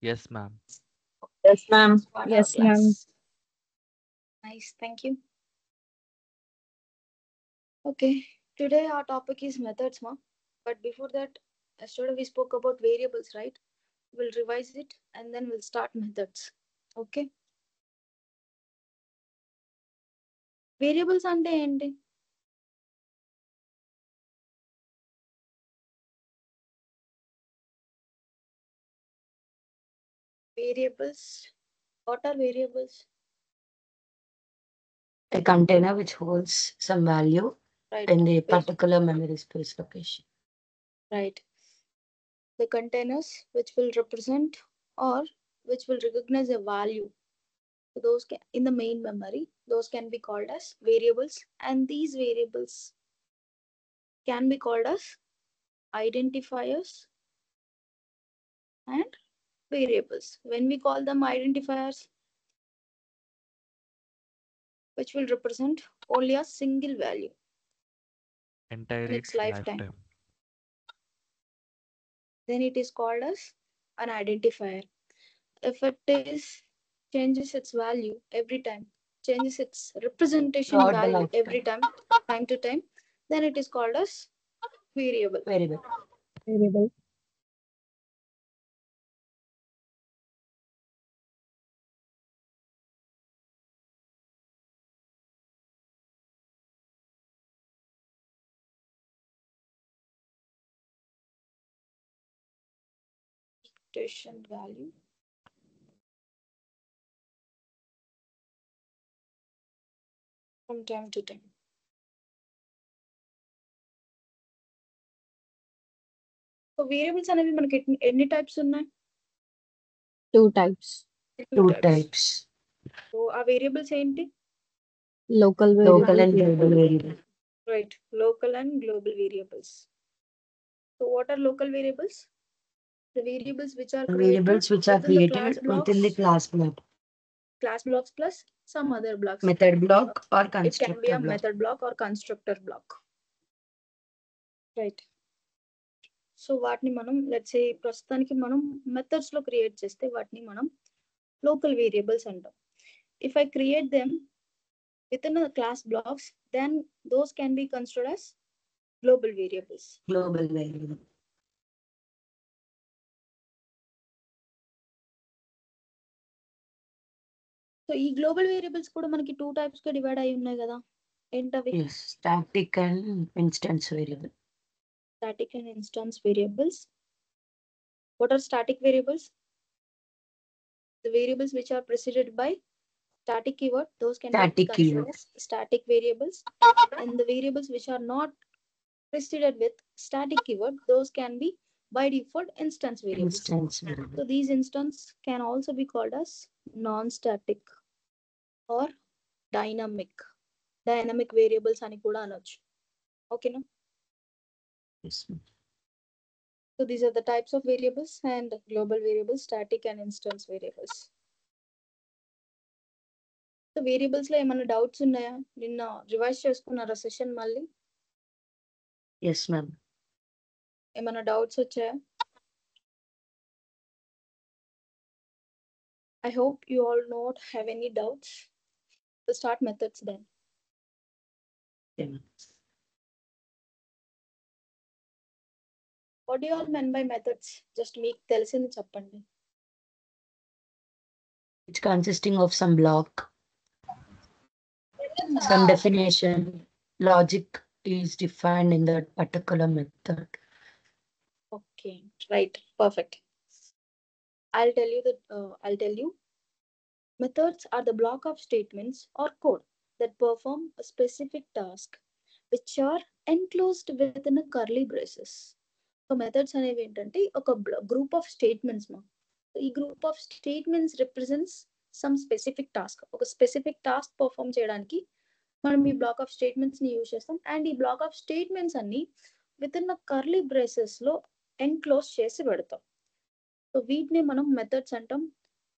Yes, ma'am. Yes, ma'am. What our Yes, ma'am. class. Nice, thank you. Okay, today our topic is methods, ma. But before that, yesterday we spoke about variables, right? We'll revise it and then we'll start methods. Okay. Variables అంటే ఏంటి? Variables, what are variables? A container which holds some value right, in the particular memory space location. Right. The containers which will represent or which will recognize a value. So those can, in the main memory, those can be called as variables, and these variables can be called as identifiers and variables. When we call them identifiers, which will represent only a single value Entire in its its lifetime, lifetime. then it is called as an identifier. If it is changes its value every time, changes its representation Throughout the value lifetime. every time to time, then it is called as variable. Variable. Variable. Station value from time to time. So variables అనేవి మనకి ఎన్ని types ఉన్నాయి? 2 types. Two types. So ఆ variables ఏంటి? Local Local variable. and global variable. Right, local and global variables. So what are local variables? The variables which are Variables which are within the created class blocks, within the class block. class blocks plus some other blocks. Method block or It can be constructor a block. method block or constructor block. Right. So వాటిని మనం let's say ప్రస్తుతానికి మనం methods లో create చేస్తే వాటిని మనం local variables అంటాం. If I create them within the class blocks, then those can be considered as global variables. Global variable. So ఈ గ్లోబల్ వేరియబుల్స్ కూడా మనకి 2 టైప్స్ గా డివైడ్ అయి ఉన్నాయి కదా, ఏంటవి? Yes, static and instance variable. Static and instance variables. What are static variables? The variables which are preceded by static keyword, those can be Static considered keyword. as static variables. And the variables which are not preceded with static keyword, those can be by default instance variables. Instance variable. So these instance can also be called as non-static or dynamic variables అని కూడా అనొచ్చు. ఓకేనా? Yes. So these are the types of variables and global variables, static and instance variables. So variables లో ఏమైనా doubts ఉన్నాయా? నిన్న revise చేసుకున్నారా session మళ్ళీ? Yes, ma'am. ఏమైనా డౌట్స్ వచ్చాయా? I hope you all not have any doubts. We'll start methods then. Yeah, ma'am. What do you all mean by methods? Just మీకు తెలిసింది చెప్పండి. It's consisting of some block, some definition, logic is defined in that particular method. Okay, right, perfect. I'll tell you. Methods are the block of statements or code that perform a specific task, which are enclosed within a curly braces. So methods అనేవి ఏంటంటే ఒక group of statements మా. ఈ group of statements represents some specific task. ఒక specific task perform చేయడానికి మనం ఈ block of statements ని యూజ్ చేస్తాం. అండ్ ఈ బ్లాక్ ఆఫ్ స్టేట్మెంట్స్ అన్ని విత్ ఇన్ కర్లీ బ్రేసెస్ లో ఎన్క్లోజ్ చేసి పెడతాం. సో వీటిని మనం మెథడ్స్ అంటాం.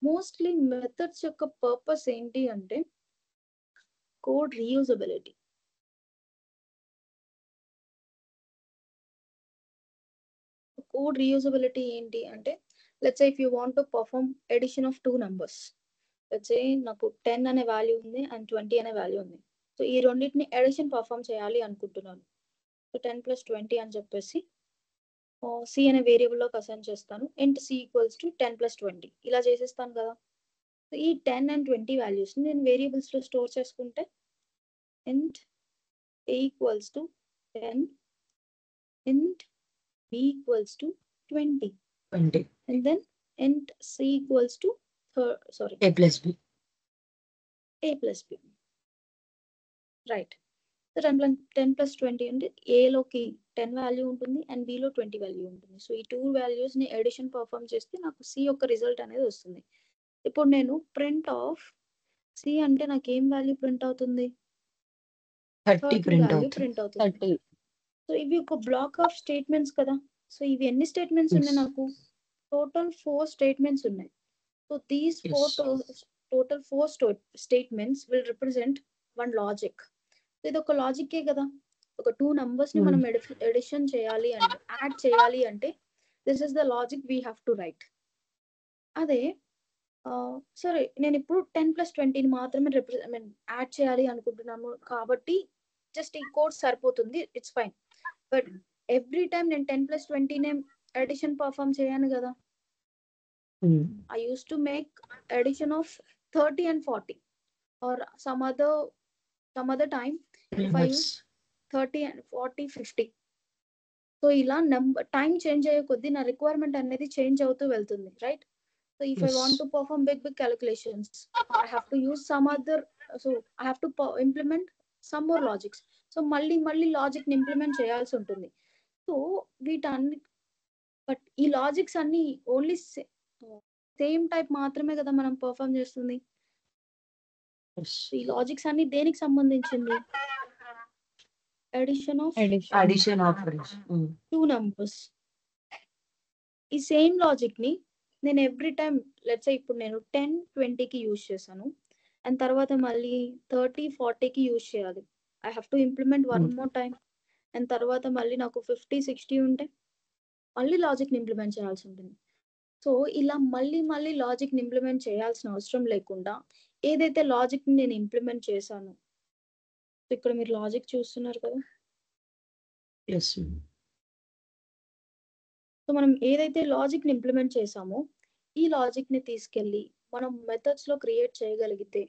మోస్ట్లీ మెథడ్స్ యొక్క పర్పస్ ఏంటి అంటే కోడ్ రీయూజబిలిటీ. కోడ్ రీయూజబిలిటీ ఏంటి అంటే let's say if you want to perform addition of two numbers, let's say నాకు 10 అనే వాల్యూ ఉంది అండ్ 20 అనే వాల్యూ ఉంది. సో ఈ రెండింటిని ఎడిషన్ పర్ఫామ్ చేయాలి అనుకుంటున్నాను. సో 10 + 20 అని చెప్పేసి సి అనే వేరియబుల్లోకి అసైన్ చేస్తాను. ఇంట్ సి ఈక్వల్స్ టు 10 + 20 ఇలా చేసేస్తాను కదా. సో ఈ 10 and 20 వాల్యూస్ని నేను వేరియబుల్స్లో స్టోర్ చేసుకుంటే ఇంట్ a equals to 10 int b equals to 20 and then int c equals to a plus b. a plus b. Right. So 10 + 20 అంటే ఏలోకి 10 వాల్యూ ఉంటుంది అండ్ బిలో 20 వాల్యూ ఉంటుంది. సో ఈ టూ వాల్యూస్ని ఎడిషన్ పర్ఫామ్ చేస్తే నాకు సి యొక్క రిజల్ట్ అనేది వస్తుంది. ఇప్పుడు నేను ప్రింట్ ఆఫ్ సి అంటే నాకు ఏం వాల్యూ ప్రింట్ అవుతుంది? 30 ప్రింట్ వాల్యూ అవుతుంది. ప్రింట్ అవుతుంది. 30. సో ఇవి ఒక బ్లాక్ ఆఫ్ స్టేట్మెంట్స్ కదా. సో ఇవి ఎన్ని స్టేట్మెంట్స్ ఉన్నాయి? Yes. నాకు టోటల్ 4 స్టేట్మెంట్స్ ఉన్నాయి. So these Yes. Total 4 statements will represent one logic. So ఇది ఒక లాజిక్కే కదా. ఒక 2 numbers ని మనం ఎడిషన్ చేయాలి అంటే, యాడ్ చేయాలి అంటే this is the logic we have to right. అదే సరే నేను ఇప్పుడు 10 + 20 మాత్రమే యాడ్ చేయాలి అనుకుంటున్నాను కాబట్టి జస్ట్ ఈ కోడ్ సరిపోతుంది, it's fine. But every time నేను 10 + 20 ఎడిషన్ పర్ఫామ్ చేయను కదా. I used to make addition of 30 and 40 or some other time if I use 30 and 40 50. So ఇలా టైం చేంజ్ అయ్యే కొద్దీ నా రిక్వైర్మెంట్ అనేది చేంజ్ అవుతూ వెళ్తుంది, right? So if I want to perform big calculations I have to use some other, so I have to implement some more logics. So మళ్ళీ logic ని implement చేయాల్సి ఉంటుంది. సో వీటన్ని బట్ ఈ లాజిక్స్ అన్ని ఓన్లీ సేమ్ టైప్ మాత్రమే కదా మనం పర్ఫామ్ చేస్తుంది. ఈ లాజిక్స్ అన్ని దేనికి సంబంధించింది? Addition of addition operation. 2 numbers. ఈ సేమ్ లాజిక్ ని నేను ఎవ్రీ టైం లెట్స్ సే ఇప్పుడు నేను 10 20కి యూజ్ చేశాను అండ్ తర్వాత మళ్ళీ 30 40కి యూజ్ చేయాలి. I have to implement one more time and తర్వాత మళ్ళీ నాకు 50 60 ఉంటే మళ్ళీ లాజిక్ ని ఇంప్లిమెంట్ చేయాల్సి ఉంటుంది. సో ఇలా మళ్ళీ లాజిక్ ని ఇంప్లిమెంట్ చేయాల్సిన అవసరం లేకుండా ఏదైతే లాజిక్ ని నేను ఇంప్లిమెంట్ చేశాను, ఇక్కడ మీరు లాజిక్ చూస్తున్నారు కదా. సో మనం ఏదైతే లాజిక్ ని ఇంప్లిమెంట్ చేసామో ఈ లాజిక్ ని తీసుకెళ్ళి మనం మెథడ్స్ లో క్రియేట్ చేయగలిగితే,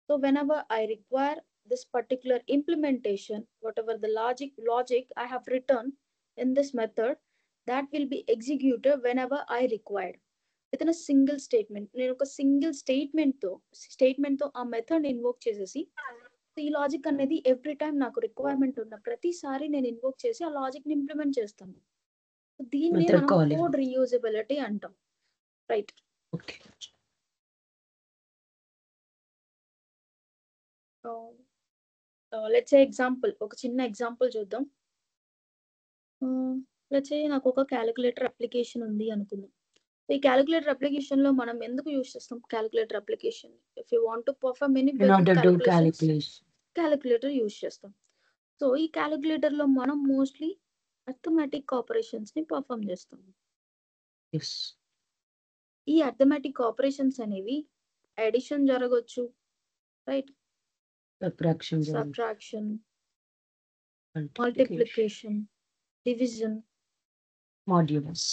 so whenever I require this particular implementation, whatever the logic I have written in this method, that will be executed whenever I required within a single statement. నేను ఒక single statement తో ఆ method invoke చేసేసి ఈ logic అనేది every time నాకు requirement ఉన్న ప్రతిసారి నేను ఇన్వోక్ చేసి ఆ లాజిక్ ని ఇంప్లిమెంట్ చేస్తాను. దీన్ని మనం కోడ్ రీయూజబిలిటీ అంటాం, right? Okay. Let's say example, ఒక చిన్న ఎగ్జాంపుల్ చూద్దాం. లెట్స్ సే నాకు ఒక క్యాలిక్యులేటర్ అప్లికేషన్ ఉంది అనుకుందాం. ఈ క్యాలిక్యులేటర్ అప్లికేషన్ లో మనం ఎందుకు యూజ్ చేస్తాం? Calculator application if you want to perform any calculator use చేస్తాం. సో ఈ క్యాలిక్యులేటర్ లో మనం మోస్ట్లీ అర్థమెటిక్ ఆపరేషన్స్ ని పర్ఫార్మ్ చేస్తాం. ఈ అర్థమెటిక్ ఆపరేషన్స్ అనేవి అడిషన్ జరగవచ్చు, right? Subtraction, multiplication, division, modulus.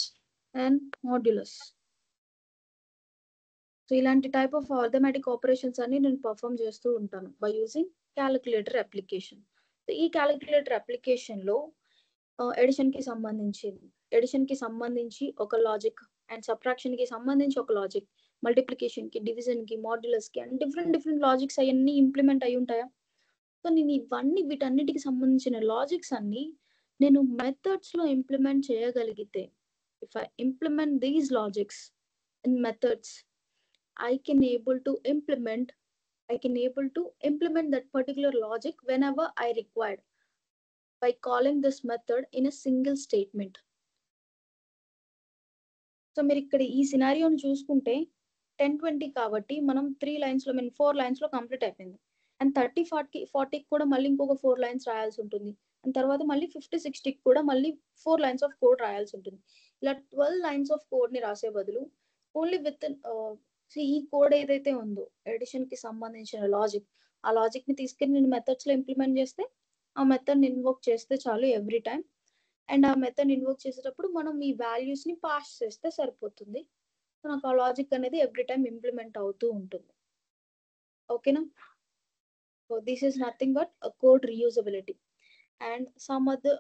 So ఇలాంటి టైప్ ఆఫ్ అర్థమెటిక్ ఆపరేషన్స్ అన్ని నేను పర్ఫామ్ చేస్తూ ఉంటాను by using calculator application. So ఈ క్యాలిక్యులేటర్ అప్లికేషన్ లో ఎడిషన్ కి సంబంధించి ఒక లాజిక్ అండ్ సబ్ట్రాక్షన్ కి సంబంధించి ఒక లాజిక్, మల్టిప్లికేషన్ కి, డివిజన్ కి, మాడ్యులస్ కి అండ్ డిఫరెంట్ లాజిక్స్ అవన్నీ ఇంప్లిమెంట్ అయి ఉంటాయా? సో నేను వీటన్నిటికి సంబంధించిన లాజిక్స్ అన్ని నేను మెథడ్స్ లో ఇంప్లిమెంట్ చేయగలిగితే, if I implement these logics in methods, I can able to implement that particular logic whenever I required by calling this method in a single statement. So మీరు ఇక్కడ ఈ సినారియోని చూసుకుంటే 10 20 కాబట్టి మనం 4 lines లో కంప్లీట్ అయిపోయింది. అండ్ 30 40 కూడా మళ్ళీ ఇంకొక 4 lines రాయాల్సి ఉంటుంది. అండ్ తర్వాత మళ్ళీ 50 60 కూడా మళ్ళీ 4 lines ఆఫ్ కోడ్ రాయాల్సి ఉంటుంది. ఇలా 12 లైన్స్ ఆఫ్ కోడ్ ని రాసే బదులు ఓన్లీ విత్ ఈ కోడ్ ఏదైతే ఉందో ఎడిషన్ కి సంబంధించిన లాజిక్, ఆ లాజిక్ ని తీసుకెళ్ళి నేను మెథడ్స్ లో ఇంప్లిమెంట్ చేస్తే ఆ మెథడ్ ఇన్వోక్ చేస్తే చాలు ఎవ్రీ టైం. అండ్ ఆ మెథడ్ ఇన్వోక్ చేసేటప్పుడు మనం ఈ వాల్యూస్ ని పాస్ చేస్తే సరిపోతుంది. నాకు ఆ లాజిక్ అనేది ఎవ్రీ టైం ఇంప్లిమెంట్ అవుతూ ఉంటుంది. ఓకేనా? So this is nothing but code reusability. And some other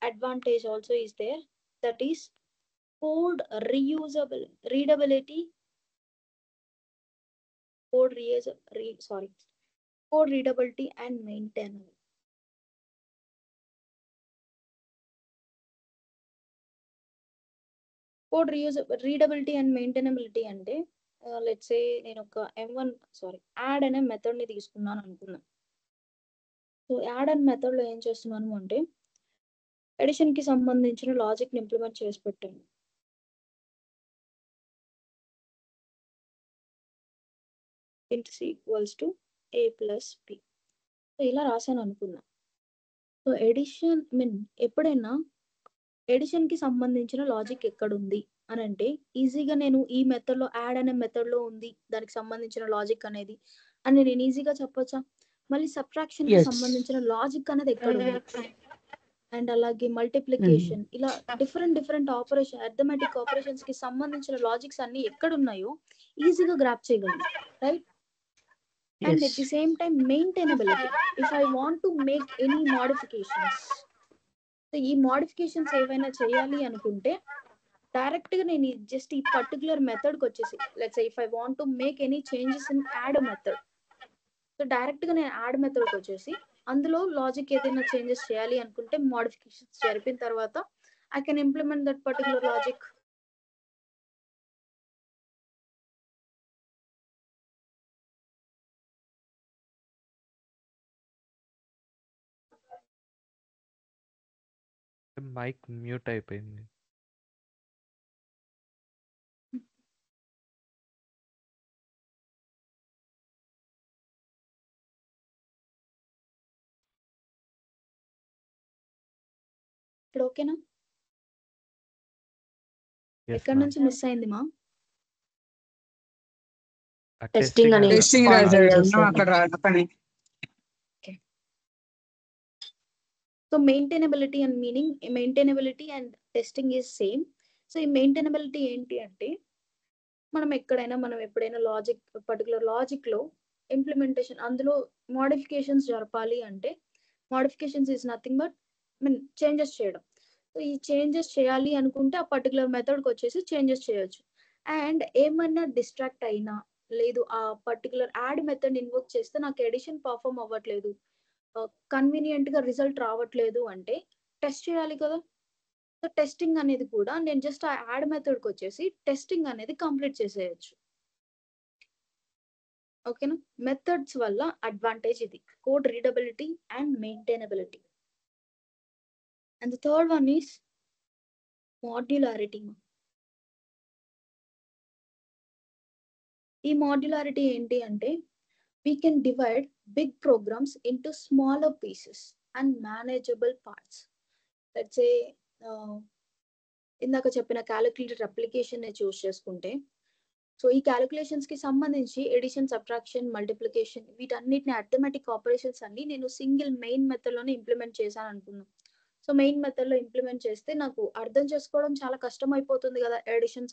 advantage also is there, that is code reusable readability, code code readability and maintainability. Code readability and maintainability అంటే let's సే నేను ఒక add అనే method ని తీసుకున్నాను అనుకుందాం. So add అనే method లో ఏం చేస్తున్నాను అంటే ఎడిషన్ కి సంబంధించిన లాజిక్ ని ఇంప్లిమెంట్ చేసి పెట్టాను. int c equals to a plus b. So ఇలా రాశాను అనుకుందాం. సో ఎడిషన్ ఎప్పుడైనా ఎడిషన్ కి సంబంధించిన లాజిక్ ఎక్కడుంది అని అంటే ఈజీగా నేను ఈ మెథడ్ లో యాడ్ అనే మెథడ్ లో ఉంది దానికి సంబంధించిన లాజిక్ అనేది అని నేను ఈజీగా చెప్పొచ్చా? మళ్ళీ సబ్ట్రాక్షన్ కి Yes. సంబంధించిన లాజిక్ అనేది ఎక్కడ ఉంది, అండ్ అలాగే మల్టిప్లికేషన్, ఇలా డిఫరెంట్ ఆపరేషన్ అర్థమెటిక్ ఆపరేషన్స్ కి సంబంధించిన లాజిక్స్ అన్ని ఎక్కడ ఉన్నాయో ఈజీగా గ్రాప్ చేయగలను, right? And Yes. at the same time maintainability, if I want to make any modifications, so ఈ మోడిఫికేషన్స్ ఏవైనా చేయాలి అనుకుంటే డైరెక్ట్ గా నేను జస్ట్ ఈ పర్టికులర్ మెథడ్ కి వచ్చేసి let's say if I want to make any changes in add method, so direct గా నేను యాడ్ మెథడ్ కి వచ్చేసి అందులో లాజిక్ ఏదైనా చేంజెస్ చేయాలి అనుకుంటే మోడిఫికేషన్స్ జరిపిన తర్వాత I can implement that particular logic. Mic mute అయిపోయింది. ఇప్పుడు ఓకేనా? Yes, ఎక్కడి ma'am. నుంచి మిస్ అయింది మా? ఆ Testing అనేది టెస్టింగ్ follow రాశాడు చేశారు. అక్కడ అక్కడనే. So maintainability and maintainability and testing is same. So ఈ మెయింటైనబిలిటీ ఏంటి అంటే మనం ఎప్పుడైనా పర్టికులర్ లాజిక్ లో ఇంప్లిమెంటేషన్ అందులో మోడిఫికేషన్స్ జరపాలి అంటే modifications is nothing but changes చేయడం. సో ఈ చేంజెస్ చేయాలి అనుకుంటే ఆ పర్టికులర్ మెథడ్కి వచ్చేసి చేంజెస్ చేయొచ్చు. అండ్ ఏమన్నా డిస్ట్రాక్ట్ అయినా లేదు ఆ పర్టికులర్ యాడ్ మెథడ్ ఇన్వోక్ చేస్తే నాకు ఎడిషన్ పర్ఫామ్ అవ్వట్లేదు, కన్వీనియంట్ గా రిజల్ట్ రావట్లేదు అంటే టెస్ట్ చేయాలి కదా. సో టెస్టింగ్ అనేది కూడా నేను జస్ట్ ఆ యాడ్ మెథడ్కి వచ్చేసి టెస్టింగ్ అనేది కంప్లీట్ చేసేయచ్చు. ఓకేనా? మెథడ్స్ వల్ల అడ్వాంటేజ్ ఇది, code readability and maintainability. And the third one is modularity. ఈ మాడ్యులారిటీ ఏంటి అంటే we can divide big programs into smaller pieces and manageable parts. Let's say ఇందాక చెప్పిన క్యాలిక్యులేటర్ అప్లికేషన్ ని చూస్ చేసుకుంటే సో ఈ క్యాలిక్యులేషన్స్ కి సంబంధించి ఎడిషన్, సబ్ట్రాక్షన్, మల్టిప్లికేషన్ వీటన్నిటిని అర్థమెటిక్ ఆపరేషన్స్ అన్ని నేను సింగిల్ మెయిన్ మెథడ్ లోనే ఇంప్లిమెంట్ చేశాను అనుకున్నాను. సో మెయిన్ మెథడ్ లో ఇంప్లిమెంట్ చేస్తే నాకు అర్థం చేసుకోవడం చాలా కష్టం అయిపోతుంది కదా. ఎడిషన్,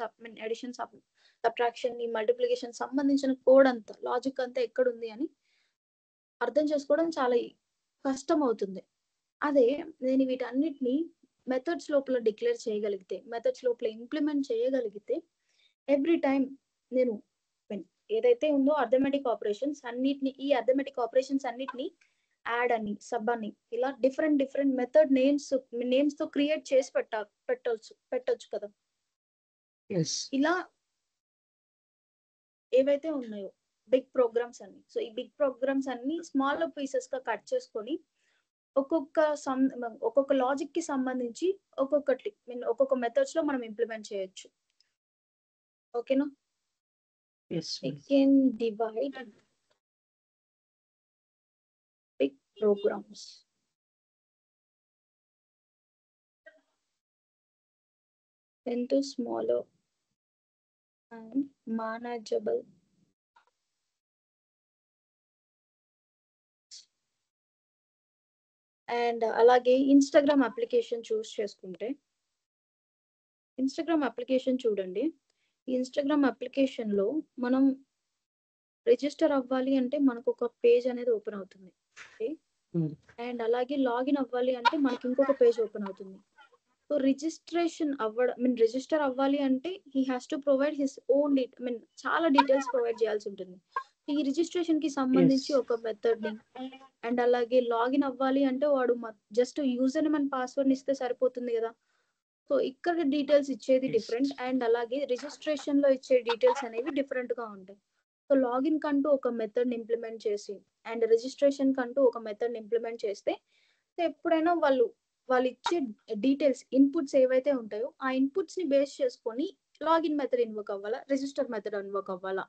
సబ్ట్రాక్షన్, ఈ మల్టిప్లికేషన్ సంబంధించిన కోడ్ అంతా లాజిక్ అంతా ఎక్కడుంది అని అర్థం చేసుకోవడం చాలా కష్టం అవుతుంది. అదే నేను వీటన్నిటిని మెథడ్స్ లోపల డిక్లేర్ చేయగలిగితే, మెథడ్స్ లోపల ఇంప్లిమెంట్ చేయగలిగితే ఎవ్రీ టైం నేను ఏదైతే ఉందో అర్థమెటిక్ ఆపరేషన్స్ అన్నిటిని ఈ అర్థమెటిక్ ఆపరేషన్స్ అన్నిటిని యాడ్ అని, సబ్ అని ఇలా డిఫరెంట్ మెథడ్ నేమ్స్ తో క్రియేట్ చేసి పెట్టొచ్చు కదా. Yes. ఇలా ఏవైతే ఉన్నాయో బిగ్ ప్రోగ్రామ్స్ అన్ని, సో ఈ బిగ్ ప్రోగ్రామ్స్ అన్ని స్మాల్ పీసెస్ గా కట్ చేసుకొని ఒక్కొక్క లాజిక్ కి సంబంధించి ఒక్కొక్క మెథడ్స్ లో మనం ఇంప్లిమెంట్ చేయొచ్చు. ఓకేనా? Yes. We can divide big programs. into smaller and manageable. And అలాగే ఇన్స్టాగ్రామ్ అప్లికేషన్ చూస్ చేసుకుంటే ఇన్స్టాగ్రామ్ అప్లికేషన్ చూడండి. ఈ ఇన్స్టాగ్రామ్ అప్లికేషన్లో మనం రిజిస్టర్ అవ్వాలి అంటే మనకు ఒక పేజ్ అనేది ఓపెన్ అవుతుంది. ఓకే, అండ్ అలాగే లాగిన్ అవ్వాలి అంటే మనకి ఇంకొక పేజ్ ఓపెన్ అవుతుంది. సో రిజిస్టర్ అవ్వాలి అంటే he has to provide his own చాలా డీటెయిల్స్ ప్రొవైడ్ చేయాల్సి ఉంటుంది. ఈ రిజిస్ట్రేషన్ కి సంబంధించి Yes. ఒక మెథడ్ ని, అండ్ అలాగే లాగిన్ అవ్వాలి అంటే వాడు just user name and password ఇస్తే సరిపోతుంది కదా. సో ఇక్కడ డీటెయిల్స్ ఇచ్చేది Yes. డిఫరెంట్, అండ్ అలాగే రిజిస్ట్రేషన్ లో ఇచ్చే డీటెయిల్స్ అనేవి డిఫరెంట్ గా ఉంటాయి. సో లాగిన్ కంటూ ఒక మెథడ్ ని ఇంప్లిమెంట్ చేసి అండ్ రిజిస్ట్రేషన్ కంటూ ఒక మెథడ్ ని ఇంప్లిమెంట్ చేస్తే సో ఎప్పుడైనా వాళ్ళు ఇచ్చే డీటెయిల్స్ ఇన్పుట్స్ ఏవైతే ఉంటాయో ఆ ఇన్పుట్స్ ని బేస్ చేసుకొని లాగిన్ మెథడ్ ఇన్వోక్ అవ్వాలా, రిజిస్టర్ మెథడ్ ఇన్వోక్ అవ్వాలా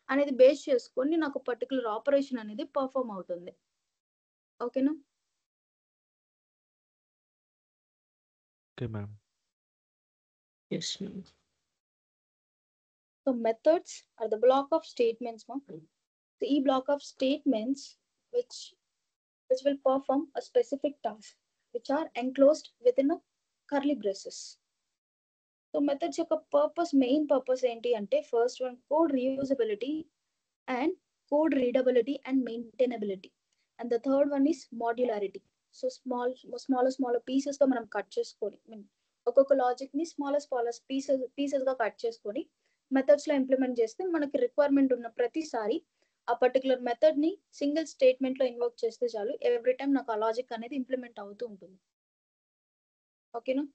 అనేది బేస్ చేసుకొని నాకు పర్టికులర్ ఆపరేషన్ అనేది పర్ఫామ్ అవుతుంది. ఓకేనా? Okay ma'am. Yes, ma'am. So methods are the block of statements, ma'am. So e block of statements which will perform a specific task, which are enclosed within a curly braces. So methods యొక్క main purpose ఏంటి అంటే first one code reusability and code readability and maintainability, and the third one is modularity. So small pieces తో మనం cut చేసుకొని ఒక్కొక్క logic ని smaller pieces గా cut చేసుకొని మెథడ్స్ లో ఇంప్లిమెంట్ చేస్తే మనకి రిక్వైర్మెంట్ ఉన్న ప్రతిసారి ఆ పర్టికులర్ మెథడ్ ని సింగిల్ స్టేట్మెంట్ లో ఇన్వోక్ చేస్తే చాలు, ఎవ్రీ టైం నాకు ఆ లాజిక్ అనేది ఇంప్లిమెంట్ అవుతూ ఉంటుంది. ఓకేనా?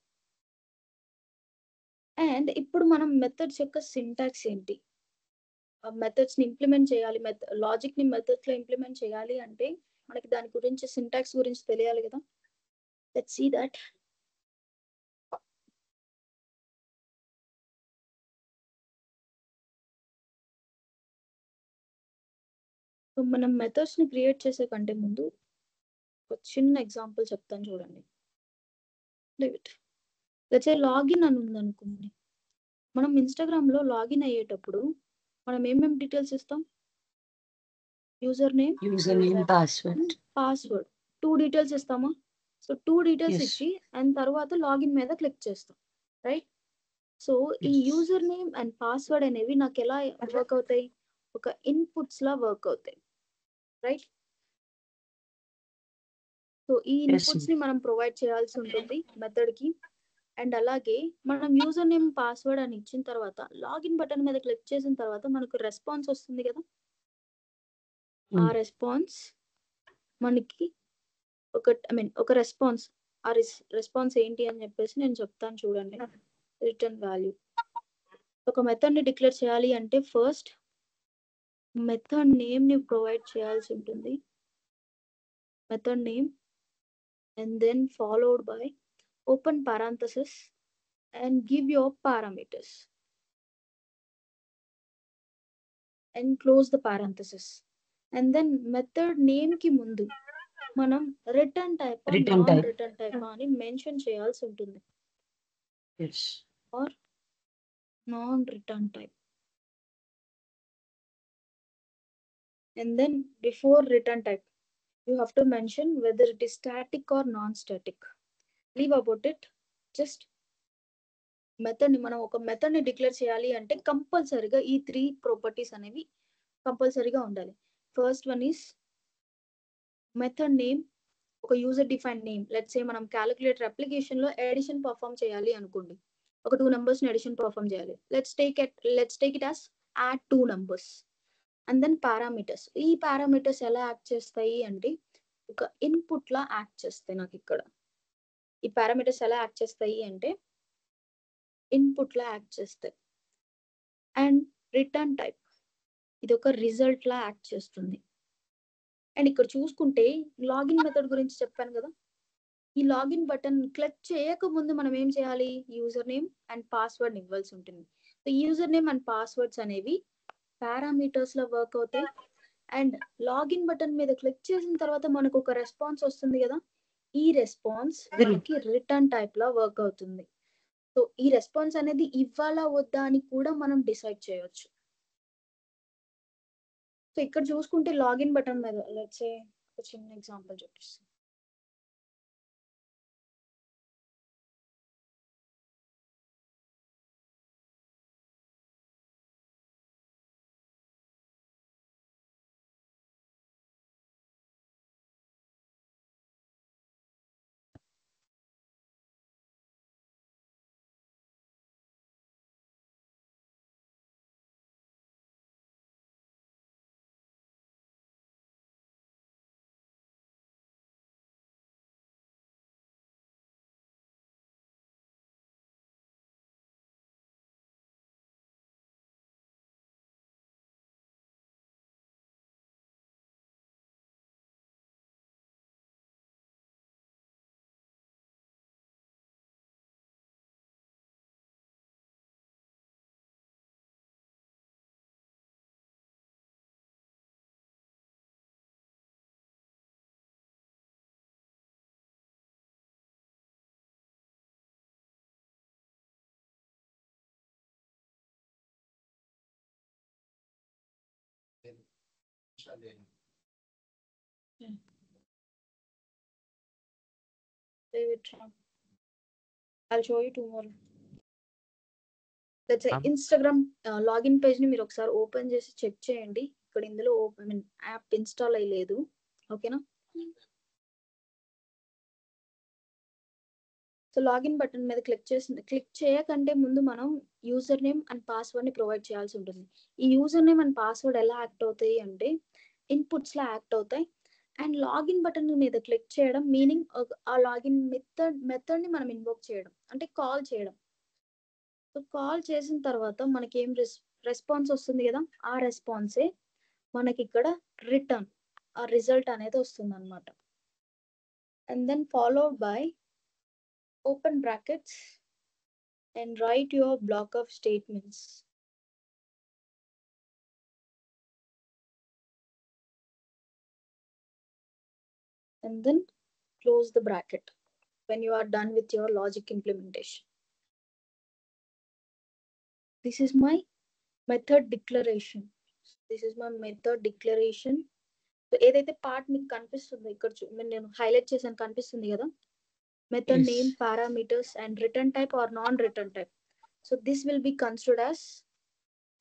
అండ్ ఇప్పుడు మనం మెథడ్స్ యొక్క సింటాక్స్ ఏంటి, మెథడ్స్ ని ఇంప్లిమెంట్ చేయాలి, లాజిక్ ని మెథడ్స్ లో ఇంప్లిమెంట్ చేయాలి అంటే మనకి దాని గురించి సింటాక్స్ గురించి తెలియాలి కదా. Let's see that. సో మనం మెథడ్స్ ని క్రియేట్ చేసే కంటే ముందు ఒక చిన్న ఎగ్జాంపుల్ చెప్తాను చూడండి. లెట్స్ సే లాగిన్ అని ఉంది అనుకోండి. మనం ఇన్స్టాగ్రామ్ లో లాగిన్ అయ్యేటప్పుడు మనం ఏమేమి డీటెయిల్స్ ఇస్తాం? User name, Password. Password, 2 details ఇస్తామా? So 2 details Yes. ఇచ్చి అండ్ తర్వాత లాగిన్ మీద క్లిక్ చేస్తాం, రైట్? సో ఈ Yes. User name and password అనేవి నాకు ఎలా వర్క్ అవుతాయి? ఒక ఇన్పుట్స్ లా వర్క్ అవుతాయి, రైట్? సో ఈ ఇన్పుట్స్ ని మనం ప్రొవైడ్ చేయాల్సి ఉంటుంది మెథడ్ కి. అండ్ అలాగే మనం యూజర్ నేమ్ పాస్వర్డ్ అని ఇచ్చిన తర్వాత లాగిన్ బటన్ మీద క్లిక్ చేసిన తర్వాత మనకు రెస్పాన్స్ వస్తుంది కదా. ఆ రెస్పాన్స్ మనకి ఒక రెస్పాన్స్, ఆ రెస్పాన్స్ ఏంటి అని చెప్పేసి నేను చెప్తాను చూడండి. Return value. ఒక మెథడ్ ని డిక్లేర్ చేయాలి అంటే ఫస్ట్ మెథడ్ నేమ్ ని ప్రొవైడ్ చేయాల్సి ఉంటుంది, method name, and then followed by open parenthesis and give your parameters and close the parenthesis, and then method name ki mundu మనం return type non return type అని mention చేయాల్సి ఉంటుంది. Yes. Or non return type, and then before return type you have to mention whether it is static or non-static. Leave about it. Just method ని మనం ఒక method ని declare చేయాలి అంటే కంపల్సరీగా ఈ 3 ప్రాపర్టీస్ అనేవి కంపల్సరీగా ఉండాలి. First one is method name, ఒక user defined name. Let's say మనం క్యాలిక్యులేటర్ అప్లికేషన్ లో ఎడిషన్ పర్ఫామ్ చేయాలి అనుకోండి, ఒక 2 numbers ని ఎడిషన్ పర్ఫామ్ చేయాలి. Let's take it as add 2 numbers. And then parameters. ఈ పారామీటర్స్ ఎలా యాక్ట్ చేస్తాయి అంటే ఒక ఇన్పుట్ లా యాక్ట్ చేస్తాయి. నాకు ఇక్కడ ఈ పారామీటర్స్ ఎలా యాక్ట్ చేస్తాయి అంటే ఇన్పుట్ లా యాక్ట్ చేస్తాయి. అండ్ రిటర్న్ టైప్ ఇది ఒక రిజల్ట్ లా యాక్ట్ చేస్తుంది. అండ్ ఇక్కడ చూసుకుంటే లాగిన్ మెథడ్ గురించి చెప్పాను కదా. ఈ లాగిన్ బటన్ క్లిక్ చేయక ముందు మనం ఏం చేయాలి? యూజర్ నేమ్ అండ్ పాస్వర్డ్ ఇవ్వాల్సి ఉంటుంది. So user name and passwords అనేవి పారామీటర్స్ లో వర్క్ అవుతాయి. అండ్ లాగిన్ బటన్ మీద క్లిక్ చేసిన తర్వాత మనకు ఒక రెస్పాన్స్ వస్తుంది కదా. ఈ రెస్పాన్స్ మనకి రిటర్న్ టైప్ లా వర్క్ అవుతుంది. సో ఈ రెస్పాన్స్ అనేది ఇవ్వాలా వద్దా అని కూడా మనం డిసైడ్ చేయొచ్చు. సో ఇక్కడ చూసుకుంటే లాగిన్ బటన్ మీద లెట్స్ సే ఒక చిన్న ఎగ్జాంపుల్ చూపిస్తాను. I'll show you tomorrow. Let's say Instagram login page ని మీరు ఒకసారి ఓపెన్ చేసి చెక్ చేయండి. ఇక్కడ ఇందులో యాప్ ఇన్స్టాల్ అయ్యలేదు. ఓకేనా? సో లాగిన్ బటన్ మీద క్లిక్ చేయకంటే ముందు మనం యూజర్ నేమ్ అండ్ పాస్వర్డ్ ని ప్రొవైడ్ చేయాల్సి ఉంటుంది. ఈ యూజర్ నేమ్ అండ్ పాస్వర్డ్ ఎలా యాక్ట్ అవుతాయి అంటే ఇన్పుట్స్ లా యాక్ట్ అవుతాయి. అండ్ లాగిన్ బటన్ మీద క్లిక్ చేయడం మీనింగ్ ఆ లాగిన్ మెథడ్ ని మనం ఇన్వోక్ చేయడం అంటే కాల్ చేయడం. సో కాల్ చేసిన తర్వాత మనకి ఏం రెస్పాన్స్ వస్తుంది కదా, ఆ రెస్పాన్సే మనకి ఇక్కడ రిటర్న్ ఆ రిజల్ట్ అనేది వస్తుంది అనమాట. And then followed by open brackets and write your block of statements. And then close the bracket when you are done with your logic implementation. This is my method declaration. This is my method declaration. So ఏదైతే part మీకు కనిపిస్తుందో ఇక్కడ నేను highlight చేసాను కనిపిస్తుంది కదా, method name, parameters and return type or non-return type. So this will be considered as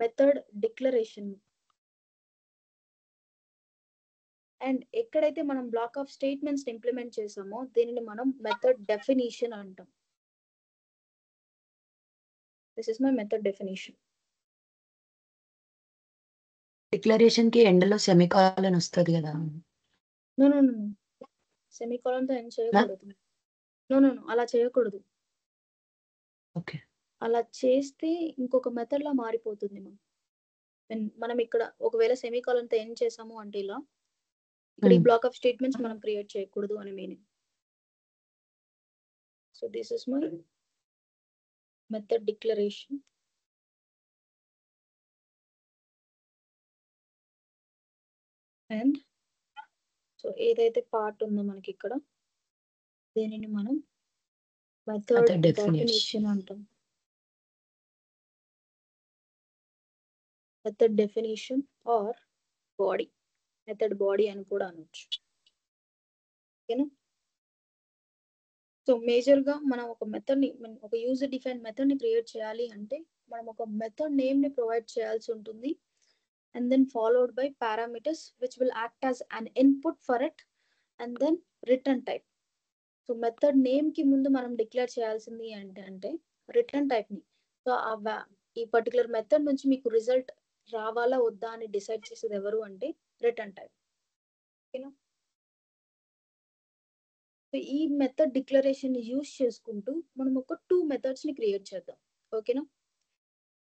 method declaration. And ఎక్కడైతే మనం బ్లాక్ ఆఫ్ స్టేట్మెంట్స్ ఇంప్లిమెంట్ చేసామో దీనిని మనం మెథడ్ డెఫినిషన్ అంటాం. This is my method definition. Declaration కి ఎండ్ లో semicolon వస్తుంది కదా. నో నో నో సెమికాలన్ తో ఎండ్ చేయకూడదు. నో నో నో అలా చేయకూడదు. ఓకే, అలా చేస్తే ఇంకొక మెథడ్ లా మారిపోతుంది. మనం ఇక్కడ ఒకవేళ సెమికాలన్ తో ఎండ్ చేసాము అంటే ఇలా ఇక్కడ ఈ బ్లాక్ ఆఫ్ స్టేట్మెంట్స్ మనం క్రియేట్ చేయకూడదు అని meaning. So this is my method declaration. And so ఏదైతే పార్ట్ ఉందో మనకి ఇక్కడ దీనిని మనం మెథడ్ డెఫినిషన్ అంటాం. Method definition or body, method body అని కూడా అనొచ్చు. ఓకేనా? సో మేజర్ గా మనం ఒక మెథడ్ ని ఒక యూజర్ డిఫైన్ మెథడ్ ని క్రియేట్ చేయాలి అంటే మనం ఒక మెథడ్ నేమ్ ని ప్రొవైడ్ చేయాల్సి ఉంటుంది. And then followed by parameters which will act as an input for it, and then return type. So method name ki mundu manam declare cheyalsindi ante return type ni. So ee particular method nunchi meeku result ravala odda ani decide chesedi evaru ante return type. Okay na? So ee method declaration ni use cheskuntu manam oka 2 methods ni create cheddam. Okay na?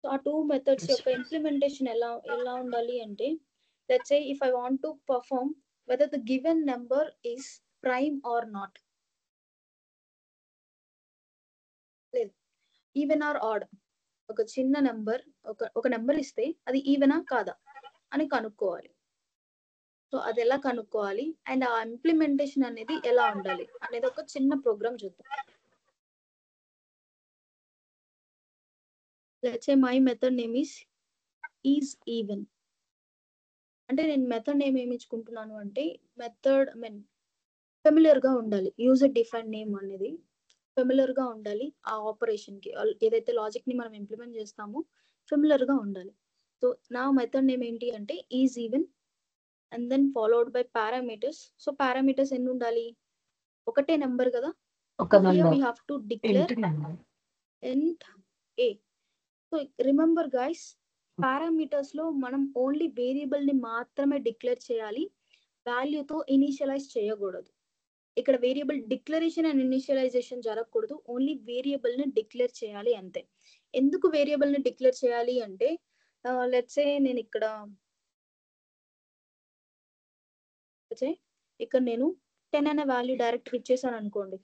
So ఆ 2 methods యొక్క implementation ఎలా ఉండాలి అంటే let's say if I want to perform whether the given number is prime or not, లేదు even or odd, ఒక చిన్న number ఒక number ఇస్తే అది ఈవెనా కాదా అని కనుక్కోవాలి. సో అది ఎలా కనుక్కోవాలి అండ్ ఆ ఇంప్లిమెంటేషన్ అనేది ఎలా ఉండాలి అనేది ఒక చిన్న ప్రోగ్రామ్ చూద్దాం. Let's say my method name is even. అంటే నేను మెథడ్ నేమ్ ఏమి ఇచ్చుకుంటున్నాను అంటే మెథడ్ ఫెమిలియర్ గా ఉండాలి. యూజర్ డిఫైన్ నేమ్ అనేది ఫెమిలియర్ గా ఉండాలి. ఆ ఆపరేషన్ కి ఏదైతే లాజిక్ ని మనం ఇంప్లిమెంట్ చేస్తామో ఫెమిలియర్ గా ఉండాలి. సో నా మెథడ్ నేమ్ ఏంటి అంటే is even and then followed by parameters. So parameters ఎన్ని ఉండాలి? ఒకటే నెంబర్ కదా. ఒక So here we number have to declare int a. So remember guys, parameters లో మనం ఓన్లీ వేరియబుల్ ని మాత్రమే డిక్లేర్ చేయాలి, వాల్యూ తో ఇనిషియలైజ్ చేయకూడదు. ఇక్కడ వేరియబుల్ డిక్లరేషన్ అండ్ ఇనిషియలైజేషన్ జరగకూడదు, ఓన్లీ వేరియబుల్ ని డిక్లేర్ చేయాలి అంతే. ఎందుకు వేరియబుల్ ని డిక్లేర్ చేయాలి అంటే లెట్స్ సే నేను ఇక్కడ నేను 10 అనే వాల్యూ డైరెక్ట్ ఇచ్చేసాను అనుకోండి.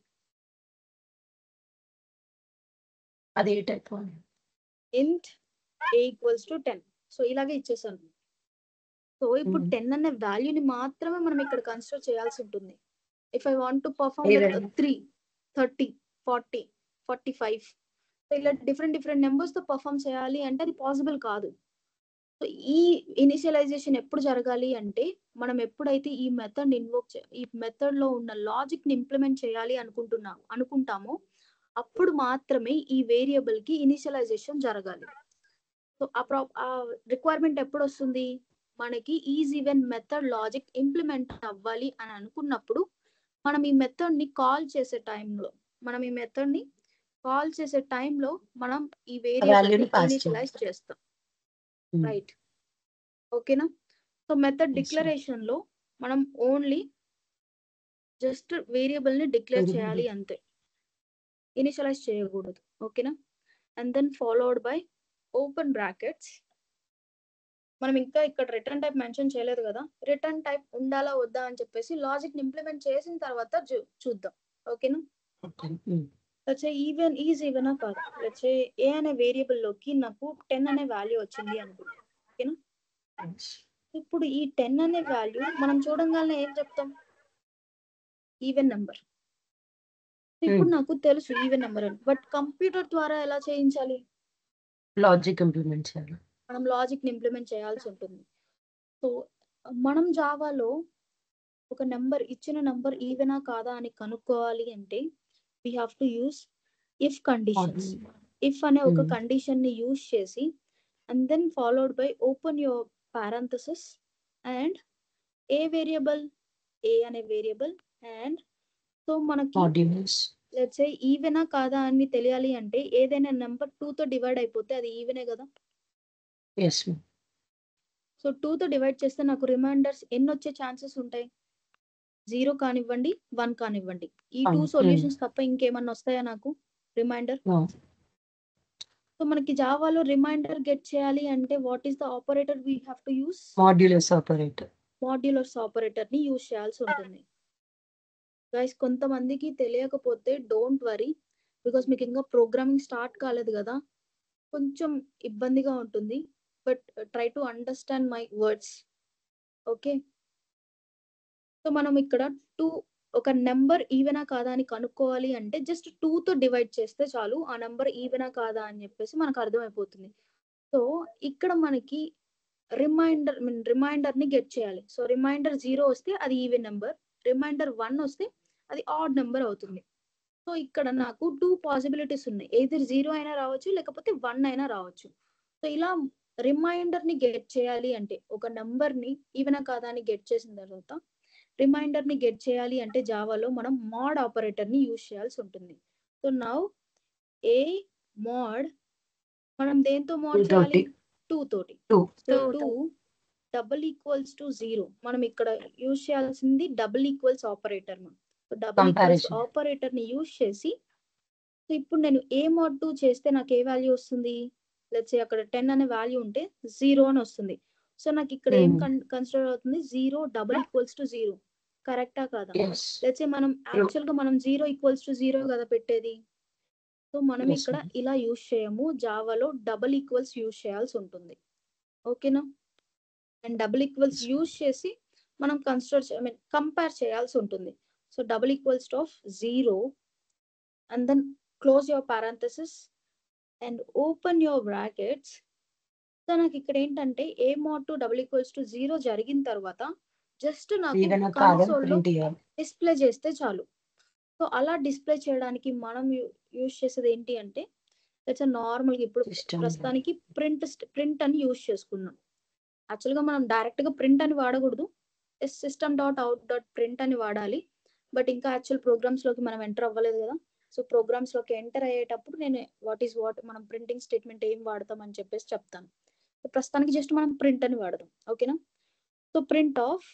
అది ఏ type? int a equals to 10. So ఇలాగే ఇచ్చేసాను. సో ఇప్పుడు 10 అనే వాల్యూని మాత్రమే మనం ఇక్కడ కన్సిడర్ చేయాల్సి ఉంటుంది. If I want to perform with 3, 30, 40, 45 so ఇలా డిఫరెంట్ నెంబర్స్ తో పర్ఫార్మ్ చేయాలి అంటే అది పాసిబుల్ కాదు. సో ఈ ఇనిషియలైజేషన్ ఎప్పుడు జరగాలి అంటే మనం ఎప్పుడైతే ఈ మెథడ్ ఈ మెథడ్ లో ఉన్న లాజిక్ ని ఇంప్లిమెంట్ చేయాలి అనుకుంటామో అప్పుడు మాత్రమే ఈ వేరియబుల్ కి ఇనిషియలైజేషన్ జరగాలి. సో ఆ రిక్వైర్మెంట్ ఎప్పుడు వస్తుంది? మనకి is even method logic implement అవ్వాలి అని అనుకున్నప్పుడు మనం ఈ మెథడ్ ని కాల్ చేసే టైంలో మనం ఈ వేరియబుల్ ని ఇనిషియలైజ్ చేస్తాం. రైట్, ఓకేనా? సో మెథడ్ డిక్లరేషన్ లో మనం ఓన్లీ జస్ట్ వేరియబుల్ ని డిక్లేర్ చేయాలి అంతే, ఇనిషియలైజ్ చేయకూడదు. ఓకేనా? And then followed by open brackets. మనం ఇంకా ఇక్కడ రిటర్న్ టైప్ మెన్షన్ చేయలేదు కదా, రిటర్న్ టైప్ ఉండాలా వద్దా అని చెప్పేసి లాజిక్ ని ఇంప్లిమెంట్ చేసిన తర్వాత చూద్దాం. ఓకేనా? లెట్స్ సే ఈవెన్ ఈజ్ ఈవెనా కాదు, లెట్స్ సే ఏ అనే వేరియబుల్ లోకి నాకు 10 అనే వాల్యూ వచ్చింది అనుకుంటా. ఓకేనా? ఇప్పుడు ఈ 10 అనే వాల్యూ మనం చూడంగానే ఏం చెప్తాం? Even number. ఇప్పుడు నాకు తెలుసు ఈవెన్ నెంబర్ అని, బట్ కంప్యూటర్ ద్వారా ఎలా చేయించాలి? లాజిక్ ఇంప్లిమెంట్ చేయాలి. మనం లాజిక్ ని ఇంప్లిమెంట్ చేయాల్సి ఉంటుంది. సో మనం జావాలో ఒక నెంబర్ ఇచ్చిన నెంబర్ ఈవెనా కాదా అని కనుక్కోవాలి అంటే we have to use if conditions. if అనే ఒక కండిషన్ ని యూజ్ చేసి and then followed by open your parenthesis and a variable, a అనే వేరియబుల్. అండ్ సో మనకి లెట్స్ సే ఈవెనా కాదా అని తెలియాలి అంటే ఏదైనా నెంబర్ 2 తో డివైడ్ అయిపోతే అది ఈవెనే కదా. సో 2 తో డివైడ్ చేస్తే నాకు రిమైండర్స్ ఎన్ని వచ్చే ఛాన్సెస్ ఉంటాయి? 0 కానివ్వండి, 1 కానివ్వండి, ఈ 2 సొల్యూషన్స్ తప్ప ఇంకేమన్నా వస్తాయా నాకు రిమైండర్? సో మనకి జావాలో రిమైండర్ గెట్ చేయాలి అంటే what is the operator we have to use? Modulus operator ని యూజ్ చేయాల్సి ఉంటుంది. గైస్ కొంతమందికి తెలియకపోతే డోంట్ వరీ, బికాస్ మీకు ఇంకా ప్రోగ్రామింగ్ స్టార్ట్ కాలేదు కదా, కొంచెం ఇబ్బందిగా ఉంటుంది. But try to understand my words. Okay, so మనం ఇక్కడ ఒక నెంబర్ ఈవెనా కాదా అని కనుక్కోవాలి అంటే జస్ట్ 2 తో డివైడ్ చేస్తే చాలు, ఆ నెంబర్ ఈవెనా కాదా అని చెప్పేసి మనకు అర్థమైపోతుంది. సో ఇక్కడ మనకి రిమైండర్ ని గెట్ చేయాలి. సో రిమైండర్ 0 వస్తే అది ఈవెన్ నెంబర్, రిమైండర్ 1 వస్తే అది ఆడ్ నెంబర్ అవుతుంది. సో ఇక్కడ నాకు 2 పాసిబిలిటీస్ ఉన్నాయి, ఎయిదర్ 0 అయినా రావచ్చు లేకపోతే 1 అయినా రావచ్చు. సో ఇలా రిమైండర్ ని గెట్ చేయాలి అంటే ఒక నెంబర్ ని ఈవెనా కాదా అని గెట్ చేసిన తర్వాత రిమైండర్ ని గెట్ చేయాలి అంటే జావాలో మనం మోడ్ ఆపరేటర్ ని యూజ్ చేయాల్సి ఉంటుంది. సో నౌ ఏ మోడ్ మనం దేంతో మోడ్ చేయాలి? 2 తోటి. సో 2 డబుల్ ఈక్వల్స్ టు 0 మనం ఇక్కడ యూజ్ చేయాల్సింది double equals operator. So double equals operator ని యూజ్ చేసి సో ఇప్పుడు నేను ఏ మోడ్ 2 చేస్తే నాకు ఏ వాల్యూ వస్తుంది? లెట్స్ సే అక్కడ 10 అనే వాల్యూ ఉంటే 0 అని వస్తుంది. సో నాకు ఇక్కడ ఏం కన్సిడర్ అవుతుంది? 0 డబుల్ ఈక్వల్స్ టు 0. కరెక్టా కాదా? లెట్స్ సే మనం యాక్చువల్ గా మనం 0 ఈక్వల్స్ టు 0 కదా పెట్టేది. సో మనం ఇక్కడ ఇలా యూజ్ చేయము, జావాలో డబుల్ ఈక్వల్స్ యూజ్ చేయాల్సి ఉంటుంది. ఓకేనా? అండ్ డబుల్ ఈక్వల్స్ యూజ్ చేసి మనం కంపేర్ చేయాల్సి ఉంటుంది. So double equals of 0 and then close your parenthesis and open your brackets. So నాకు ఇక్కడ ఏంటంటే a mod 2 double equals to 0 జరిగిన తర్వాత జస్ట్ నాకు ఏదైనా కాదని కన్సోల్ లో ప్రింట్ చేయాలి. డిస్ప్లే చేస్తే చాలు. సో అలా డిస్ప్లే చేయడానికి మనం యూజ్ చేసేది ఏంటి అంటే నార్మల్గా ఇప్పుడు System. ప్రస్తుతానికి ప్రింట్ అని యూజ్ చేసుకున్నాం. యాక్చువల్గా మనం డైరెక్ట్ గా ప్రింట్ అని వాడకూడదు, system.out.print అని వాడాలి. బట్ ఇంకా యాక్చువల్ ప్రోగ్రామ్స్ లోకి మనం ఎంటర్ అవ్వలేదు కదా. సో ప్రోగ్రామ్స్ లోకి ఎంటర్ అయ్యేటప్పుడు నేను వాట్ మనం ప్రింటింగ్ స్టేట్మెంట్ ఏం వాడతాం అని చెప్పేసి చెప్తాను. సో ప్రస్తుతానికి జస్ట్ మనం ప్రింట్ అని వాడదాం. ఓకేనా. సో ప్రింట్ ఆఫ్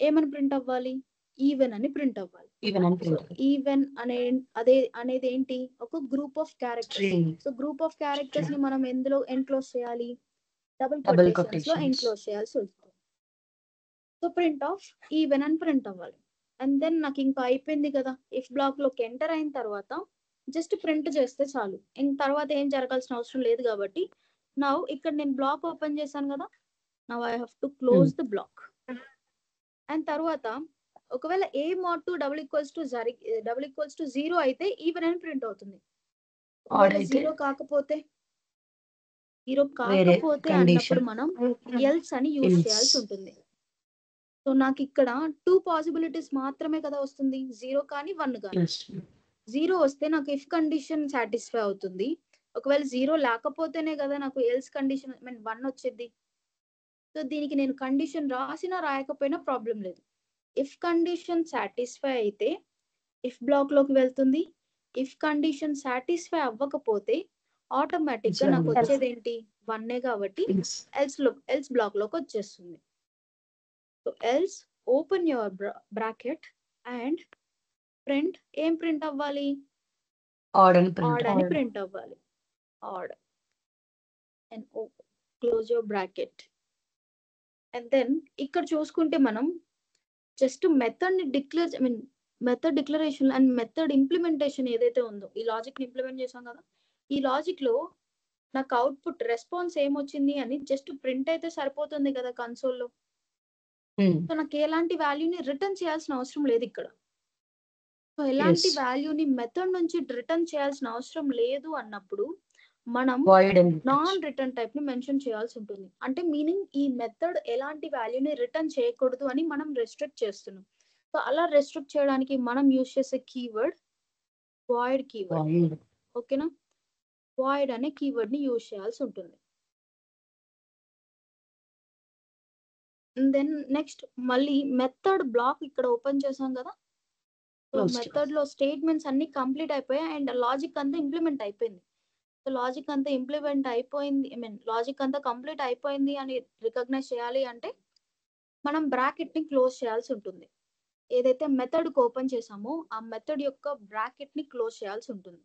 ఏమని ప్రింట్ అవ్వాలి, ఈవెన్ అని ప్రింట్ అవ్వాలి. ఈవెన్ అని సో ప్రింట్. ఈవెన్ అనేది ఏంటి, ఒక group of characters. So group of characters ని మనం ఎందులో ఎన్క్లోజ్ చేయాలి, డబుల్ కొటేషన్స్ లో ఎన్క్లోజ్ చేయాల్సి వస్తుంది. సో ప్రింట్ ఆఫ్ ఈవెన్ అని ప్రింట్ అవ్వాలి. అండ్ దెన్ నాకు ఇంకా అయిపోయింది కదా, ఇఫ్ బ్లాక్ లోకి ఎంటర్ అయిన తర్వాత జస్ట్ ప్రింట్ చేస్తే చాలు. ఇంక తర్వాత ఏం జరగాల్సిన అవసరం లేదు కాబట్టి నౌ ఇక్కడ నేను బ్లాక్ ఓపెన్ చేశాను కదా, now I have to close the block. And తర్వాత ఒకవేళ a mod 2 double equals to 0 అయితే ఈవెన్ అని ప్రింట్ అవుతుంది. జీరో కాకపోతే అన్నప్పుడు మనం ఎల్స్ అని యూజ్ చేయాల్సి ఉంటుంది. సో నాకు ఇక్కడ 2 పాసిబిలిటీస్ మాత్రమే కదా వస్తుంది, 0 కానీ 1 కానీ. 0 వస్తే నాకు ఇఫ్ కండిషన్ సాటిస్ఫై అవుతుంది. ఒకవేళ 0 లేకపోతేనే కదా నాకు ఎల్స్ కండిషన్ 1 వచ్చేది. సో దీనికి నేను కండిషన్ రాసినా రాయకపోయినా ప్రాబ్లం లేదు. ఇఫ్ కండిషన్ సాటిస్ఫై అయితే ఇఫ్ బ్లాక్ లోకి వెళ్తుంది. ఇఫ్ కండిషన్ సాటిస్ఫై అవ్వకపోతే ఆటోమేటిక్ గా నాకు వచ్చేది ఏంటి, 1 కాబట్టి ఎల్స్ బ్లాక్ లోకి వచ్చేస్తుంది. So else open your bracket and print. ఏం ప్రింట్ అవ్వాలి, ఆడ్ అని ప్రింట్ అవ్వాలి. Odd and close your bracket. And then ఇక్కడ చూసుకుంటే మనం జస్ట్ మెథడ్ ని method declaration and method implementation ఏదైతే ఉందో, ఈ లాజిక్ ని ఇంప్లిమెంట్ చేసాం కదా, ఈ లాజిక్ లో నాకు అవుట్పుట్ రెస్పాన్స్ ఏమొచ్చింది అని జస్ట్ ప్రింట్ అయితే సరిపోతుంది కదా కన్సోల్లో. సో నాకు ఎలాంటి వాల్యూని రిటర్న్ చేయాల్సిన అవసరం లేదు ఇక్కడ. సో ఎలాంటి వాల్యూని మెథడ్ నుంచి రిటర్న్ చేయాల్సిన అవసరం లేదు అన్నప్పుడు మనం నాన్ రిటర్న్ టైప్ ని మెన్షన్ చేయాల్సి ఉంటుంది. అంటే మీనింగ్ ఈ మెథడ్ ఎలాంటి వాల్యూని రిటర్న్ చేయకూడదు అని మనం రెస్ట్రిక్ట్ చేస్తున్నాం. సో అలా రెస్ట్రిక్ట్ చేయడానికి మనం యూజ్ చేసే కీవర్డ్ వాయిడ్ కీవర్డ్. ఓకేనా. వాయిడ్ అనే కీవర్డ్ ని యూజ్ చేయాల్సి ఉంటుంది. దెన్ నెక్స్ట్ మళ్ళీ మెథడ్ బ్లాక్ ఇక్కడ ఓపెన్ చేసాం కదా. సో మెథడ్ లో స్టేట్మెంట్స్ అన్ని కంప్లీట్ అయిపోయాయి అండ్ లాజిక్ అంతా ఇంప్లిమెంట్ అయిపోయింది. సో లాజిక్ అంతా ఇంప్లిమెంట్ అయిపోయింది, లాజిక్ అంతా కంప్లీట్ అయిపోయింది అని రికగ్నైజ్ చేయాలి అంటే మనం బ్రాకెట్ ని క్లోజ్ చేయాల్సి ఉంటుంది. ఏదైతే మెథడ్ కి ఓపెన్ చేసామో ఆ మెథడ్ యొక్క బ్రాకెట్ ని క్లోజ్ చేయాల్సి ఉంటుంది.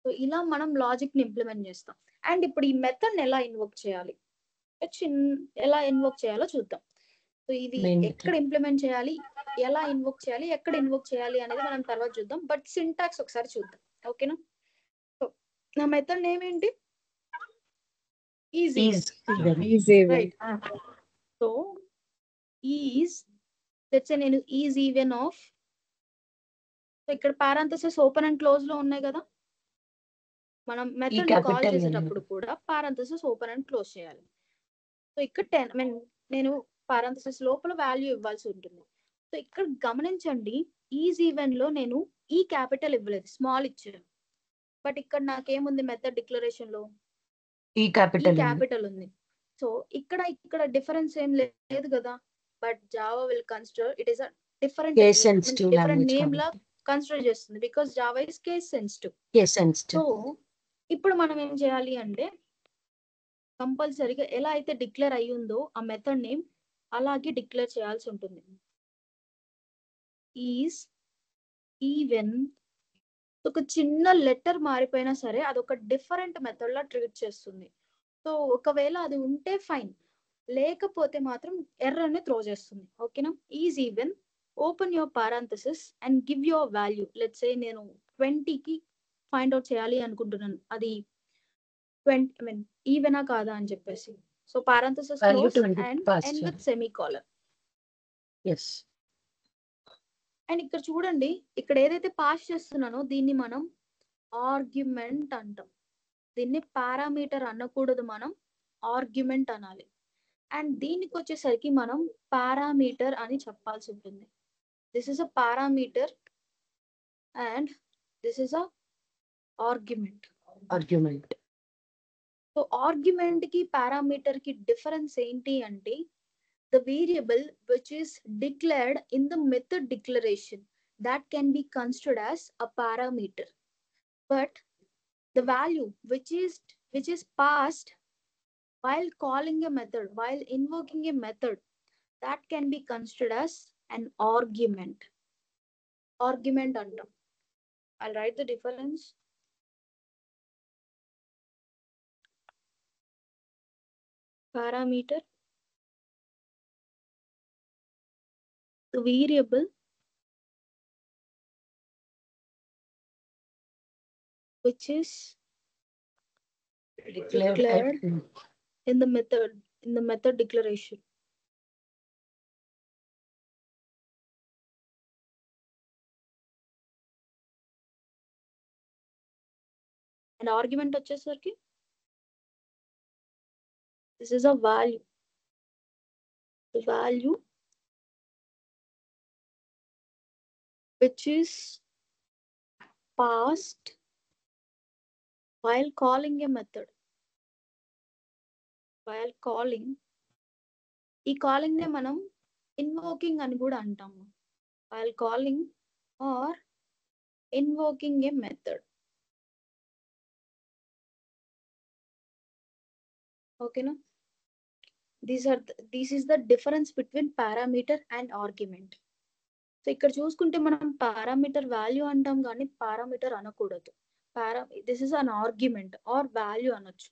సో ఇలా మనం లాజిక్ ని ఇంప్లిమెంట్ చేస్తాం. అండ్ ఇప్పుడు ఈ మెథడ్ ని ఎలా ఇన్వోక్ చేయాలి, ఎలా ఇన్వోక్ చేయాలో చూద్దాం. సో ఇది ఎక్కడ ఇంప్లిమెంట్ చేయాలి, ఎలా ఇన్వోక్ చేయాలి, ఎక్కడ ఇన్వోక్ చేయాలి అనేది మనం తర్వాత చూద్దాం. బట్ సింటాక్స్ ఒకసారి చూద్దాం. ఓకేనా. సో నా మెథడ్ నేమ్ ఏంటి, easy. Right. So is let's say నేను ఈజ్ ఈవెన్ ఆఫ్, సో ఇక్కడ పారాంథసిస్ ఓపెన్ అండ్ క్లోజ్ లో ఉన్నాయి కదా, మనం మెథడ్ కాల్ చేసేటప్పుడు కూడా పారాంథసిస్ ఓపెన్ అండ్ క్లోజ్ చేయాలి. సో ఇక్కడ 10 నేను పారాంథసిస్ లోపల వాల్యూ ఇవ్వాల్సి ఉంటుంది. సో ఇక్కడ గమనించండి, ఈజ్ ఈవెన్ లో నేను ఈ క్యాపిటల్ ఇవ్వలేదు, స్మాల్ ఇచ్చాను. బట్ ఇక్కడ నాకేముంది మెథడ్ డిక్లరేషన్ లో ఈ క్యాపిటల్ ఉంది. సో ఇక్కడ డిఫరెన్స్ ఏం లేదు కదా. But Java will consider it is a different name లా కన్సిడర్ చేస్తుంది because Java is case sensitive. So ఇప్పుడు మనం ఏం చేయాలి అంటే కంపల్సరీగా ఎలా అయితే డిక్లేర్ అయ్యి ఉందో ఆ మెథడ్ నేమ్ అలాగే డిక్లేర్ చేయాల్సి ఉంటుంది. ఈజ్ ఈవెన్ ఒక చిన్న లెటర్ మారిపోయినా సరే అదొక డిఫరెంట్ మెథడ్ లా ట్రీట్ చేస్తుంది. సో ఒకవేళ అది ఉంటే ఫైన్, లేకపోతే మాత్రం ఎర్రర్ ని త్రో చేస్తుంది. ఓకేనా. Is even open your parenthesis and give your value. Let's say నేను 20కి ఫైండ్ అవుట్ చేయాలి అనుకుంటున్నాను, అది 20 ఈవెనా కాదా అని చెప్పేసి. So parenthesis close and end with semicolon. And ఇక్కడ చూడండి, ఇక్కడ ఏదైతే పాస్ చేస్తున్నానో దీన్ని మనం ఆర్గ్యుమెంట్ అంటాం. దీన్ని పారామీటర్ అనకూడదు, మనం ఆర్గ్యుమెంట్ అనాలి. అండ్ దీనికి వచ్చేసరికి మనం పారామీటర్ అని చెప్పాల్సి ఉంటుంది. This is a parameter and this is a argument. Argument. So argument కి పారామీటర్ కి డిఫరెన్స్ ఏంటి అంటే, the variable which is declared in the method declaration that can be considered as a parameter, but the value which is passed while calling a method, while invoking a method, that can be considered as an argument. Argument antam. I'll write the difference. Parameter, the variable which is declared in the method declaration. And argument వచ్చేసరికి this is a value. The value which is passed while calling a method. While calling, ఈ calling నే మనం invoking అని కూడా అంటాము. While calling or invoking a method. Okay, no? This is the difference between parameter and argument. So ఇక్కడ చూసుకుంటే మనం parameter value అంటాం కానీ పారామీటర్ అనకూడదు. This is an argument are value అనొచ్చు.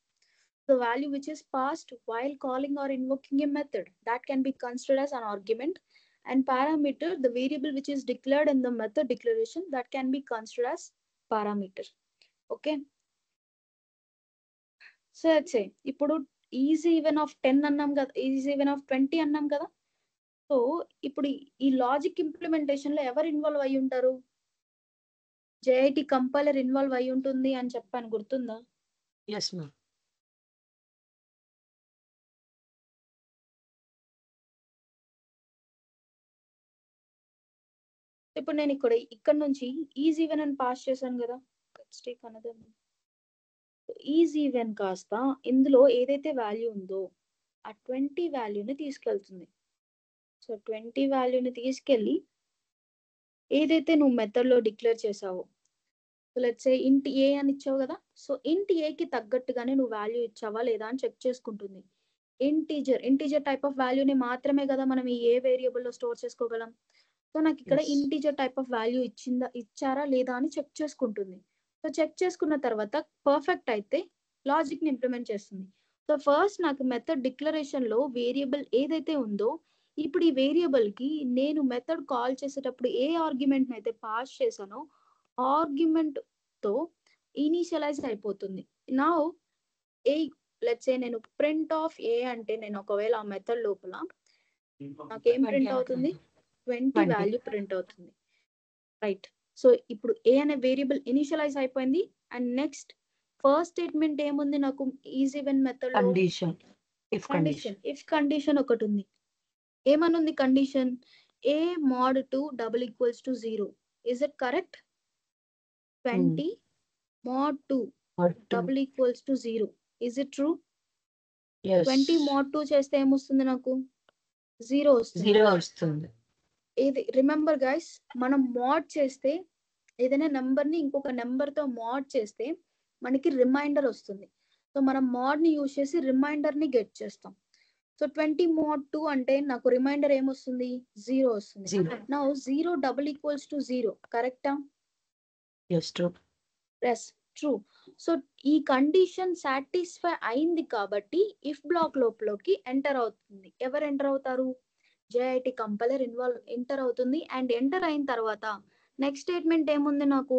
The value which is passed while calling or invoking a method, that can be considered as an argument. And parameter, the variable which is declared in the method declaration, that can be considered as parameter. Okay. So let's say ఇప్పుడు is even of 10 అన్నాం కదా, is even of 20 అన్నాం కదా. So ఇప్పుడు ఈ logic implementation లో ఎవరు involve అయి ఉంటారు? జేఐటి కంపైలర్ ఇన్వాల్వ్ అయి ఉంటుంది అని చెప్పాను, గుర్తుందా? Yes, ma'am. ఇప్పుడు నేను ఇక్కడ నుంచి ఈజ్ ఈవెన్ అని పాస్ చేశాను కదా. ఈజ్ ఈవెన్ కాస్త ఇందులో ఏదైతే వాల్యూ ఉందో ఆ 20 వాల్యూని తీసుకెళ్తుంది. సో 20 వాల్యూని తీసుకెళ్ళి ఏదైతే నువ్వు మెథడ్ లో డిక్లేర్ చేసావో, సో లెట్స్ సే ఇంట్ ఏ అని ఇచ్చావు కదా. సో ఇంట్ ఏకి తగ్గట్టుగానే నువ్వు వాల్యూ ఇచ్చావా లేదా అని చెక్ చేసుకుంటుంది. ఇంటీజర్ టైప్ ఆఫ్ వాల్యూని మాత్రమే కదా మనం ఈ ఏ వేరియబుల్ లో స్టోర్ చేసుకోగలం. సో నాకు ఇక్కడ Yes. Integer type of value ఇచ్చారా లేదా అని చెక్ చేసుకుంటుంది. సో చెక్ చేసుకున్న తర్వాత పర్ఫెక్ట్ అయితే లాజిక్ ని ఇంప్లిమెంట్ చేస్తుంది. సో ఫస్ట్ నాకు మెథడ్ డిక్లరేషన్ లో వేరియబుల్ ఏదైతే ఉందో, ఇప్పుడు ఈ వేరియబుల్ కి నేను మెథడ్ కాల్ చేసేటప్పుడు ఏ ఆర్గ్యుమెంట్ అయితే పాస్ చేశానో ఆర్గ్యుమెంట్ తో ఇనిషియలైజ్ అయిపోతుంది. నా ఏ లెట్స్ సే నేను ప్రింట్ ఆఫ్ ఏ అంటే, నేను ఒకవేళ ఆ మెథడ్ లోపల నాకేం ప్రింట్ అవుతుంది? 20 వాల్యూ ప్రింట్ అవుతుంది, రైట్? సో ఇప్పుడు ఏ అనే వేరియబుల్ ఇనిషియలైజ్ అయిపోయింది. అండ్ నెక్స్ట్ ఫస్ట్ స్టేట్మెంట్ ఏముంది నాకు ఈజ్ ఈవెన్ మెథడ్ లో? Condition. If condition. If condition ఒకటి ఉంది. ఏమనుంది condition? A mod 2 double equals to 0. Is it correct? 20 mod 2 Or two. Double equals to 0. Is it true? Yes. 20 mod 2 చేస్తే ఏమొస్తుంది నాకు? 0 వస్తుంది. 0 వస్తుంది. ఇది రిమెంబర్ గైస్, మనం మోడ్ చేస్తే ఏదైనా నెంబర్ ని ఇంకొక నెంబర్ తో మోడ్ చేస్తే మనకి రిమైండర్ వస్తుంది. సో మనం మోడ్ ని యూజ్ చేసి రిమైండర్ ని గెట్ చేస్తాం. సో 20 mod 2 అంటే నాకు రిమైండర్ ఏమొస్తుంది? 0 వస్తుంది. 0. నౌ 0 డబుల్ ఈక్వల్స్ టు 0, కరెక్టా? Yes, true. Yes, true. So ఈ కండిషన్ సాటిస్ఫై అయింది కాబట్టి ఇఫ్ బ్లాక్ లోపలికి ఎంటర్ అవుతుంది. ఎవరు ఎంటర్ అవుతారు? జేఐటి కంపైలర్ ఎంటర్ అవుతుంది. అండ్ ఎంటర్ అయిన తర్వాత నెక్స్ట్ స్టేట్మెంట్ ఏముంది నాకు?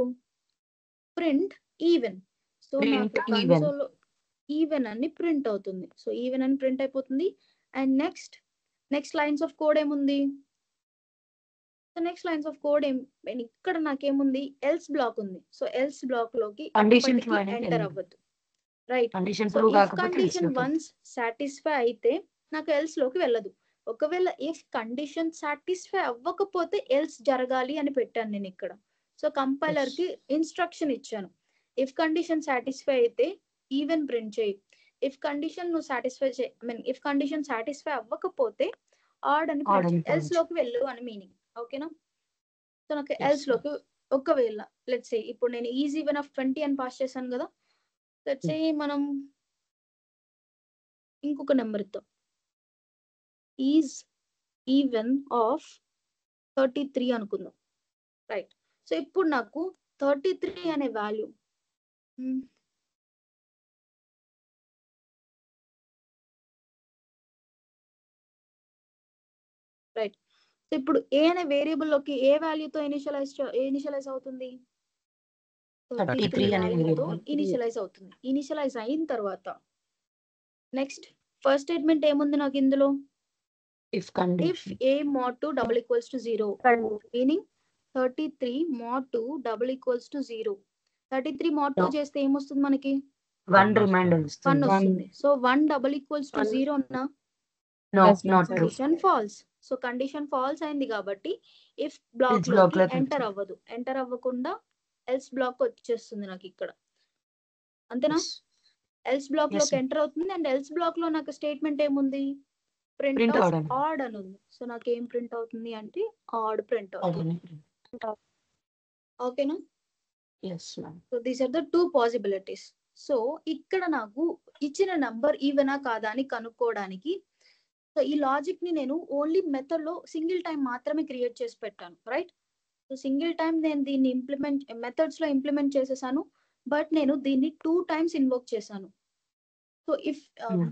Print even. సో Print నాకు even. కన్సోల్ ఈవెన్ అని ప్రింట్ అవుతుంది. సో ఈవెన్ అని ప్రింట్ అయిపోతుంది. And next lines of code ఏముంది? So next lines of code ఇక్కడ నాకేముంది? ఎల్స్ బ్లాక్ ఉంది. సో ఎల్స్ బ్లాక్ లోకి Condition ఎప్పటికీ అనేది ఎంటర్ వెళ్ళదు. అవ్వద్దు. Right. Condition so true if కాకపోతే కండిషన్ else లోకి వన్స్ సాటిస్ఫై అయితే నాకు ఎల్స్ లోకి వెళ్ళదు. ఒకవేళ ఇఫ్ కండిషన్ సాటిస్ఫై అవ్వకపోతే ఎల్స్ జరగాలి అని పెట్టాను నేను ఇక్కడ. సో కంపైలర్ కి ఇన్స్ట్రక్షన్ ఇచ్చాను. ఇఫ్ కండిషన్ సాటిస్ఫై అయితే ఈవెన్ ప్రింట్ చేయి. ఇఫ్ కండిషన్ నువ్వు సాటిస్ఫై ఇఫ్ కండిషన్ సాటిస్ఫై అవ్వకపోతే ఆడ్ అని Odd అని ఎల్స్ print లోకి వెళ్ళు అని మీనింగ్. ఓకేనా? సో నాకు Yes, ఎల్స్ లోకి ఒకవేళ లెట్స్ సే ఇప్పుడు నేను ఈజ్ ఈవెన్ ఆఫ్ 20 అని పాస్ చేశాను కదా. లెట్స్ సే మనం ఇంకొక నెంబర్ ఇద్దాం. ఈజ్ ఈవెన్ ఆఫ్ 33 అనుకుందాం. రైట్. సో ఇప్పుడు నాకు 33 అనే వాల్యూ రైట్. సో ఇప్పుడు ఏ అనే వేరియబుల్ లోకి ఏ వాల్యూతో ఇనిషియలైజ్ అవుతుంది? 33 అనే వాల్యూతో వేరియబుల్ ఇనిషియలైజ్ అవుతుంది. ఇనిషియలైజ్ అయిన తర్వాత నెక్స్ట్ ఫస్ట్ స్టేట్మెంట్ ఏముంది నాకు ఇందులో? If if condition a mod 2 double equals to 0, meaning 33 mod 2 double equals to 0. 33 mod 2 No. చేస్తే ఏమొస్తుంది మనకి? 1 రిమైండర్ 1 వస్తుంది. వస్తుంది. సో 1 double equals to 0 నా No, Yes, not true. Condition false. So condition false అయింది కాబట్టి ఇఫ్ బ్లాక్ Else block లోకి లోకి ఎంటర్ వెళ్తుంది. అవ్వదు. ఎంటర్ అవ్వకుండా ఎల్స్ బ్లాక్ వచ్చేస్తుంది నాకు ఇక్కడ. అంతేనా? Yes. ఎల్స్ బ్లాక్ Yes, లోకి sir. ఎంటర్ అవుతుంది. అండ్ ఎల్స్ బ్లాక్ లో నాకు స్టేట్మెంట్ ఏముంది? Print ప్రింట్ odd ఆఫ్ అని. ఆడ్ అని ఉంది. సో నాకు ఏం ప్రింట్ అవుతుంది అంటే ఆడ్ ప్రింట్ Odd అవుతుంది. అని. ఓకేనా? Yes, ma'am. So these are the 2 possibilities. So ఇక్కడ నాకు ఇచ్చిన నంబర్ ఈవెనా కాదా అని కనుక్కోవడానికి సో ఈ లాజిక్ ని నేను ఓన్లీ మెథడ్ లో సింగిల్ టైం మాత్రమే క్రియేట్ చేసి పెట్టాను. రైట్. సో సింగిల్ టైం నేను దీన్ని మెథడ్స్ లో ఇంప్లిమెంట్ చేసేసాను. బట్ నేను దీన్ని 2 times ఇన్వోక్ చేశాను. So if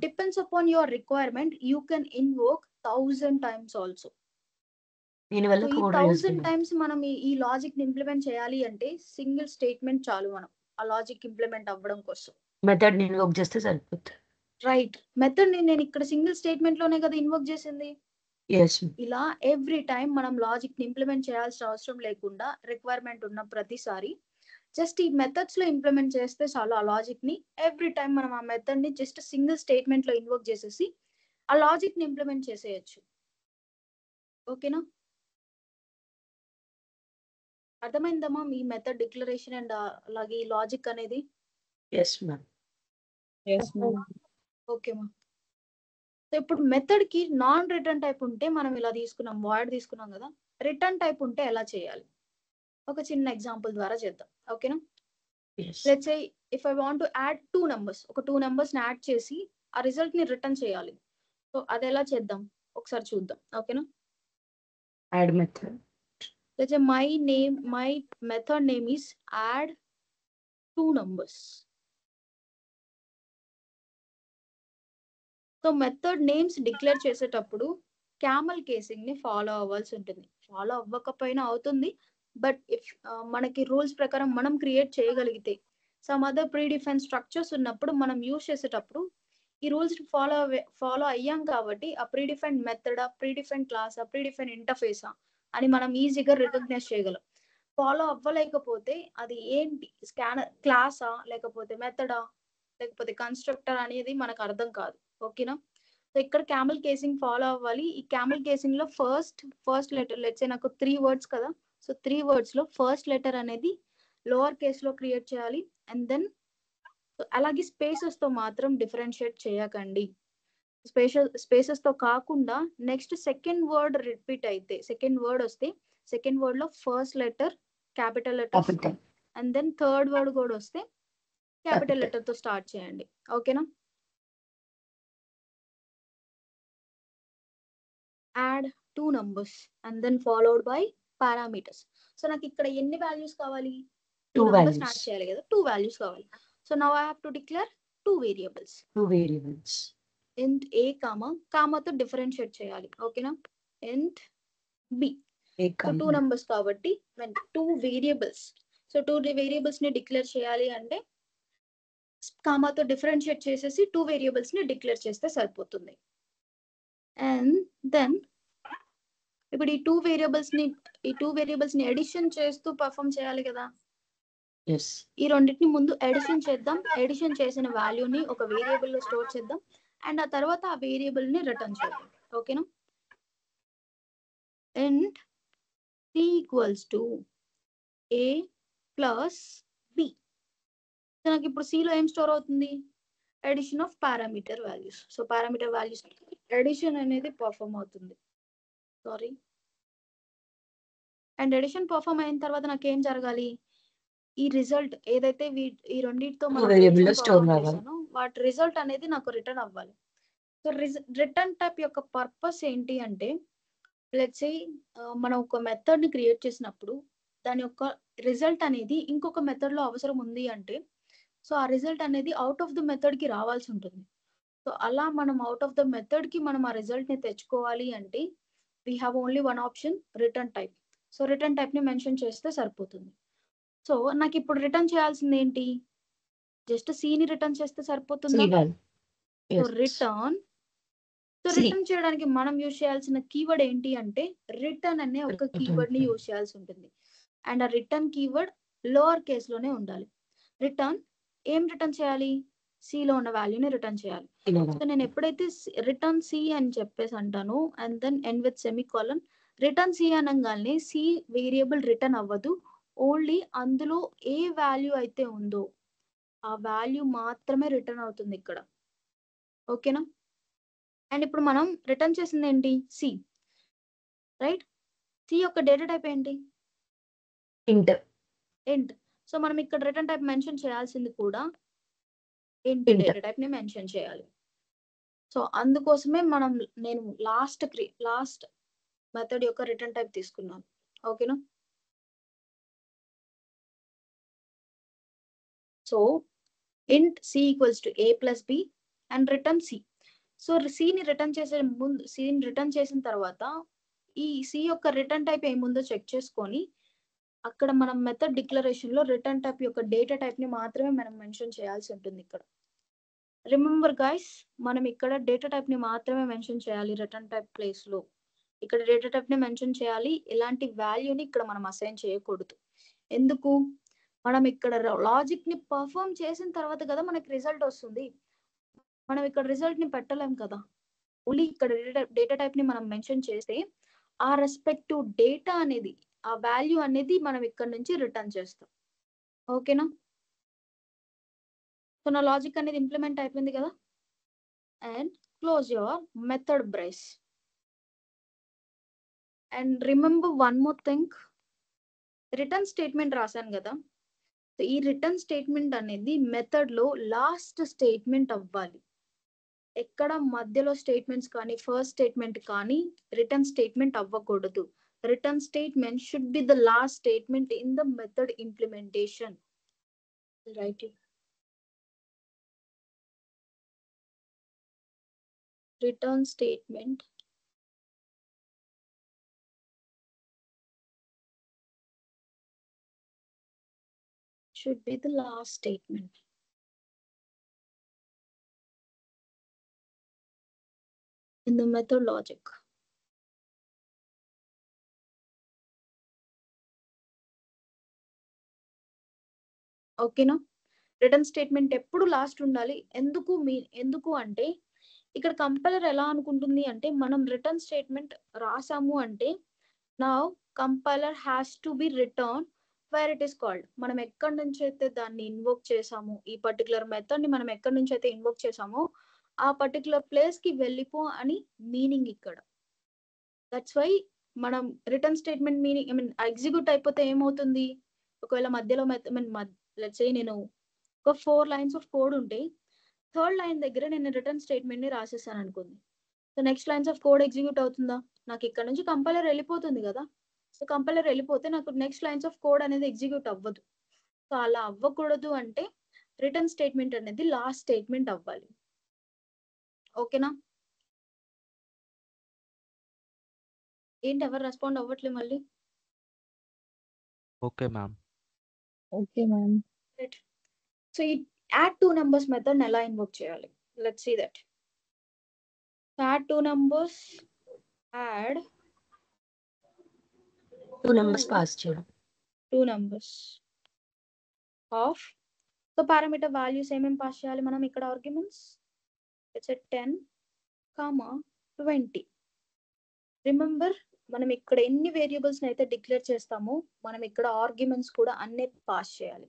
depends upon your requirement you can invoke 1000 times also. దీనివల్ల సో ఈ కోడ్ 1000 times మనం ఈ లాజిక్ ని ఇంప్లిమెంట్ చేయాలి అంటే సింగిల్ స్టేట్మెంట్ చాలు మనం ఆ లాజిక్ ఇంప్లిమెంట్ అవ్వడం కోసం. మెథడ్ ని ఇన్వోక్ చేస్తే సరిపోతుంది. రైట్. మెథడ్ ని నేను ఇక్కడ సింగిల్ స్టేట్మెంట్ లోనే కదా ఇన్వోక్ చేసింది. Yes, ఇలా ఎవ్రీ టైం మనం లాజిక్ ని ఇంప్లిమెంట్ చేయాల్సిన అవసరం లేకుండా రిక్వైర్మెంట్ ఉన్న ప్రతిసారి జస్ట్ ఈ మెథడ్స్ లో ఇంప్లిమెంట్ చేస్తే చాలు ఆ లాజిక్ ని. ఎవ్రీ టైం మనం ఆ మెథడ్ ని జస్ట్ సింగిల్ స్టేట్మెంట్ లో ఇన్వోక్ చేసేసి ఆ లాజిక్ ని ఇంప్లిమెంట్ చేసేయచ్చు. ఓకేనా? అర్థమైందమ్మా మీ మెథడ్ డిక్లరేషన్ అండ్ అలాగే ఈ లాజిక్ అనేది? yes, ma'am. Yes, ma'am. Okay మా. సో ఇప్పుడు మెథడ్ కి నాన్ రిటర్న్ టైప్ ఉంటే మనం ఇలా తీసుకున్నాం, వాయిడ్ తీసుకున్నాం కదా. రిటర్న్ టైప్ ఉంటే ఎలా చేయాలి ఒక చిన్న ఎగ్జాంపుల్ ద్వారా చేద్దాం. ఓకేనా? Yes. Let's say if I want to add 2 numbers, ఒక 2 numbers ని యాడ్ చేసి ఆ రిజల్ట్ ని రిటర్న్ చేయాలి. సో అది ఎలా చేద్దాం ఒకసారి చూద్దాం. ఓకేనా? Add method. Let's say my method name is add 2 numbers. So method names declare చేసేటప్పుడు క్యామల్ కేసింగ్ ని ఫాలో అవ్వాల్సి ఉంటుంది. ఫాలో అవ్వకపోయినా అవుతుంది. బట్ ఇఫ్ మనకి రూల్స్ ప్రకారం మనం క్రియేట్ చేయగలిగితే some other pre define structures ఉన్నప్పుడు మనం యూజ్ చేసేటప్పుడు ఈ రూల్స్ ఫాలో అయ్యాం కాబట్టి ఆ ప్రీ డిఫైన్ మెథడ్, ఆ ప్రీ డిఫైన్ క్లాస్, ఆ ప్రీ డిఫైన్ ఇంటర్ఫేసా అని మనం ఈజీగా రికగ్నైజ్ చేయగలం. ఫాలో అవ్వలేకపోతే అది ఏంటి స్కానర్ క్లాసా లేకపోతే మెథడా లేకపోతే కన్స్ట్రక్టర్ అనేది మనకు అర్థం కాదు. ఓకేనా? సో ఇక్కడ క్యామల్ కేసింగ్ ఫాలో అవ్వాలి. ఈ క్యామల్ కేసింగ్ లో ఫస్ట్ లెటర్ లెట్స్ సే నాకు 3 words కదా. సో 3 words లో ఫస్ట్ లెటర్ అనేది లోవర్ కేస్ లో క్రియేట్ చేయాలి. అండ్ దెన్ అలాగే స్పేసెస్ తో మాత్రం డిఫరెన్షియేట్ చేయకండి. స్పేసెస్ తో కాకుండా నెక్స్ట్ సెకండ్ వర్డ్ రిపీట్ అయితే సెకండ్ వర్డ్ వస్తే సెకండ్ వర్డ్ లో first letter capital letter Capital. And then third word కూడా వస్తే క్యాపిటల్ Capital. లెటర్ తో స్టార్ట్ చేయండి. ఓకేనా? Add 2 numbers and then followed by parameters. So నాకు ఇక్కడ ఎన్ని వాల్యూస్ కావాలి? 2 numbers values. యాడ్ చేయాలి కదా. 2 values కావాలి. So now I have to declare 2 variables. 2 variables. ఇంట్ ఏ కామాతో డిఫరెన్షియేట్ చేయాలి. ఓకేనా? ఇంట్ బి. A సో 2 numbers కాబట్టి 2 వేరియబుల్స్. సో 2 వేరియబుల్స్ ని డిక్లేర్ చేయాలి అంటే కామాతో డిఫరెన్షియేట్ చేసేసి 2 వేరియబుల్స్ ని డిక్లేర్ చేస్తే సరిపోతుంది. అండ్ దెన్ ఇప్పుడు ఈ 2 వేరియబుల్స్ ని ఎడిషన్ చేస్తూ పర్ఫామ్ చేయాలి కదా. ఎస్. ఈ రెండింటిని ముందు ఎడిషన్ చేద్దాం. ఎడిషన్ చేసిన వాల్యూని ఒక వేరియబుల్ లో స్టోర్ చేద్దాం అండ్ ఆ తర్వాత ఆ వేరియబుల్ ని రిటర్న్ చేద్దాం. ఓకేనా? And C equals to A plus B. నాకు ఇప్పుడు C లో ఏం స్టోర్ అవుతుంది? Addition of parameter values. So parameter values addition అనేది పర్ఫామ్ అవుతుంది. సారీ. అండ్ ఎడిషన్ పర్ఫామ్ అయిన తర్వాత నాకు ఏం జరగాలి? ఈ రిజల్ట్ ఏదైతే ఈ రెండింటితో మనం వేరియబుల్ లో ఎడిషన్ స్టోర్ పర్ఫామ్ అవ్వాలి. చేశానో వాటి రిజల్ట్ అనేది నాకు రిటర్న్ అవ్వాలి. సో రిటర్న్ టైప్ యొక్క పర్పస్ ఏంటి అంటే, లెట్స్ సే మనం ఒక మెథడ్ ని క్రియేట్ చేసినప్పుడు దాని యొక్క రిజల్ట్ అనేది ఇంకొక మెథడ్ లో అవసరం ఉంది అంటే, సో ఆ రిజల్ట్ అనేది అవుట్ ఆఫ్ ద మెథడ్ కి రావాల్సి ఉంటుంది. సో అలా మనం అవుట్ ఆఫ్ ద మెథడ్ కి మనం ఆ రిజల్ట్ ని తెచ్చుకోవాలి అంటే we have only one option, return type. So return type ని మెన్షన్ చేస్తే సరిపోతుంది. సో నాకు ఇప్పుడు రిటర్న్ చేయాల్సింది ఏంటి? జస్ట్ C ని రిటర్న్ చేస్తే సరిపోతుందా? C1. So Yes. Return. So C. Return చేయడానికి మనం యూజ్ చేయాల్సిన కీవర్డ్ ఏంటి అంటే రిటర్న్ అనే ఒక Return కీవర్డ్ ని type. యూజ్ చేయాల్సి ఉంటుంది. అండ్ ఆ రిటర్న్ కీవర్డ్ లోవర్ కేస్ లోనే ఉండాలి. రిటర్న్ ఏం రిటర్న్ చేయాలి? C లో ఉన్న వాల్యూని రిటర్న్ చేయాలి. సో నేను ఎప్పుడైతే రిటర్న్ C అని చెప్పేసి అంటాను and then end with semicolon, return C అనగానే C వేరియబుల్ రిటర్న్ అవ్వదు. ఓన్లీ అందులో ఏ వాల్యూ అయితే ఉందో ఆ వాల్యూ మాత్రమే రిటర్న్ అవుతుంది ఇక్కడ. ఓకేనా? అండ్ ఇప్పుడు మనం రిటర్న్ చేసింది ఏంటి? C, right? C యొక్క డేటా టైప్ ఏంటి? Int. ఇంట్. సో మనం ఇక్కడ రిటర్న్ టైప్ మెన్షన్ చేయాల్సింది కూడా ఇంట్ Int. డేటా టైప్ ని మెన్షన్ చేయాలి. సో అందుకోసమే నేను లాస్ట్ మెథడ్ యొక్క రిటర్న్ టైప్ తీసుకున్నాను. ఓకేనా? So int C equals to A plus B and return C. So C ని రిటర్న్ చేసిన తర్వాత ఈ C యొక్క రిటర్న్ టైప్ ఏముందో చెక్ చేసుకొని అక్కడ మనం మెథడ్ డిక్లరేషన్ లో రిటర్న్ టైప్ యొక్క డేటా టైప్ ని మాత్రమే మనం మెన్షన్ చేయాల్సి ఉంటుంది ఇక్కడ. రిమెంబర్ గైస్, మనం ఇక్కడ డేటా టైప్ ని మాత్రమే మెన్షన్ చేయాలి రిటర్న్ టైప్ ప్లేస్ లో. ఇక్కడ డేటా టైప్ ని మెన్షన్ చేయాలి. ఎలాంటి వాల్యూని ఇక్కడ మనం అసైన్ చేయకూడదు. ఎందుకు? మనం ఇక్కడ లాజిక్ ని పర్ఫామ్ చేసిన తర్వాత కదా మనకి రిజల్ట్ వస్తుంది. మనం ఇక్కడ రిజల్ట్ ని పెట్టలేం కదా. ఓన్లీ ఇక్కడ డేటా టైప్ ని మనం మెన్షన్ చేస్తే ఆ రెస్పెక్టివ్ డేటా అనేది, ఆ వాల్యూ అనేది మనం ఇక్కడ నుంచి రిటర్న్ చేస్తాం. ఓకేనా? సో నా లాజిక్ అనేది ఇంప్లిమెంట్ అయిపోయింది కదా. And close your method brace. And remember one more thing, return statement రాశాను కదా. సో ఈ రిటర్న్ స్టేట్మెంట్ అనేది మెథడ్ లో లాస్ట్ స్టేట్మెంట్ అవ్వాలి. ఎక్కడ మధ్యలో స్టేట్మెంట్స్ కానీ ఫస్ట్ స్టేట్మెంట్ కానీ రిటర్న్ స్టేట్మెంట్ అవ్వకూడదు. Return statement should be the last statement in the method implementation. Right? Return statement should be the last statement in the method logic. ఓకేనా? Return statement ఎప్పుడు last ఉండాలి. ఎందుకు అంటే ఇక్కడ compiler ఎలా అనుకుంటుంది అంటే, మనం రిటర్న్ స్టేట్మెంట్ రాసాము అంటే now compiler has to be return where it is called. మనం ఎక్కడి నుంచి అయితే దాన్ని ఇన్వోక్ చేసామో, ఈ పర్టికులర్ మెథడ్ ని మనం ఎక్కడి నుంచి అయితే ఇన్వోక్ చేసామో ఆ పర్టికులర్ ప్లేస్ కి వెళ్ళిపో అని మీనింగ్ ఇక్కడ. దట్స్ వై మనం రిటర్న్ స్టేట్మెంట్ మీనింగ్ ఎగ్జిక్యూట్ అయిపోతే ఏమవుతుంది? ఒకవేళ మధ్యలో లెట్స్ సే నేను ఒక 4 lines ఆఫ్ కోడ్ ఉంటే థర్డ్ లైన్ దగ్గర నేను రిటర్న్ స్టేట్మెంట్ ని రాసేసాను అనుకోండి. So next lines of code execute అవుతుందా? నాకు ఇక్కడ నుంచి కంపైలర్ వెళ్ళిపోతుంది కదా. సో కంపైలర్ వెళ్ళిపోతే నాకు నెక్స్ట్ లైన్స్ ఆఫ్ కోడ్ అనేది ఎగ్జిక్యూట్ అవ్వదు. సో అలా అవ్వకూడదు అంటే రిటర్న్ స్టేట్మెంట్ అనేది లాస్ట్ స్టేట్మెంట్ అవ్వాలి. ఓకేనా? ఏంటి ఎవరు రెస్పాండ్ అవ్వట్లే మళ్ళీ? Okay ma'am. Okay, ma'am. So ఈ యాడ్ 2 numbers మెథడ్ ఎలా ఇన్వోక్ చేయాలి? Let's see that. Add 2 numbers, add 2 numbers pass చేయడం. 2 numbers. Of. So parameter values ఏమేమి పాస్ చేయాలి మనం ఇక్కడ ఆర్గ్యుమెంట్స్? ఇట్స్ 10, 20. రిమెంబర్, మనం ఇక్కడ ఎన్ని వేరియబుల్స్ అయితే డిక్లేర్ చేస్తామో మనం ఇక్కడ ఆర్గ్యుమెంట్స్ కూడా అన్నీ పాస్ చేయాలి.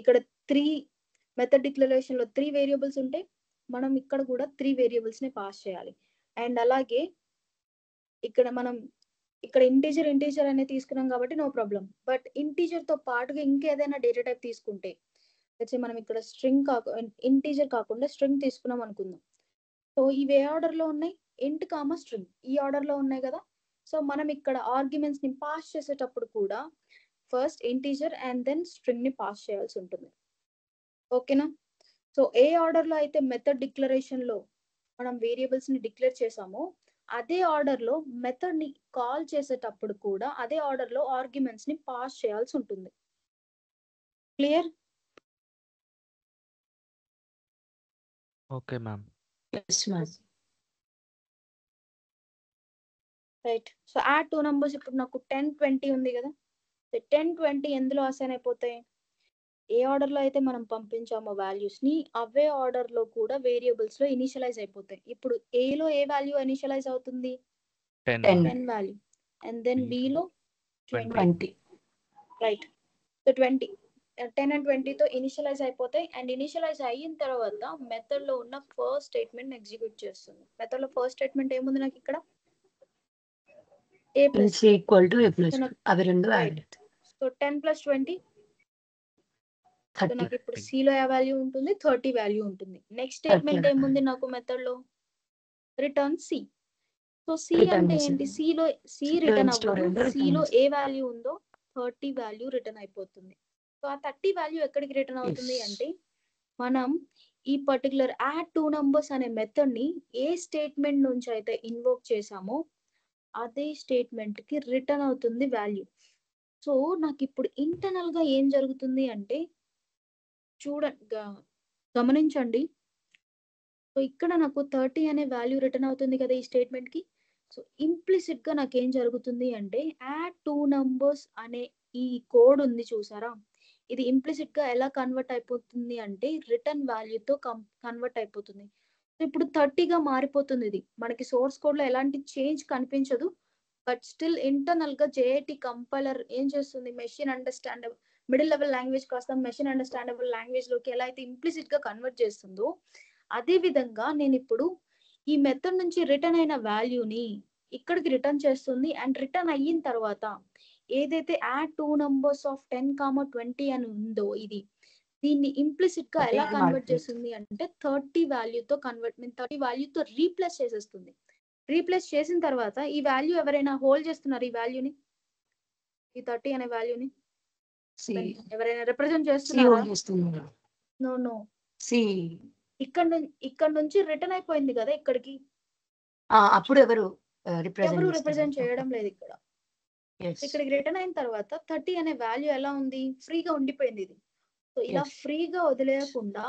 ఇక్కడ 3 మెథడ్ డిక్లరేషన్ లో 3 వేరియబుల్స్ ఉంటే మనం ఇక్కడ కూడా 3 వేరియబుల్స్ ని పాస్ చేయాలి. అండ్ అలాగే ఇక్కడ మనం ఇక్కడ ఇంటీజర్ అనేది తీసుకున్నాం కాబట్టి నో ప్రాబ్లం. బట్ ఇంటీజర్ తో పాటుగా ఇంకేదైనా డేటా టైప్ తీసుకుంటే, మనం ఇక్కడ స్ట్రింగ్ ఇంటీజర్ కాకుండా స్ట్రింగ్ తీసుకున్నాం అనుకుందాం. సో ఇవి ఏ ఆర్డర్ లో ఉన్నాయి? ఇంట్ కామా స్ట్రింగ్ ఈ ఆర్డర్ లో ఉన్నాయి కదా. సో మనం ఇక్కడ ఆర్గ్యుమెంట్స్ ని పాస్ చేసేటప్పుడు కూడా first integer and then string ని పాస్ చేయాల్సి ఉంటుంది. ఓకేనా? సో ఏ ఆర్డర్ లో అయితే మెథడ్ డిక్లరేషన్ లో మనం వేరియబుల్స్ ని డిక్లేర్ చేసామో అదే ఆర్డర్ లో మెథడ్ ని కాల్ చేసేటప్పుడు కూడా అదే ఆర్డర్ లో ఆర్గ్యుమెంట్స్ ని పాస్ చేయాల్సి ఉంటుంది. Clear? Okay ma'am. Yes, ma'am. Right. So add 2 numbers ఇప్పుడు నాకు 10, 20 ఉంది కదా. 10, 20 ఎందులో అసైన్ అయిపోతాయి? ఏ ఆర్డర్ లో అయితే మనం పంపించామో వాల్యూస్ ని అవే ఆర్డర్ లో కూడా వేరియబుల్స్ లో ఇనిషియలైజ్ అయిపోతాయి. ఇప్పుడు ఏ లో ఏ వాల్యూ ఇనిషియలైజ్ అవుతుంది? 10 10 value. And then B B లో లో 20. 20. రైట్. సో 20, 10 and 20 తో ఇనిషియలైజ్ అయిపోతాయి. అండ్ ఇనిషియలైజ్ అయిన తర్వాత మెథడ్ లో ఉన్న ఫస్ట్ స్టేట్మెంట్ ఎగ్జిక్యూట్ చేస్తుంది. మెథడ్ లో ఫస్ట్ స్టేట్మెంట్ ఏముంది నాకు ఇక్కడ? a plus. Is equal to a plus. So, అవి రెండు right. Add. So 10 plus 20. So 30. నాకు ఇప్పుడు C లో ఏ వాల్యూ ఉంటుంది? 30 వాల్యూ ఉంటుంది. నెక్స్ట్ స్టేట్మెంట్ ఏముంది నాకు మెథడ్ లో? Return C. So C Return అంటే చేసి. ఏంటి? C లో C రిటర్న్ store అవ్వదు. and C లో return. ఏ వాల్యూ ఉందో 30 వాల్యూ రిటర్న్ అయిపోతుంది. సో ఆ 30 వాల్యూ ఎక్కడికి రిటర్న్ అవుతుంది Yes. అంటే మనం ఈ పర్టికులర్ యాడ్ 2 నంబర్స్ అనే మెథడ్ ని ఏ స్టేట్మెంట్ నుంచి అయితే ఇన్వోక్ చేసామో అదే స్టేట్మెంట్ కి రిటర్న్ అవుతుంది వాల్యూ. సో నాకు ఇప్పుడు ఇంటర్నల్ గా ఏం జరుగుతుంది అంటే గమనించండి. సో ఇక్కడ నాకు 30 అనే వాల్యూ రిటర్న్ అవుతుంది కదా ఈ స్టేట్మెంట్ కి. సో ఇంప్లిసిట్ గా నాకు ఏం జరుగుతుంది అంటే యాడ్ 2 నంబర్స్ అనే ఈ కోడ్ ఉంది చూసారా, ఇది ఇంప్లిసిట్ గా ఎలా కన్వర్ట్ అయిపోతుంది అంటే రిటర్న్ వాల్యూతో కన్వర్ట్ అయిపోతుంది. ఇప్పుడు 30గా మారిపోతుంది. ఇది మనకి సోర్స్ కోడ్ లో ఎలాంటి చేంజ్ కనిపించదు. బట్ స్టిల్ ఇంటర్నల్ గా జేఐటి కంపైలర్ ఏం చేస్తుంది? Machine understandable middle level language కాస్త మెషిన్ అండర్స్టాండబుల్ లాంగ్వేజ్ లోకి ఎలా అయితే ఇంప్లిసిట్ గా కన్వర్ట్ చేస్తుందో అదే విధంగా నేను ఇప్పుడు ఈ మెథడ్ నుంచి రిటర్న్ అయిన వాల్యూని ఇక్కడికి రిటర్న్ చేస్తుంది. అండ్ రిటర్న్ అయిన తర్వాత ఏదైతే యాడ్ 2 నంబర్స్ ఆఫ్ 10, 20 అని ఉందో దీన్ని ఇంప్లిసిట్ గా ఎలా కన్వర్ట్ చేస్తుంది అంటే 30 వాల్యూతో 30 వాల్యూతో రీప్లేస్ చేసేస్తుంది. రీప్లేస్ చేసిన తర్వాత ఈ వాల్యూ ఎవరైనా హోల్డ్ చేస్తున్నారు? ఈ వాల్యూని, ఈ 30 అనే వాల్యూని ఎవరైనా రిప్రజెంట్ చేస్తున్నారా? No no. ఇక్కడ నుంచి రిటర్న్ అయిపోయింది కదా ఇక్కడికి. అప్పుడు ఎవరు రిప్రజెంట్ చేయడం లేదు ఇక్కడ. ఇక్కడికి రిటర్న్ అయిన తర్వాత 30 అనే వాల్యూ ఎలా ఉంది? ఫ్రీగా ఉండిపోయింది ఇది. సో ఇలా ఫ్రీగా వదిలేయకుండా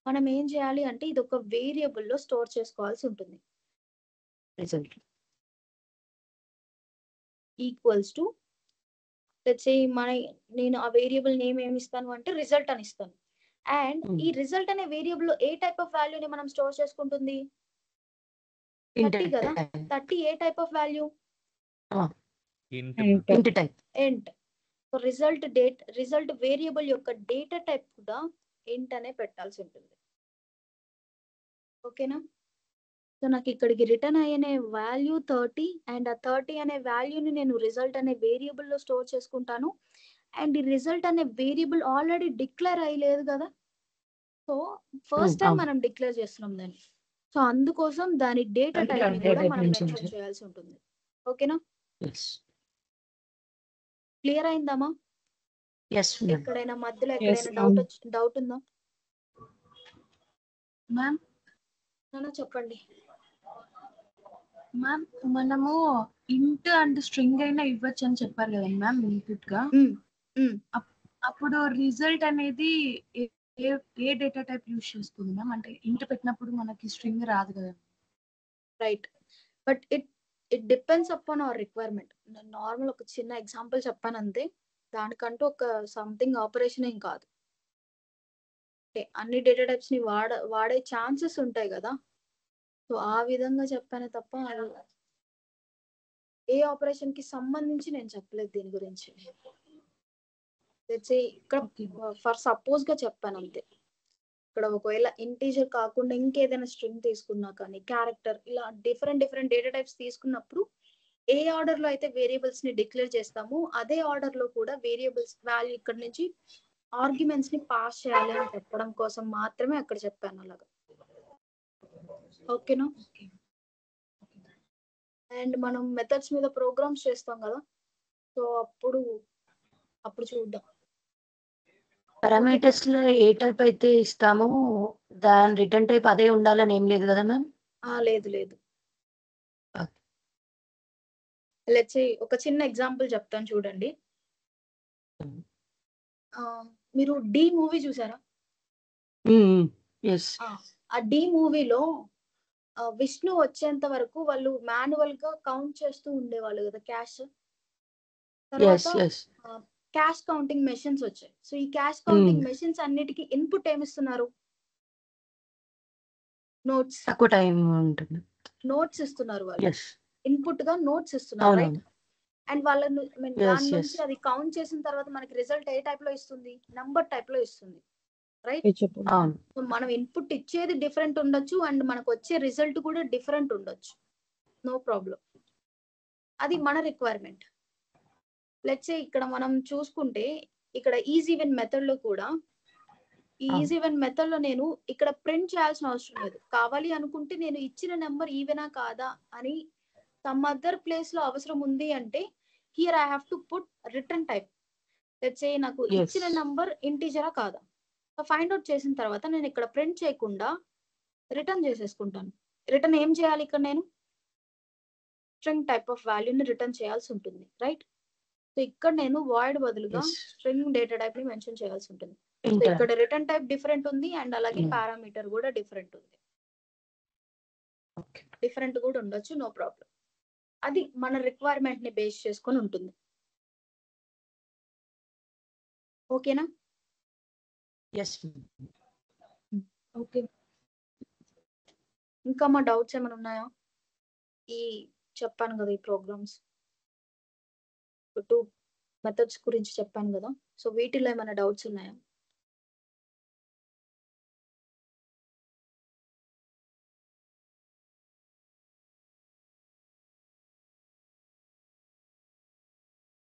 మనం ఏం చేయాలి అంటే ఇది ఒక వేరియబుల్ లో స్టోర్ చేసుకోవాల్సి ఉంటుంది. ఈక్వల్స్ టు నేను ఆ వేరియబుల్ నేమ్ ఏమి ఇస్తాను అంటే రిజల్ట్ అని ఇస్తాను. అండ్ ఈ రిజల్ట్ అనే వేరియబుల్ లో ఏ టైప్ ఆఫ్ వాల్యూని మనం స్టోర్ చేసుకుంటుంది? 30 కదా. 30 ఏ టైప్ ఆఫ్ వాల్యూ? ఇంట్. సో రిజల్ట్ వేరియబుల్ యొక్క డేటా టైప్ కూడా ఇంట్ అనే పెట్టాల్సి ఉంటుంది. ఓకేనా? సో నాకు ఇక్కడికి రిటర్న్ అయ్యే వాల్యూ 30 అండ్ ఆ 30 అనే వాల్యూని నేను రిజల్ట్ అనే వేరియబుల్ లో స్టోర్ చేసుకుంటాను. అండ్ ఈ రిజల్ట్ అనే వేరియబుల్ ఆల్రెడీ డిక్లేర్ అయ్యలేదు కదా. సో ఫస్ట్ టైం మనం డిక్లేర్ చేస్తున్నాం దాన్ని. సో అందుకోసం దాని డేటా టైప్ ని కూడా మనం మెన్షన్ చేయాల్సి ఉంటుంది. ఓకేనా? క్లియర్ అయిందమ్మా? ఎక్కడైనా మధ్యలో ఎక్కడైనా డౌట్ ఉందా మ్యామ్? చెప్పండి మ్యామ్, మనము ఇంట్ అండ్ స్ట్రింగ్ అయినా ఇవ్వచ్చు అని చెప్పారు కదా మ్యామ్ ఇన్పుట్ గా. అప్పుడు రిజల్ట్ అనేది ఏ డేటా టైప్ యూజ్ చేసుకుంది మ్యామ్? అంటే ఇంట్ పెట్టినప్పుడు మనకి స్ట్రింగ్ రాదు కదా. Right. But it depends upon our requirement. Normal ఒక చిన్న ఎగ్జాంపుల్ చెప్పాను అంతే. దానికంటూ ఒక సంథింగ్ ఆపరేషన్ ఏం కాదు. అన్ని డేటా టైప్స్ ని వాడే ఛాన్సెస్ ఉంటాయి కదా. సో ఆ విధంగా చెప్పానే తప్ప ఏ ఆపరేషన్ కి సంబంధించి నేను చెప్పలేదు దీని గురించి. ఇక్కడ ఫర్ సపోజ్ గా చెప్పాను అంతే. ఇక్కడ ఒకవేళ ఇంటీజర్ కాకుండా ఇంకేదైనా స్ట్రింగ్ తీసుకున్నా కానీ క్యారెక్టర్ ఇలా డిఫరెంట్ డేటా టైప్స్ తీసుకున్నప్పుడు ఏ ఆర్డర్ లో అయితే వేరియబుల్స్ ని డిక్లేర్ చేస్తామో అదే ఆర్డర్ లో కూడా వేరియబుల్స్ వాల్యూ ఇక్కడ నుంచి ఆర్గ్యుమెంట్స్ ని పాస్ చేయాలి అని చెప్పడం కోసం మాత్రమే అక్కడ చెప్పాను అలాగా. ఓకేనా? అండ్ మనం మెథడ్స్ మీద ప్రోగ్రామ్స్ చేస్తాం కదా, సో అప్పుడు చూద్దాం. పారామీటర్స్ లో ఏ టైప్ అయితే ఇస్తామో దాని రిటర్న్ టైప్ అదే ఉండాలని ఏం లేదు కదా మ్యామ్? లేదు. లెట్స్ సే ఒక చిన్న ఎగ్జాంపుల్ చెప్తాను చూడండి. మీరు డి మూవీ చూసారా? ఆ డి మూవీలో విష్ణు వచ్చేంత వరకు వాళ్ళు మాన్యువల్ గా కౌంట్ చేస్తూ ఉండేవాళ్ళు కదా క్యాష్. తర్వాత క్యాష్ కౌంటింగ్ మెషిన్స్ వచ్చాయి. సో ఈ క్యాష్ కౌంటింగ్ మెషిన్స్ అన్నిటికీ ఇన్పుట్ ఏమిస్తున్నారు? నోట్స్. తక్కువ టైం ఉంటుంది. నోట్స్ ఇస్తున్నారు వాళ్ళు. ఇన్పుట్ గా నోట్స్ ఇస్తున్నారు, రైట్? అండ్ వాళ్ళను దాని నుంచి అది కౌంట్ చేసిన తర్వాత మనకి రిజల్ట్ ఏ టైప్ లో ఇస్తుంది? నంబర్ టైప్ లో ఇస్తుంది, రైట్? సో మనం ఇన్పుట్ ఇచ్చేది డిఫరెంట్ ఉండొచ్చు అండ్ మనకు వచ్చే రిజల్ట్ కూడా డిఫరెంట్ ఉండొచ్చు, నో ప్రాబ్లం. అది మన రిక్వైర్మెంట్. లెట్స్ సే ఇక్కడ మనం చూసుకుంటే ఇక్కడ ఈజీ వెన్ మెథడ్ లో కూడా ఈ ఈజీ వెన్ మెథడ్ లో నేను ఇక్కడ ప్రింట్ చేయాల్సిన అవసరం లేదు. కావాలి అనుకుంటే నేను ఇచ్చిన నెంబర్ ఈవెనా కాదా అని సమ్ అదర్ ప్లేస్ లో అవసరం ఉంది అంటే here I have to put return type. Let's say నాకు ఇచ్చిన నంబర్ ఇంటీజరా కాదా, ఫైండ్ అవుట్ చేసిన తర్వాత నేను ఇక్కడ ప్రింట్ చేయకుండా రిటర్న్ చేసేసుకుంటాను. రిటర్న్ ఏం చేయాలి ఇక్కడ? నేను స్ట్రింగ్ టైప్ ఆఫ్ వాల్యూని రిటర్న్ చేయాల్సి ఉంటుంది, రైట్? సో ఇక్కడ నేను వాయిడ్ బదులుగా స్ట్రింగ్ డేటా టైప్ ని మెన్షన్ చేయాల్సి ఉంటుంది. సో ఇక్కడ రిటర్న్ టైప్ డిఫరెంట్ ఉంది అండ్ అలాగే పారామీటర్ కూడా డిఫరెంట్ ఉంది. డిఫరెంట్ కూడా ఉండొచ్చు, నో ప్రాబ్లం. అది మన రిక్వైర్మెంట్ ని బేస్ చేసుకొని ఉంటుంది. ఓకేనా? ఓకే. ఇంకా మా డౌట్స్ ఏమైనా ఉన్నాయా? ఈ చెప్పాను కదా ఈ ప్రోగ్రామ్స్ 2 మెథడ్స్ గురించి చెప్పాను కదా, సో వీటిలో ఏమైనా డౌట్స్ ఉన్నాయా?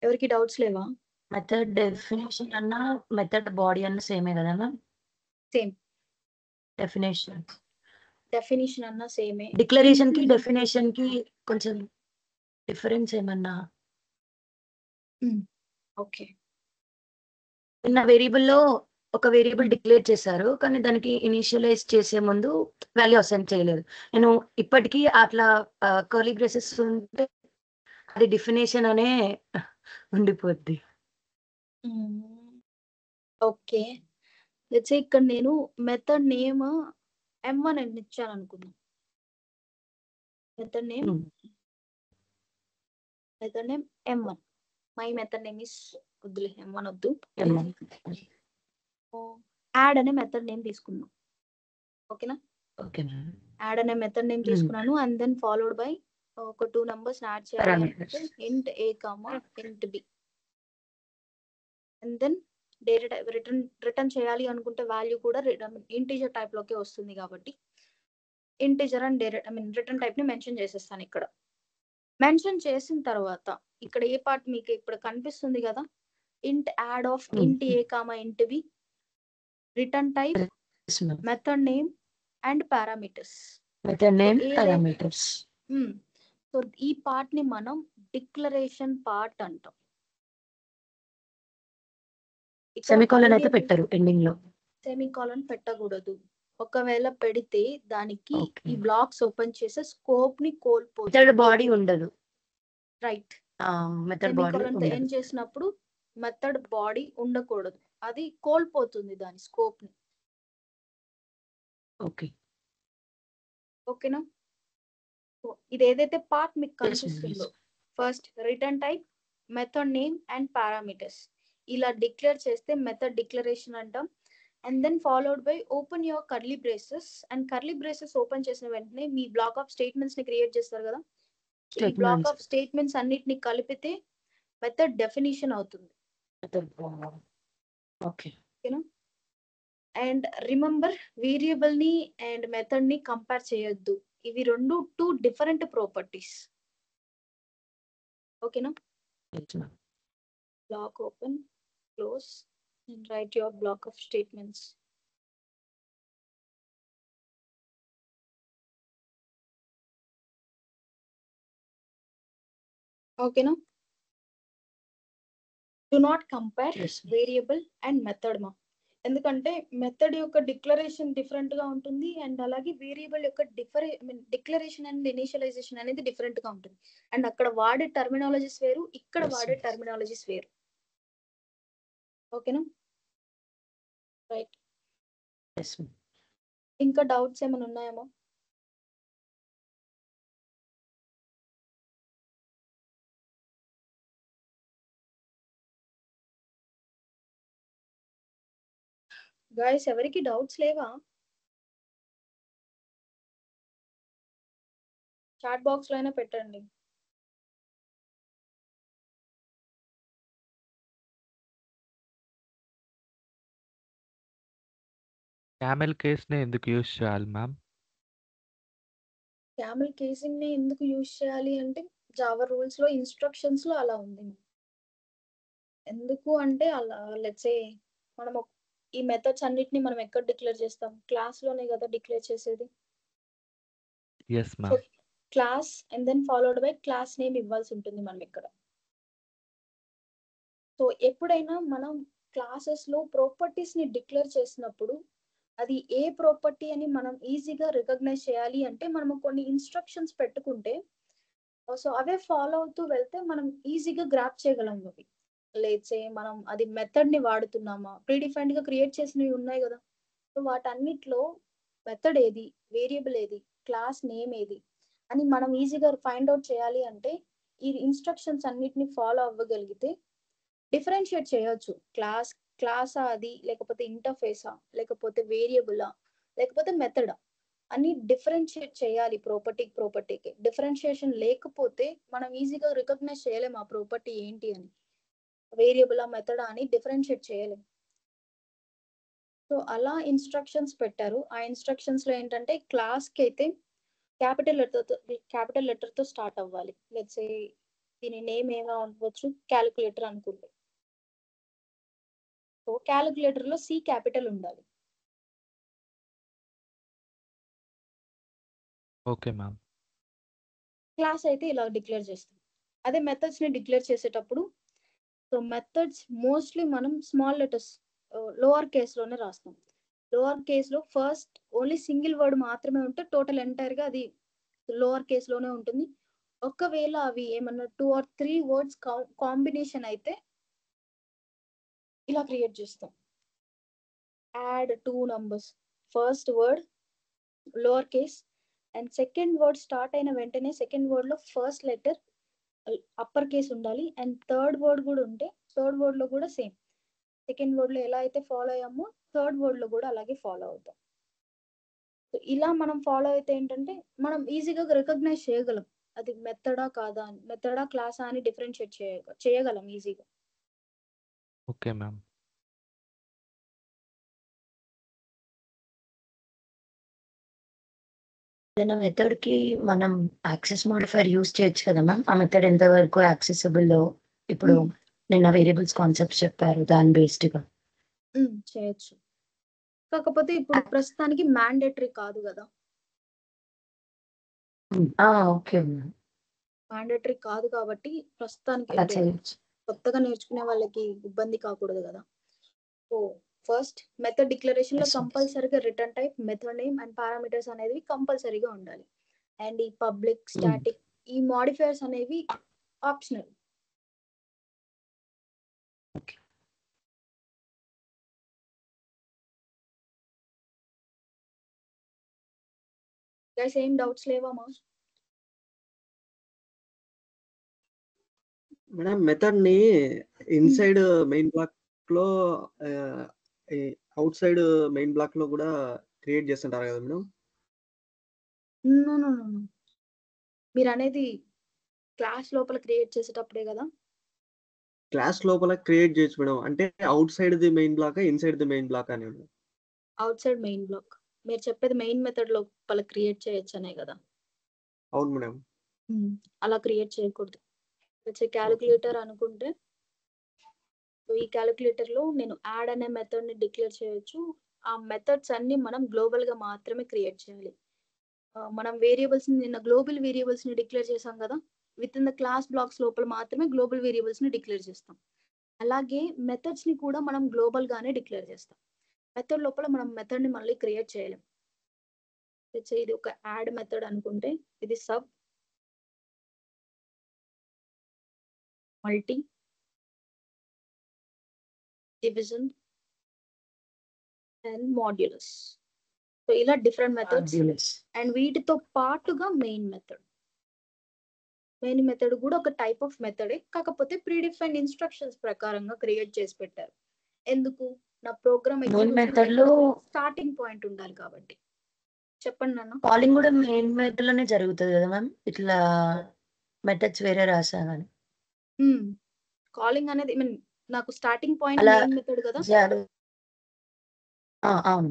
ఎవరికి డౌట్స్ లేవా? మెథడ్ డెఫినేషన్ అన్నా మెథడ్ బాడీ అన్న సేమే కదా మ్యామ్? సేమ్. డెఫినేషన్ అన్నా సేమే. డిక్లరేషన్ కి డెఫినేషన్ కి కొంచెం డిఫరెన్స్ ఏమన్నా? ఓకే. నిన్న వేరియబుల్ లో ఒక వేరియబుల్ డిక్లేర్ చేశారు కానీ దానికి ఇనిషియలైజ్ చేసే ముందు వాల్యూ అసైన్ చేయలేదు. నేను ఇప్పటికీ అట్లా కర్లీ బ్రేసెస్ ఉంటే అది డెఫినేషన్ అనే ఉండిపోద్ది. ఓకే. లెట్స్ సే ఇక్కడ నేను మెథడ్ నేమ్ M1 అని ఇచ్చాను అనుకుందాం. Method name M1. My method name is వద్దులే, M1 వద్దు. యాడ్ అనే మెథడ్ నేమ్ తీసుకున్నాం. ఓకేనా? యాడ్ అనే మెథడ్ నేమ్ తీసుకున్నాను అండ్ దెన్ ఫాలోడ్ బై ఒక 2 నంబర్స్ యాడ్ చేయాలి అంటే int a, int b. And then data type return చేయాలి అనుకుంటే వాల్యూ కూడా ఇంటీజర్ టైప్ లోకి వస్తుంది కాబట్టి ఇంటీజర్ అండ్ రిటర్న్ టైప్ ని మెన్షన్ చేసేస్తాను. ఇక్కడ మెన్షన్ చేసిన తర్వాత ఇక్కడ ఏ పార్ట్ మీకు ఇప్పుడు కనిపిస్తుంది కదా, int add of int a, int b, return type, method name and parameters. So ఈ పార్ట్ ని మనం డిక్లరేషన్ పార్ట్ అంటాం. సెమికోలన్ అయితే పెట్టరు ఎండింగ్ లో. సెమికోలన్ పెట్టకూడదు. ఒకవేళ పెడితే దానికి ఈ బ్లాక్స్ ఓపెన్ చేసే స్కోప్ ని కోల్పోతుంది. బాడీ ఉండదు, రైట్? సెమికోలన్ ఏం చేసినప్పుడు మెథడ్ బాడీ ఉండకూడదు, అది కోల్పోతుంది దాని స్కోప్ ని. ఓకేనా? ఇది ఏదైతే పార్ట్ మీకు కనిపిస్తుందో first return type, method name and parameters ఇలా డిక్లేర్ చేస్తే మెథడ్ డిక్లరేషన్ అంటాం. And then followed by open your curly braces. And curly braces open చేసిన వెంటనే మీ బ్లాక్ ఆఫ్ స్టేట్మెంట్స్ ని క్రియేట్ చేస్తారు కదా, ఈ బ్లాక్ ఆఫ్ స్టేట్మెంట్స్ అన్నిటిని కలిపితే మెథడ్ డెఫినిషన్ అవుతుంది. ఓకే. ఓకేనా? అండ్ రిమెంబర్, వేరియబుల్ ని అండ్ మెథడ్ ని కంపేర్ చేయొద్దు. ఇవి రెండు టూ డిఫరెంట్ ప్రాపర్టీస్. ఓకేనా? Block open, close and right your block of statements. ఓకేనా? Do not compare variable and method మా, ఎందుకంటే మెథడ్ యొక్క డిక్లరేషన్ డిఫరెంట్ గా ఉంటుంది అండ్ అలాగే వేరియబుల్ యొక్క డిక్లరేషన్ అండ్ ఇనిషియలైజేషన్ అనేది డిఫరెంట్ గా ఉంటుంది. అండ్ అక్కడ వాడే టర్మినాలజీస్ వేరు, ఇక్కడ వాడే టర్మినాలజీస్ వేరు. ఓకేనా? రైట్. ఇంకా డౌట్స్ ఏమైనా ఉన్నాయేమో? గైస్ ఎవరికి డౌట్స్ లేవా? చాట్ బాక్స్ లో అయినా పెట్టండి. క్యామెల్ కేస్‌ని ఎందుకు యూజ్ చేయాలి మ్యామ్? క్యామెల్ కేసింగ్ ని ఎందుకు యూజ్ చేయాలి అంటే జావా రూల్స్ లో ఇన్స్ట్రక్షన్స్ లో అలా ఉంది. ఎందుకు అంటే అలా లెట్స్ సే మనం ఈ మెథడ్స్ అన్నిటిని మనం ఎక్కడ డిక్లేర్ చేస్తాం? క్లాస్ లోనే కదా డిక్లేర్ చేసేది. Yes ma'am. Class and then followed by class name ఇవ్వాల్సి ఉంటుంది మనం ఇక్కడ. సో ఎప్పుడైనా మనం క్లాసెస్ లో ప్రాపర్టీస్ ని డిక్లేర్ చేసినప్పుడు అది ఏ ప్రాపర్టీ అని మనం ఈజీగా రికగ్నైజ్ చేయాలి అంటే మనం కొన్ని ఇన్స్ట్రక్షన్స్ పెట్టుకుంటే సో అవే ఫాలో అవుతూ వెళ్తే మనం ఈజీగా గ్రాప్ చేయగలం. అవి లేట్సే మనం అది మెథడ్ ని వాడుతున్నామా, ప్రీడిఫైన్డ్ గా క్రియేట్ చేసినవి ఉన్నాయి కదా, సో వాటన్నిటిలో మెథడ్ ఏది, వేరియబుల్ ఏది, క్లాస్ నేమ్ ఏది అని మనం ఈజీగా ఫైండ్ అవుట్ చేయాలి అంటే ఈ ఇన్స్ట్రక్షన్స్ అన్నిటిని ఫాలో అవ్వగలిగితే డిఫరెన్షియేట్ చేయొచ్చు. క్లాసా అది, లేకపోతే ఇంటర్ఫేసా, లేకపోతే వేరియబులా, లేకపోతే మెథడా అని డిఫరెన్షియేట్ చేయాలి. ప్రాపర్టీకి డిఫరెన్షియేషన్ లేకపోతే మనం ఈజీగా రికగ్నైజ్ చేయలేము ఆ ప్రాపర్టీ ఏంటి అని, వేరియబులా మెథడా అని డిఫరెన్షియేట్ చేయలేము. సో అలా ఇన్స్ట్రక్షన్స్ పెట్టారు. ఆ ఇన్స్ట్రక్షన్స్ లో ఏంటంటే క్లాస్ కి అయితే క్యాపిటల్ లెటర్ తో స్టార్ట్ అవ్వాలి. లెట్స్ సే దీని నేమ్ ఏమైనా ఉండవచ్చు, క్యాలిక్యులేటర్ అనుకుంటే, సో క్యాలిక్యులేటర్ లో సి క్యాపిటల్ ఉండాలి. Okay ma'am. క్లాస్ అయితే ఇలా డిక్లేర్ చేస్తాం. అదే మెథడ్స్ ని డిక్లేర్ చేసేటప్పుడు సో మెథడ్స్ మోస్ట్లీ మనం స్మాల్ లెటర్స్ లోవర్ కేస్ లోనే రాస్తాం. లోవర్ కేస్ లో ఫస్ట్ ఓన్లీ సింగిల్ వర్డ్ మాత్రమే ఉంటే టోటల్ ఎంటైర్ గా అది లోవర్ కేస్ లోనే ఉంటుంది. ఒకవేళ అవి ఏమన్నా 2 or 3 వర్డ్స్ కాంబినేషన్ అయితే ఇలా క్రియేట్ చేస్తాం. Add 2 numbers, first word lower case and second word start అయిన వెంటనే సెకండ్ వర్డ్ లో ఫస్ట్ లెటర్ అప్పర్ కేస్ ఉండాలి. అండ్ థర్డ్ వర్డ్ కూడా ఉంటే థర్డ్ వర్డ్ లో కూడా సేమ్, సెకండ్ వర్డ్ లో ఎలా అయితే ఫాలో అయ్యామో థర్డ్ వర్డ్ లో కూడా అలాగే ఫాలో అవుతాం. సో ఇలా మనం ఫాలో అయితే ఏంటంటే మనం ఈజీగా రికగ్నైజ్ చేయగలం అది మెథడా కాదా అని, మెథడా క్లాసా అని డిఫరెన్షియేట్ చేయగలం ఈజీగా. Okay ma'am. ఏదైనా మెథడ్ కి మనం యాక్సెస్ మోడిఫైర్ యూస్ చేయొచ్చు కదా మ్యామ్? ఆ మెథడ్ ఎంత వరకు యాక్సెసిబుల్ ఇప్పుడు నిన్న వేరియబుల్స్ కాన్సెప్ట్స్ చెప్పారు దాని బేస్డ్ గా చేయొచ్చు. కాకపోతే ఇప్పుడు ప్రస్తుతానికి మ్యాండేటరీ కాదు కదా. ఓకే మ్యాండేటరీ కాదు కాబట్టి ప్రస్తుతానికి అలా అంటే చేయొచ్చు. కొత్తగా నేర్చుకునే వాళ్ళకి ఇబ్బంది కాకూడదు కదా. సో ఫస్ట్ మెథడ్ డిక్లరేషన్ లో Yes, yes. కంపల్సరీగా return type, method name and parameters అనేవి కంపల్సరీగా ఉండాలి. అండ్ ఈ పబ్లిక్, స్టాటిక్ ఈ మోడిఫైయర్స్ అనేవి ఆప్షనల్. గైస్ ఏం డౌట్స్ లేవా మా? మేడం మెథడ్ ని ఇన్సైడ్ మెయిన్ బ్లాక్ లో అవుట్ సైడ్ మెయిన్ బ్లాక్ లో కూడా క్రియేట్ చేస్తుంటారు కదా madam? No no no no మీరు అనేది క్లాస్ లోపల క్రియేట్ చేసేటప్పుడే కదా. క్లాస్ లోపల క్రియేట్ చేయొచ్చు మేడం. అంటే outside the main block, inside the main block అని. అవుట్ సైడ్ మెయిన్ బ్లాక్ మీరు చెప్పేది మెయిన్ మెథడ్ లోపల క్రియేట్ చేయొచ్చు అనే కదా. అవును మేడం. అలా క్రియేట్ చేయకూడదు. క్యాలిక్యులేటర్ అనుకుంటే ఈ క్యాలిక్యులేటర్ లో నేను యాడ్ అనే మెథడ్ ని డిక్లేర్ చేయొచ్చు. ఆ మెథడ్స్ అన్ని మనం గ్లోబల్ గా మాత్రమే క్రియేట్ చేయాలి. మనం వేరియబుల్స్ నిన్న గ్లోబల్ వేరియబుల్స్ ని డిక్లేర్ చేసాం కదా. With in the class blocks లోపల మాత్రమే గ్లోబల్ వేరియబుల్స్ ని డిక్లేర్ చేస్తాం. అలాగే మెథడ్స్ ని కూడా మనం గ్లోబల్ గానే డిక్లేర్ చేస్తాం. మెథడ్ లోపల మనం మెథడ్ ని మళ్ళీ క్రియేట్ చేయలేం. ఇది ఒక యాడ్ మెథడ్ అనుకుంటే ఇది sub multi division and modulus. So ఇలా డిఫరెంట్ మెథడ్స్ అండ్ వీటితో పాటుగా మెయిన్ మెథడ్ కూడా ఒక టైప్ ఆఫ్ మెథడే, కాకపోతే ప్రీ డిఫైన్డ్ ఇన్స్ట్రక్షన్స్ ప్రకారంగా క్రియేట్ చేసి పెట్టారు. ఎందుకు? నా ప్రోగ్రామ్ మెథడ్ లో స్టార్టింగ్ పాయింట్ ఉండాలి కాబట్టి. చెప్పండి నాన్న. కాలింగ్ కూడా మెయిన్ మెథడ్ లోనే జరుగుతుంది కదా మ్యామ్, ఇట్లా మెథడ్స్ వేరే రాసా కానీ కాలింగ్ అనేది ఐ మీన్ నాకు స్టార్టింగ్ పాయింట్ అలా మెయిన్ మెథడ్ కదా. అవును,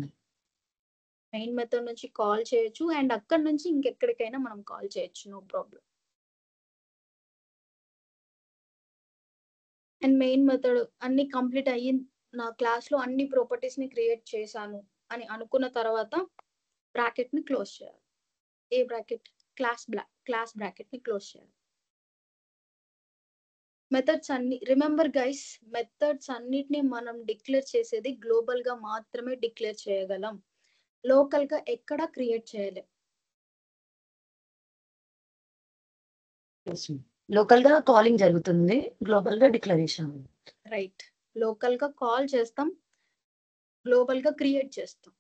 మెయిన్ మెథడ్ నుంచి కాల్ చేయొచ్చు అండ్ అక్కడ నుంచి ఇంకెక్కడికైనా మనం కాల్ చేయొచ్చు, no problem. And main method అన్ని కంప్లీట్ అయ్యి నా క్లాస్ లో అన్ని ప్రాపర్టీస్ ని క్రియేట్ చేశాను అని అనుకున్న తర్వాత బ్రాకెట్ ని క్లోజ్ చేయాలి. ఏ బ్రాకెట్? క్లాస్ బ్రాకెట్ ని క్లోజ్ చేయాలి. మెథడ్స్ అన్ని రిమెంబర్ గైస్, మెథడ్స్ అన్నిటిని మనం డిక్లేర్ చేసేది గ్లోబల్ గా మాత్రమే డిక్లేర్ చేయగలం, లోకల్ గా ఎక్కడ క్రియేట్ చేయలేం. లోకల్ గా కాలింగ్ జరుగుతుంది, గ్లోబల్ గా డిక్లరేషన్. రైట్, లోకల్ గా కాల్ చేస్తాం, గ్లోబల్ గా క్రియేట్ చేస్తాం.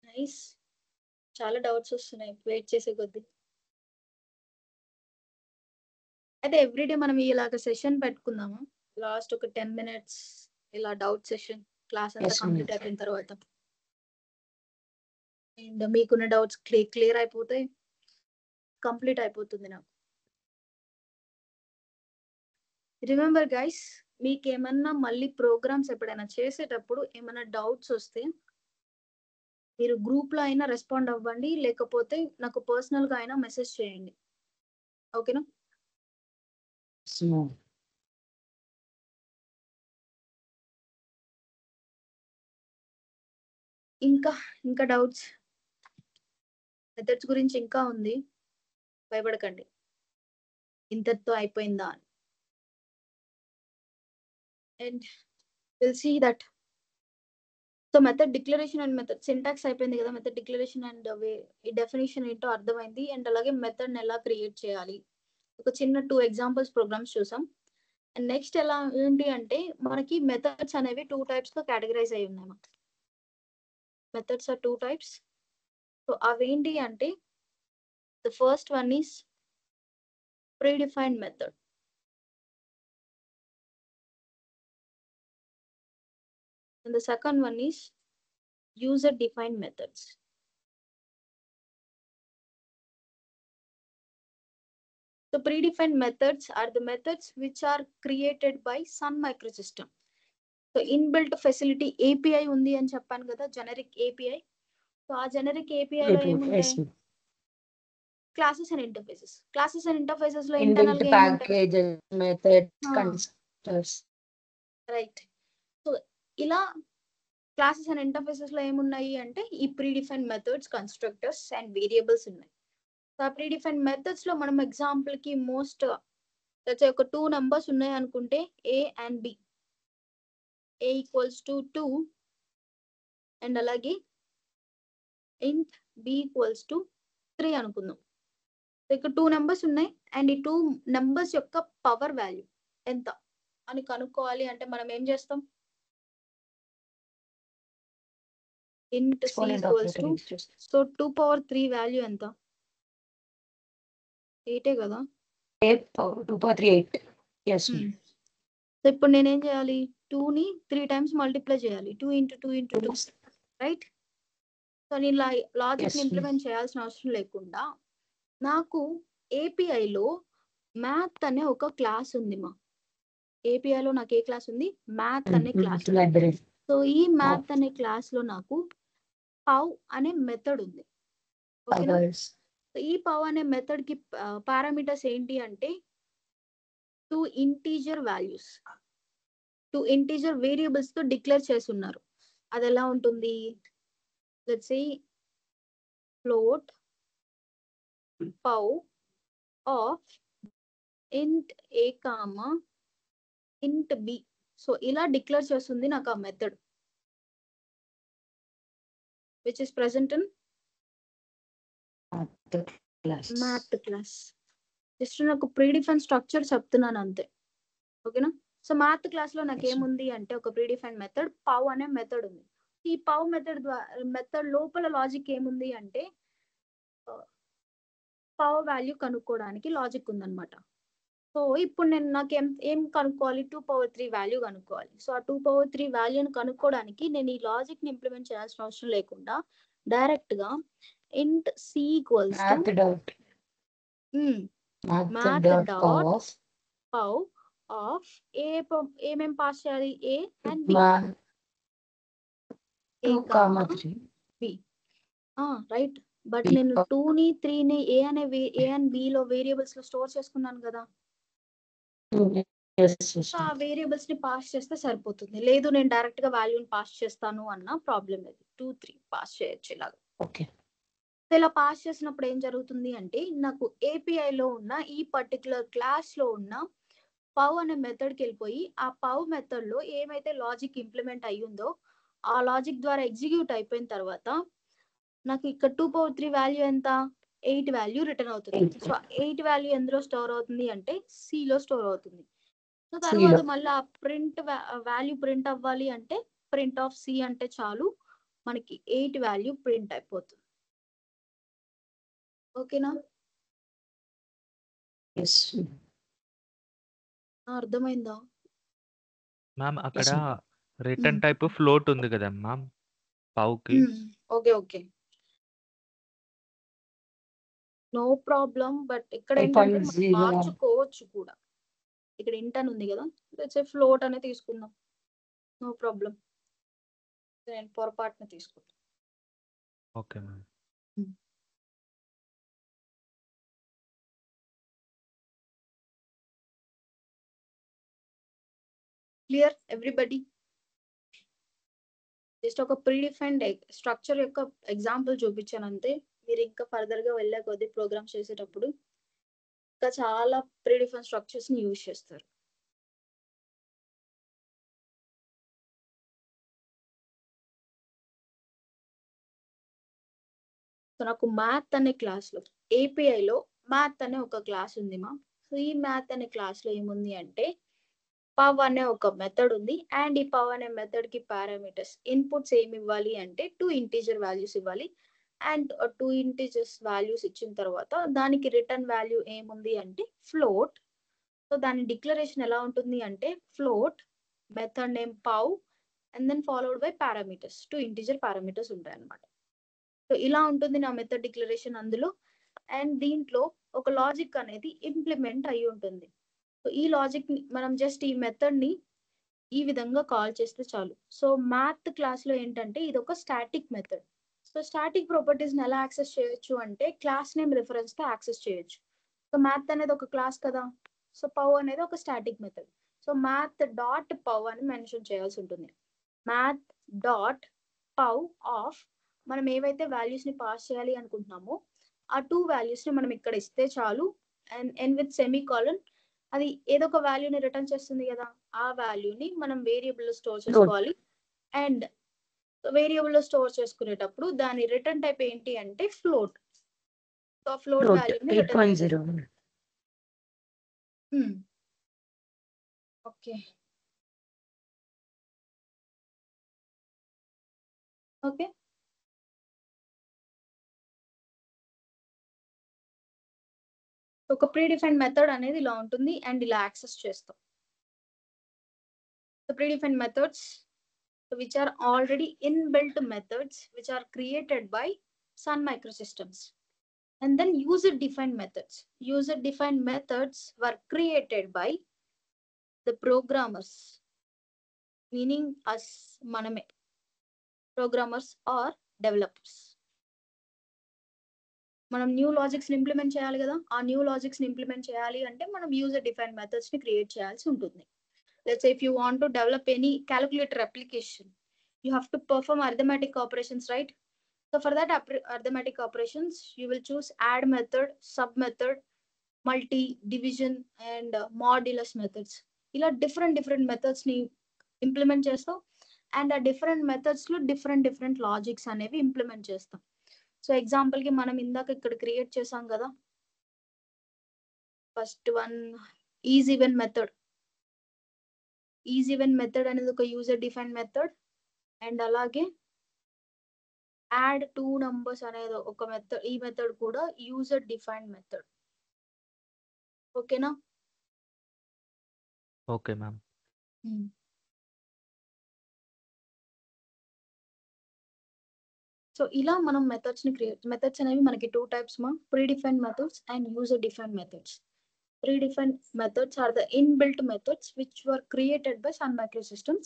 నైస్, చాలా డౌట్స్ వస్తున్నాయి వెయిట్ చేసే కొద్దీ. అయితే ఎవ్రీడే మనం ఇలాగ సెషన్ పెట్టుకుందామా? లాస్ట్ ఒక 10 minutes ఇలా డౌట్ సెషన్, క్లాస్ అంతా కంప్లీట్ అయిపోయిన తర్వాత. అండ్ మీకున్న డౌట్స్ క్లియర్ అయిపోతే కంప్లీట్ అయిపోతుంది నాకు. రిమెంబర్ గైస్, మీకు ఏమన్నా మళ్ళీ ప్రోగ్రామ్స్ ఎప్పుడైనా చేసేటప్పుడు ఏమైనా డౌట్స్ వస్తే మీరు గ్రూప్ లో అయినా రెస్పాండ్ అవ్వండి, లేకపోతే నాకు పర్సనల్ గా అయినా మెసేజ్ చేయండి. ఓకేనా? ఇంకా డౌట్స్ మెథడ్స్ గురించి ఇంకా ఉంది, భయపడకండి. ఇంతటితో అయిపోయిందా అని. And will see that. So method declaration and method syntax అయిపోయింది కదా. మెథడ్ డిక్లరేషన్ అండ్ ఈ డెఫినేషన్ ఏంటో అర్థమైంది. అండ్ అలాగే మెథడ్ ఎలా క్రియేట్ చేయాలి, ఒక చిన్న 2 ఎగ్జాంపుల్స్ ప్రోగ్రామ్స్ చూసాం. అండ్ నెక్స్ట్ ఎలా ఏంటి అంటే మనకి మెథడ్స్ అనేవి 2 types గా కేటగరైజ్ అయి ఉన్నాయి. Methods are 2 types. సో అవేంటి అంటే the first one is predefined method. And the second one is user defined methods. So predefined methods are the methods which are created by Sun Microsystem. So inbuilt facility API undi అని చెప్పాను కదా, generic API. So ఆ generic API లో ఏముంటాయి? Classes and interfaces. Classes and interfaces లో internal గా packages, methods, constructors. Right. So ఇలా classes and interfaces లో ఏమున్నాయి అంటే ఈ predefined methods, constructors and variables ఉన్నాయి. సో ఆ ప్రీడిఫైన్డ్ మెథడ్స్ లో మనం ఎగ్జాంపుల్ కి మోస్ట్ ఒక 2 numbers ఉన్నాయి అనుకుంటే A and B, A equals to 2 and అలాగే int B equals to 3 అనుకుందాం. ఇక్కడ 2 numbers ఉన్నాయి అండ్ ఈ 2 numbers యొక్క పవర్ వాల్యూ ఎంత అని కనుక్కోవాలి అంటే మనం ఏం చేస్తాం? int C equals to, so 2 power 3 value ఎంత? 8 కదా. 2 power 3 8. Yes. సో ఇప్పుడు నేనేం చేయాలి, 2ని 3 times మల్టిప్లై చేయాలి, 2 into 2 into 2, రైట్? సో నేను లాజిక్ని Yes. ఇంప్లిమెంట్ చేయాల్సిన అవసరం లేకుండా నాకు ఏపీఐలో మ్యాథ్ అనే ఒక క్లాస్ ఉంది మా. ఏపీఐలో నాకు ఏ క్లాస్ ఉంది? మ్యాథ్ అనే క్లాస్. Library. సో ఈ మ్యాథ్ అనే క్లాస్లో నాకు పవ్ అనే మెథడ్ ఉంది. ఓకేనా? Powers. సో ఈ పవ్ అనే మెథడ్కి పారామీటర్స్ ఏంటి అంటే 2 ఇంటీజర్ వాల్యూస్, 2 ఇంటీజర్ వేరియబుల్స్ తో డిక్లేర్ చేసి ఉన్నారు. అది ఎలా ఉంటుంది? Let's say float pow of ఇంట్ ఏ కామా ఇంట్ బి. సో ఇలా డిక్లేర్ చేస్తుంది నాకు ఆ method, which is present in math class. Just నాకు ప్రీడిఫైన్ స్ట్రక్చర్ చెప్తున్నాను అంతే. ఓకేనా? సో మ్యాథ్ క్లాస్ లో నాకు ఏముంది అంటే ఒక ప్రీడిఫైన్ మెథడ్ పవ్ అనే మెథడ్ ఉంది. ఈ పవ్ మెథడ్ లోపల లాజిక్ ఏముంది అంటే పవ్ వాల్యూ కనుక్కోవడానికి లాజిక్ ఉందన్నమాట. సో ఇప్పుడు నేను నాకు ఏం కనుక్కోవాలి? 2 power 3 వాల్యూ కనుక్కోవాలి. సో ఆ 2 power 3 వాల్యూని కనుక్కోవడానికి నేను ఈ లాజిక్ ని ఇంప్లిమెంట్ చేయాల్సిన అవసరం లేకుండా డైరెక్ట్ గా int C equals to math dot pow of ఏమేం పాస్ చేయాలి? A and B. 2, 3. B. Right. But నేను 2ని 3ని ఏ అండ్ బి లో వేరియబుల్స్ లో స్టోర్ చేసుకున్నాను కదా. సో ఆ వేరియబుల్స్ ని పాస్ చేస్తే సరిపోతుంది. లేదు నేను డైరెక్ట్ గా వాల్యూని పాస్ చేస్తాను అన్న ప్రాబ్లం లేదు. 2, 3 పాస్ చేయొచ్చు ఇలాగా. ఓకే. ఇలా పాస్ చేసినప్పుడు ఏం జరుగుతుంది అంటే నాకు ఏపీఐలో ఉన్న ఈ పర్టికులర్ క్లాస్ లో ఉన్న పవ్ అనే మెథడ్కి వెళ్ళిపోయి ఆ పవ్ మెథడ్ లో ఏమైతే లాజిక్ ఇంప్లిమెంట్ అయ్యిందో ఆ లాజిక్ ద్వారా ఎగ్జిక్యూట్ అయిపోయిన తర్వాత నాకు ఇక్కడ 2 power 3 వాల్యూ ఎంత? 8 వాల్యూ రిటర్న్ అవుతుంది. సో 8 వాల్యూ ఎందులో స్టోర్ అవుతుంది అంటే సి లో స్టోర్ అవుతుంది. సో తర్వాత మళ్ళీ ఆ ప్రింట్ వాల్యూ ప్రింట్ అవ్వాలి అంటే ప్రింట్ ఆఫ్ సి అంటే చాలు, మనకి 8 వాల్యూ ప్రింట్ అయిపోతుంది. ఓకేనా? అర్థమైందా మ్యామ్? అక్కడ రిటర్న్ టైప్ ఫ్లోట్ ఉంది కదా మ్యామ్ పౌకి. ఓకే. No problem. బట్ ఇక్కడ ఏంటంటే మనం మార్చుకోవచ్చు కూడా. ఇక్కడ ఇంటన్ ఉంది కదా, లెట్స్ సే ఫ్లోట్ అనే తీసుకుందాం. No problem. నేను పొరపాటున తీసుకుంటాను. Okay ma'am. Clear everybody? Just ఒక ప్రీడిఫైన్డ్ స్ట్రక్చర్ యొక్క ఎగ్జాంపుల్ చూపించాను అంతే. మీరు ఇంకా ఫర్దర్ గా వెళ్ళే కొద్ది ప్రోగ్రామ్స్ చేసేటప్పుడు ఇంకా చాలా ప్రీడిఫైన్ స్ట్రక్చర్స్ ని యూజ్ చేస్తారు. సో నాకు మ్యాథ్ అనే క్లాస్ లో ఏపీఐలో మ్యాథ్ అనే ఒక క్లాస్ ఉంది మా. సో ఈ మ్యాథ్ అనే క్లాస్ లో ఏముంది అంటే పవ్ అనే ఒక మెథడ్ ఉంది. అండ్ ఈ పవ్ అనే మెథడ్ కి పారామీటర్స్ ఇన్పుట్స్ ఏమి ఇవ్వాలి అంటే 2 ఇంటీజర్ వాల్యూస్ ఇవ్వాలి. అండ్ 2 ఇంటీజర్స్ వాల్యూస్ ఇచ్చిన తర్వాత దానికి రిటర్న్ వాల్యూ ఏముంది అంటే ఫ్లోట్. సో దాని డిక్లరేషన్ ఎలా ఉంటుంది అంటే float method name pow and then followed by parameters, 2 integer parameters ఉంటాయి అన్నమాట. సో ఇలా ఉంటుంది నా మెథడ్ డిక్లరేషన్ అందులో. అండ్ దీంట్లో ఒక లాజిక్ అనేది ఇంప్లిమెంట్ అయి ఉంటుంది. సో ఈ లాజిక్ మనం జస్ట్ ఈ మెథడ్ ని ఈ విధంగా కాల్ చేస్తే చాలు. సో మ్యాథ్ క్లాస్ లో ఏంటంటే ఇది ఒక static method. So static properties ని ఎలా యాక్సెస్ చేయొచ్చు అంటే క్లాస్ నేమ్ రిఫరెన్స్ తో యాక్సెస్ చేయొచ్చు. సో మ్యాథ్ అనేది ఒక క్లాస్ కదా, సో పవ్ అనేది ఒక static method. So math dot pow అని మెన్షన్ చేయాల్సి ఉంటుంది. మ్యాథ్ డాట్ పవ్ ఆఫ్ మనం ఏవైతే వాల్యూస్ ని పాస్ చేయాలి అనుకుంటున్నామో ఆ 2 వాల్యూస్ ని మనం ఇక్కడ ఇస్తే చాలు. And end with semicolon అది ఏదో ఒక వాల్యూని రిటర్న్ చేస్తుంది కదా, ఆ వాల్యూని మనం వేరియబుల్ లో స్టోర్ చేసుకోవాలి. అండ్ వేరియబుల్ లో స్టోర్ చేసుకునేటప్పుడు దాని రిటర్న్ టైప్ ఏంటి అంటే ఫ్లోట్. సో ఫ్లోట్ వాల్యూని రిటర్న్ చేయాలి. ఓకే ఓకే సో ఒక ప్రీ డిఫైన్డ్ మెథడ్ అనేది ఇలా ఉంటుంది అండ్ ఇలా యాక్సెస్ చేస్తాం. The predefined methods which are already inbuilt methods which are created by Sun Microsystems. And then user defined methods. User defined methods were created by the programmers, meaning us, maname, programmers or developers. మనం new logics ని implement చేయాలి కదా, ఆ new logics ని implement చేయాలి అంటే మనం user defined methods ని క్రియేట్ చేయాల్సి ఉంటుంది. Let's say if you want to develop any calculator application, you have to perform arithmetic operations, right? So for that arithmetic operations, you will choose add method, sub method, multi, division and modulus methods. ఇలా different methods ని implement చేస్తాం and ఆ different methods లో different logics అనేవి implement చేస్తాం. So example కి మనం ఇందాక ఇక్కడ క్రియేట్ చేసాం కదా, first one is even method. Is even method అనేది ఒక యూజర్ డిఫైన్డ్ మెథడ్ అండ్ అలాగే యాడ్ 2 numbers అనేది ఒక మెథడ్. ఈ మెథడ్ కూడా యూజర్ డిఫైన్డ్ మెథడ్. ఓకేనా? Okay ma'am. సో ఇలా మనం మెథడ్స్ అనేవి మనకి 2 types మా, pre defined methods and user defined methods. Predefined methods are the inbuilt methods which were created by Sun Microsystems,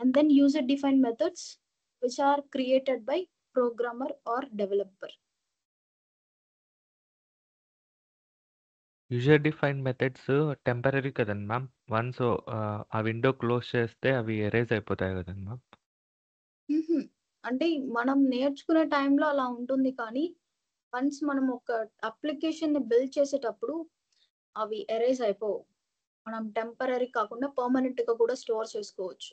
and then user defined methods which are created by programmer or developer. User defined methods temporary కదండి ma'am. Once ఆ window close చేస్తే అవి erase అయిపోతాయి కదండి ma'am. అంటే మనం నేర్చుకునే టైంలో అలా ఉంటుంది, కానీ వన్స్ మనం ఒక అప్లికేషన్ ని బిల్డ్ చేసేటప్పుడు అవి ఎరేజ్ అయిపోవు. మనం టెంపరరీ కాకుండా పర్మనెంట్ గా కూడా స్టోర్ చేసుకోవచ్చు.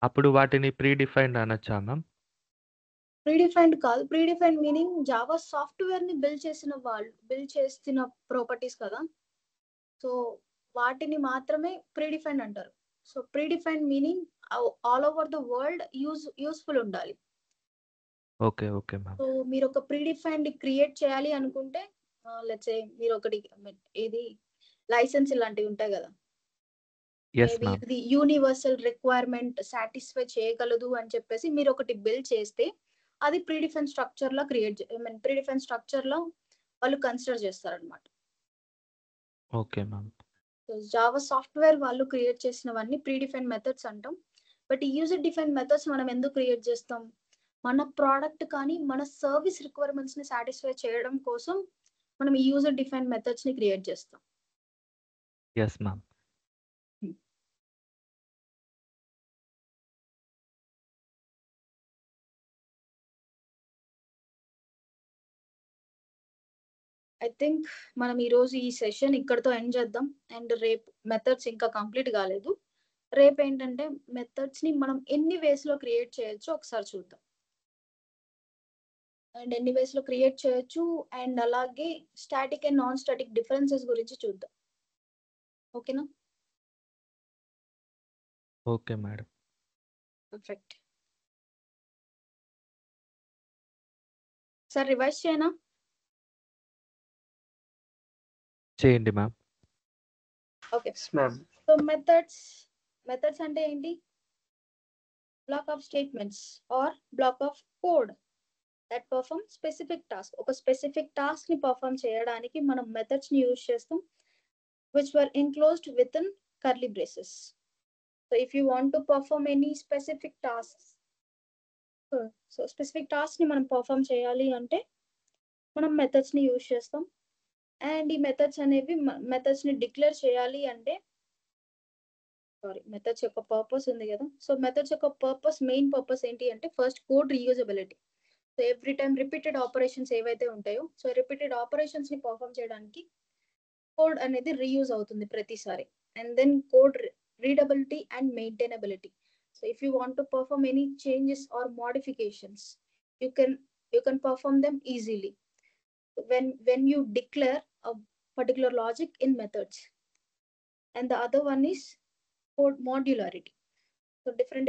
అప్పుడు వాటిని ప్రీ డిఫైన్డ్ అనొచ్చా మ్యామ్? ప్రీడిఫైన్డ్ కాదు, ప్రీడిఫైన్డ్ మీనింగ్ జావా సాఫ్ట్వేర్ ని బిల్డ్ చేసిన ప్రాపర్టీస్ కదా, సో వాటిని మాత్రమే ప్రీడిఫైన్డ్ అంటారు. So predefined meaning all over the world useful ఉండాలి. Okay okay ma'am. సో మీరు ఒక ప్రీడిఫైన్డ్ క్రియేట్ చేయాలి అనుకుంటే లెట్స్ సే మీరు ఒకటి ఇది లైసెన్స్ ఇలాంటివి ఉంటాయి కదా, ఇది యూనివర్సల్ రిక్వైర్మెంట్ సాటిస్ఫై చేయగలదు అని చెప్పేసి మీరు ఒకటి బిల్డ్ చేస్తే అది ప్రీడిఫైన్ స్ట్రక్చర్ లో ప్రీడిఫైన్ స్ట్రక్చర్ లో వాళ్ళు కన్సిడర్ చేస్తారనమాట. Okay ma'am. జావా సాఫ్ట్వేర్ వాళ్ళు క్రియేట్ చేసినవన్నీ ప్రీడిఫైన్ మెథడ్స్ అంటాం. బట్ ఈ యూజర్ డిఫైన్ మెథడ్స్ మనం ఎందుకు క్రియేట్ చేస్తాం? మన ప్రోడక్ట్ కానీ మన సర్వీస్ రిక్వైర్మెంట్స్ ని సాటిస్ఫై చేయడం కోసం మనం ఈ యూజర్ డిఫైన్ మెథడ్స్ ని క్రియేట్ చేస్తాం. Yes ma'am. ఐ థింక్ మనం ఈరోజు ఈ సెషన్ ఇక్కడతో ఎండ్ చేద్దాం. అండ్ రేపు మెథడ్స్ ఇంకా కంప్లీట్ కాలేదు. రేపు ఏంటంటే మెథడ్స్ ని మనం ఎన్ని వేస్ లో క్రియేట్ చేయొచ్చో ఒకసారి చూద్దాం. అండ్ ఎన్ని వేస్ లో క్రియేట్ చేయొచ్చు అండ్ అలాగే static and non static differences గురించి చూద్దాం. ఓకేనా? Okay madam. Perfect. Sir revise చేయనా? చేయండి మ్యామ్. ఓకే సో మెథడ్స్ అంటే ఏంటి? Block of statements or block of code that perform specific task. ఒక స్పెసిఫిక్ టాస్క్ ని పర్ఫార్మ్ చేయడానికి మనం మెథడ్స్ ని యూజ్ చేస్తాం which were enclosed within curly braces. So if you want to perform any specific tasks, so specific tasks ni manam perform cheyali ante manam methods ni use chestam. And ee methods anevi methods ni declare cheyali ante methods yokka purpose undi kada. So methods yokka purpose, main purpose enti ante first code reusability. So every time repeated operations evaithe untayo, so repeated operations ni perform cheyadaniki code అనేది reuse అవుతుంది ప్రతిసారి. And then code readability and maintainability. So if you want to perform any changes or modifications you can perform them easily when you declare a particular logic in methods. And the other one is code modularity. So different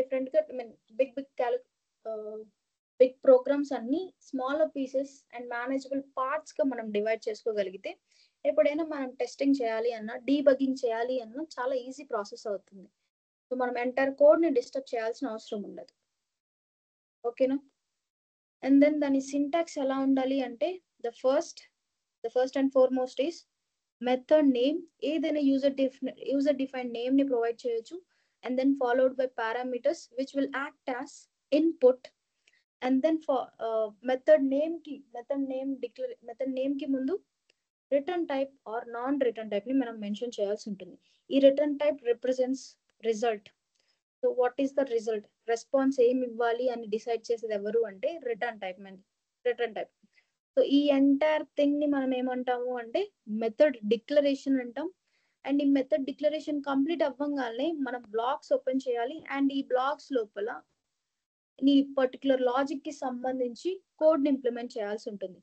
big program programs అన్ని smaller pieces and manageable parts గా మనం divide చేసుకోగలిగితే ఎప్పుడైనా మనం testing చేయాలి అన్నా debugging చేయాలి అన్నా చాలా ఈజీ ప్రాసెస్ అవుతుంది. సో మనం ఎంటైర్ కోడ్ ని డిస్టర్బ్ చేయాల్సిన అవసరం ఉండదు. ఓకేనా? అండ్ దెన్ దాని సింటాక్స్ ఎలా ఉండాలి అంటే the first and foremost is method name. ఏదైనా యూజర్ డిఫైన్డ్ నేమ్ ని ప్రొవైడ్ చేయొచ్చు. And then followed by parameters which will act as input. And then method name కి ముందు return type or non return type ని మనం mention చేయాల్సి ఉంటుంది. ఈ return type represents result. So what is the result? Response ఏమి ఇవ్వాలి అని డిసైడ్ చేసేది ఎవరు అంటే రిటర్న్ టైప్. సో ఈ ఎంటైర్ థింగ్ ని మనం ఏమంటాము అంటే మెథడ్ డిక్లరేషన్ అంటాం. అండ్ ఈ మెథడ్ డిక్లరేషన్ కంప్లీట్ అవ్వగానే మనం బ్లాక్స్ ఓపెన్ చేయాలి. అండ్ ఈ బ్లాక్స్ లోపల నీ పర్టికులర్ లాజిక్ కి సంబంధించి కోడ్ ని ఇంప్లిమెంట్ చేయాల్సి ఉంటుంది.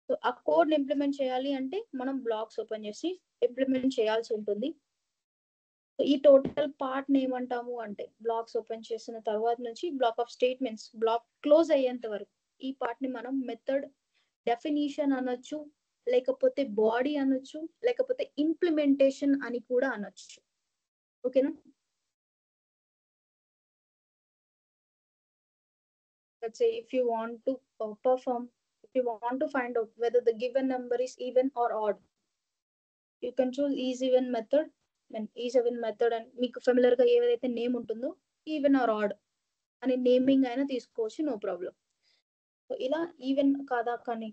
సో ఆ కోడ్ ని ఇంప్లిమెంట్ చేయాలి అంటే మనం బ్లాక్స్ ఓపెన్ చేసి ఇంప్లిమెంట్ చేయాల్సి ఉంటుంది. సో ఈ టోటల్ పార్ట్ ని ఏమంటాము అంటే బ్లాక్స్ ఓపెన్ చేసిన తర్వాత నుంచి block of statements block close అయ్యేంత వరకు ఈ పార్ట్ ని మనం మెథడ్ డెఫినిషన్ అనొచ్చు, లేకపోతే బాడీ అనొచ్చు, లేకపోతే ఇంప్లిమెంటేషన్ అని కూడా అనొచ్చు. ఓకేనా? Let's say if you want to find out whether the given number is even or odd, you can choose is-even method. And is-even method and మీకు ఫెమిలియర్ గా ఏదైతే నేమ్ ఉంటుందో ఈవెన్ ఆర్ ఆడ్ అని naming అయినా తీసుకోవచ్చు, no problem. So ఇలా even కాదా కానీ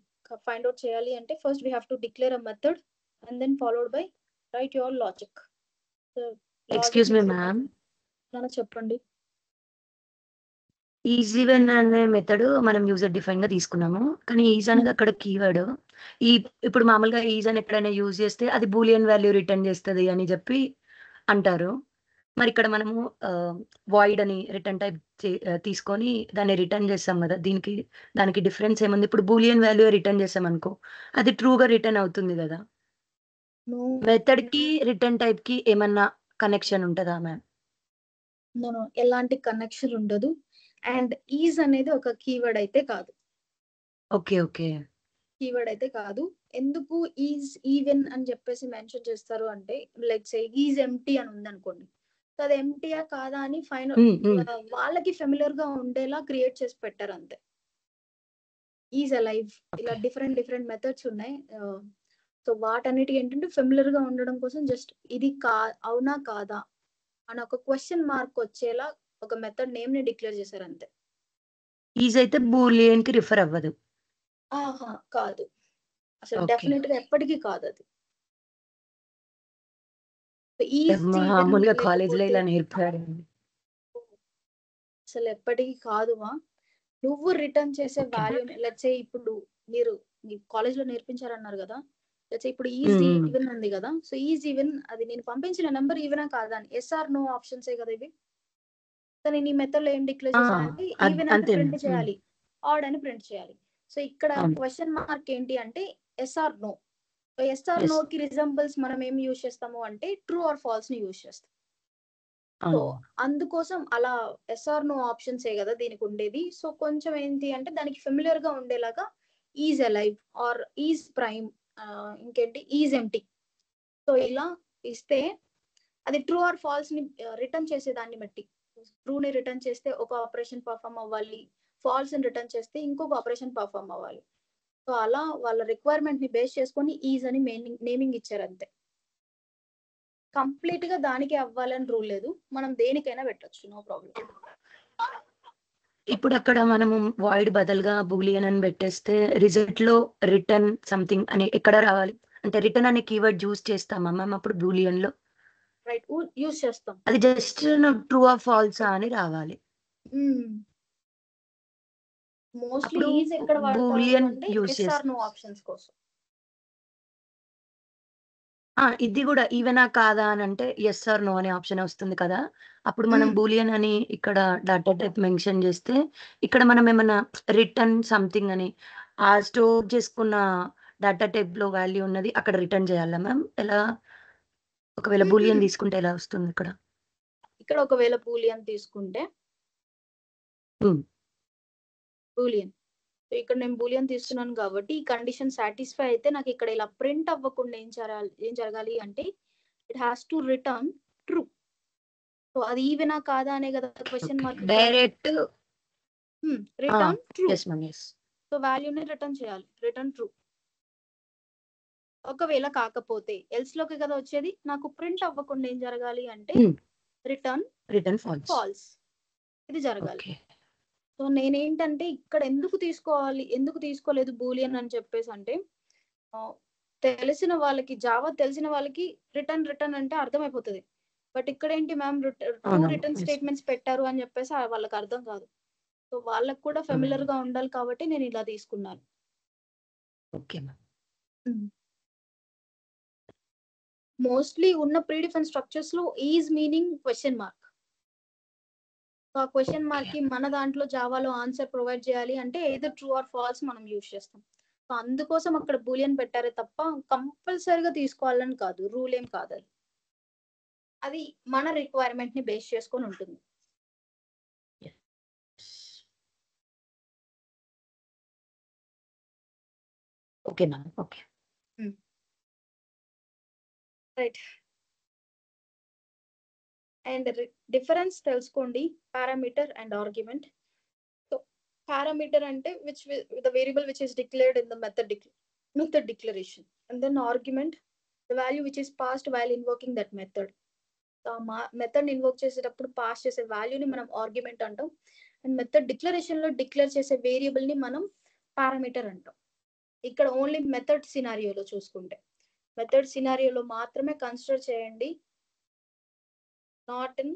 ఫైండ్ అవుట్ చేయాలి అంటే first we have to declare a method and then followed by write your logic. Excuse me ma'am, చెప్పండి. ఈజ్ ఈవెన్ అనే మెథడ్ మనం యూజర్ డిఫైన్ గా తీసుకున్నాము, కానీ ఈజ్ అనేది అక్కడ కీవర్డ్. ఇప్పుడు మామూలుగా ఈజ్ అని ఎక్కడైనా యూజ్ చేస్తే అది బూలియన్ వాల్యూ రిటర్న్ చేస్తుంది అని చెప్పి అంటారు. మరి ఇక్కడ మనము వాయిడ్ అని రిటర్న్ టైప్ తీసుకొని దాన్ని రిటర్న్ చేస్తాం కదా, దానికి డిఫరెన్స్ ఏముంది? ఇప్పుడు బూలియన్ వాల్యూ రిటర్న్ చేసాం అనుకో, అది ట్రూగా రిటర్న్ అవుతుంది కదా. మెథడ్ కి రిటర్న్ టైప్ కి ఏమన్నా కనెక్షన్ ఉంటుందా మ్యామ్? ఎలాంటి కనెక్షన్ ఉండదు. అండ్ ఈజ్ అనేది ఒక కీవర్డ్ అయితే కాదు. ఓకే. కీవర్డ్ అయితే కాదు. ఎందుకు ఈజ్ ఈవెన్ అని చెప్పేసి మెన్షన్ చేస్తారు అంటే లైక్ సే ఈజ్ ఎంటీ అని ఉంది అనుకోండి, సో అది ఎంటీయా కాదా అని ఫైనల్ వాళ్ళకి ఫెమిలియర్ గా ఉండేలా క్రియేట్ చేసి పెట్టారు అంతే. ఈజ్ అలైవ్ ఇలా డిఫరెంట్ మెథడ్స్ ఉన్నాయి. సో వాటన్నిటికి ఏంటంటే ఫెమిలియర్ గా ఉండడం కోసం జస్ట్ ఇది అవునా కాదా అని ఒక క్వశ్చన్ మార్క్ వచ్చేలా ఒక మెథడ్ నేమ్ ని డిక్లేర్ చేశారు అంతే. ఈజ్ అయితే బూలియన్ కి రిఫర్ అవ్వదు. కాదు, అసలు డెఫినెట్ గా ఎప్పటికీ కాదు అది. మామూలుగా కాలేజ్ లో ఇలా నేర్పారు, అసలు ఎప్పటికీ కాదుమా. నువ్వు రిటర్న్ చేసే వాల్యూ లెట్స్ సే ఇప్పుడు మీరు కాలేజ్ లో నేర్పించారన్నారు కదా, లెట్స్ సే ఇప్పుడు ఈజ్ ఈవెన్ ఉంది కదా, సో ఈజ్ ఈవెన్ అది నేను పంపించిన నెంబర్ ఈవెనా కాదా అని ఎస్ఆర్ నో ఆప్షన్సే కదా ఇవి. కానీ నీ మెథడ్ లో ఏం డిక్లేర్ చేశానంటే ఈవెన్ అని ప్రింట్ చేయాలి, ఆడ్ అని ప్రింట్ చేయాలి. సో ఇక్కడ క్వశ్చన్ మార్క్ ఏంటి అంటే yes or no. So yes or no కి రిజంబుల్స్ మనం ఏం యూజ్ చేస్తాము అంటే ట్రూ ఆర్ ఫాల్స్ ని యూజ్ చేస్తాం. సో అందుకోసం అలా ఎస్ఆర్ నో ఆప్షన్స్ ఏ కదా దీనికి ఉండేది. సో కొంచెం ఏంటి అంటే దానికి ఫెమిలియర్ గా ఉండేలాగా is alive or is prime, ఇంకేంటి ఈజ్ ఎంటీ. సో ఇలా ఇస్తే అది ట్రూ ఆర్ ఫాల్స్ ని రిటర్న్ చేసే దాన్ని బట్టి, ట్రూ ని రిటర్న్ చేస్తే ఒక ఆపరేషన్ పర్ఫామ్ అవ్వాలి, ఫాల్స్ ని రిటర్న్ చేస్తే ఇంకొక ఆపరేషన్ పర్ఫామ్ అవ్వాలి. సో అలా వాళ్ళ రిక్వైర్మెంట్ ని బేస్ చేసుకొని ఈజ్ అని నేమింగ్ ఇచ్చారు అంతే. కంప్లీట్ గా దానికే అవ్వాలని రూల్ లేదు, మనం దేనికైనా పెట్టొచ్చు, నో ప్రాబ్లం. ఇప్పుడు అక్కడ మనము వాయిడ్ బదులుగా బూలియన్ అని పెట్టేస్తే రిజల్ట్ లో రిటర్న్ సంథింగ్ అని ఎక్కడ రావాలి? అంటే రిటర్న్ అనే కీవర్డ్ యూజ్ చేస్తామా మ్యామ్ అప్పుడు బూలియన్ లో? రైట్, యూజ్ చేస్తాం. అది జస్ట్ ట్రూ ఆర్ ఫాల్సా అని రావాలి. మోస్ట్లీ ఈజ్ ఎక్కడ వాడతారు అంటే ఎస్ఆర్ నో ఆప్షన్స్ కోసం. ఇది కూడా ఈవెనా కాదా అని అంటే ఎస్ ఆర్ నో అనే ఆప్షన్ వస్తుంది కదా, అప్పుడు మనం బూలియన్ అని ఇక్కడ డాటా టైప్ మెన్షన్ చేస్తే ఇక్కడ మనం ఏమన్నా రిటర్న్ సంథింగ్ అని ఆ స్టోర్ చేసుకున్న డాటా టైప్ లో వాల్యూ ఉన్నది అక్కడ రిటర్న్ చేయాలా మ్యామ్? ఎలా ఒకవేళ బూలియన్ తీసుకుంటే ఎలా వస్తుంది ఇక్కడ? ఇక్కడ ఒకవేళ బూలియన్ తీసుకుంటే బూలియన్ సో ఇక్కడ నేను బూలియన్ తీస్తున్నాను కాబట్టి ఈ కండిషన్ సాటిస్ఫై అయితే నాకు ఇక్కడ ఇలా ప్రింట్ అవ్వకుండా ఏం జరగాలి అంటే it has to return true. So అది ఈవెనా కాదా అనే కదా question mark. Direct return true. Yes ma'am yes. So వాల్యూని రిటర్న్ చేయాలి, రిటర్న్ ట్రూ. ఒకవేళ కాకపోతే ఎల్స్ లోకి కదా వచ్చేది, నాకు ప్రింట్ అవ్వకుండా ఏం జరగాలి అంటే రిటర్న్ ఫాల్స్. ఇది జరగాలి. సో నేనేంటంటే ఇక్కడ ఎందుకు తీసుకోలేదు బూలియన్ అని చెప్పేసి అంటే తెలిసిన వాళ్ళకి, జావా తెలిసిన వాళ్ళకి రిటర్న్ అంటే అర్థమైపోతుంది. బట్ ఇక్కడ ఏంటి మ్యామ్ రిటర్న్ స్టేట్మెంట్స్ పెట్టారు అని చెప్పేసి వాళ్ళకి అర్థం కాదు. సో వాళ్ళకి కూడా ఫెమిలియర్ గా ఉండాలి కాబట్టి నేను ఇలా తీసుకున్నాను. Okay ma'am. మోస్ట్లీ ఉన్న ప్రీడిఫైన్ స్ట్రక్చర్స్ లో ఈజ్ మీనింగ్ క్వశ్చన్ మార్క్. ఆ క్వశ్చన్ మార్క్ కి మన దాంట్లో జావాలో ఆన్సర్ ప్రొవైడ్ చేయాలి అంటే ఏదర్ ట్రూ ఆర్ ఫాల్స్ మనం యూజ్ చేస్తాం. సో అందుకోసం అక్కడ బూలియన్ పెట్టారే తప్ప కంపల్సరీగా తీసుకోవాలని కాదు, రూల్ ఏం కాదు. అది మన రిక్వైర్మెంట్ ని బేస్ చేసుకొని ఉంటుంది. Okay ma'am. Okay right. And difference తెలుసుకోండి parameter and argument. So parameter అంటే the variable which is declared in the method declaration, and then argument the value which is passed while invoking that method. So method invoke చేసేటప్పుడు pass చేసే వాల్యూని మనం argument అంటాం. And method declaration లో declare చేసే variable ని మనం parameter అంటాం. ఇక్కడ ఓన్లీ మెథడ్ సినారియోలో చూసుకుంటే, మెథడ్ సినారియోలో మాత్రమే కన్సిడర్ చేయండి, not in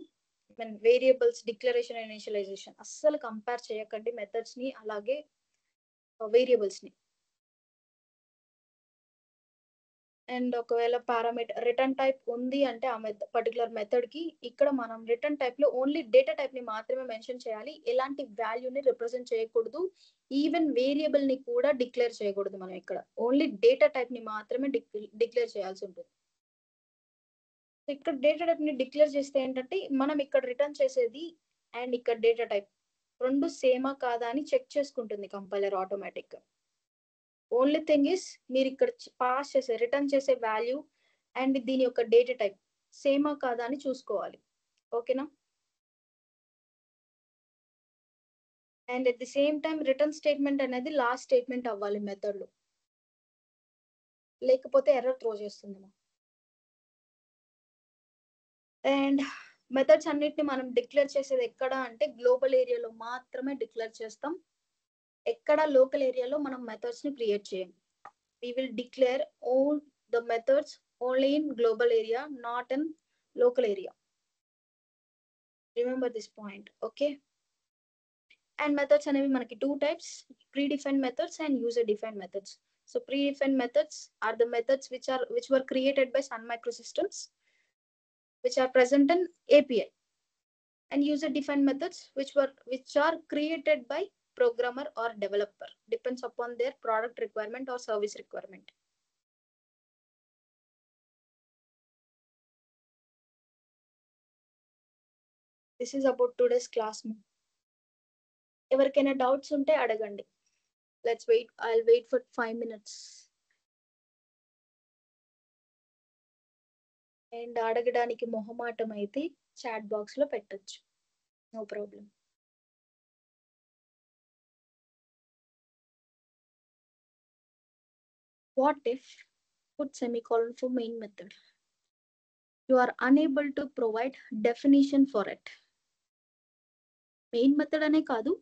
variables declaration and initialization. అస్సలు కంపేర్ చేయకండి మెథడ్స్ ని అలాగే వేరియబుల్స్ ని. అండ్ ఒకవేళ పారామీటర్ రిటర్న్ టైప్ ఉంది అంటే ఆ పర్టికులర్ మెథడ్ కి ఇక్కడ మనం రిటర్న్ టైప్ లో ఓన్లీ డేటా టైప్ ని మాత్రమే మెన్షన్ చేయాలి. ఎలాంటి వాల్యూని రిప్రజెంట్ చేయకూడదు, ఈవెన్ వేరియబుల్ ని కూడా డిక్లేర్ చేయకూడదు. మనం ఇక్కడ ఓన్లీ డేటా టైప్ ని మాత్రమే డిక్లేర్ చేయాల్సి ఉంటుంది. ఇక్కడ డేటా టైప్ ని డిక్లేర్ చేస్తే ఏంటంటే మనం ఇక్కడ రిటర్న్ చేసేది అండ్ ఇక్కడ డేటా టైప్ రెండు సేమా కాదా అని చెక్ చేసుకుంటుంది కంపైలర్ ఆటోమేటిక్ గా. ఓన్లీ థింగ్ ఇస్ మీరు ఇక్కడ పాస్ చేసే రిటర్న్ చేసే వాల్యూ అండ్ దీని యొక్క డేటా టైప్ సేమా కాదా అని చూసుకోవాలి. ఓకేనా? And at the same time return statement అనేది లాస్ట్ స్టేట్మెంట్ అవ్వాలి మెథడ్ లో, లేకపోతే ఎర్రర్ త్రో చేస్తుంది. అండ్ మెథడ్స్ అన్నిటిని మనం డిక్లేర్ చేసేది ఎక్కడ అంటే గ్లోబల్ ఏరియాలో మాత్రమే డిక్లేర్ చేస్తాం. ఎక్కడ లోకల్ ఏరియాలో మనం మెథడ్స్ ని క్రియేట్ చేయం. We will declare all the methods only in global area, not in local area. Remember this point, okay? And methods అనేవి మనకి two types, predefined methods and user defined methods. So predefined methods are the methods which were created by Sun Microsystems, which are present in API, and user defined methods which are created by programmer or developer, depends upon their product requirement or service requirement. This is about today's class. ఎవరికైనా doubts ఉంటే అడగండి. Let's wait. I'll wait for 5 minutes. And అడగడానికి మొహమాటం అయితే chat box లో పెట్టొచ్చు, no problem. What if put semicolon for main method? You are unable to provide definition for it. Main method అనే కాదు,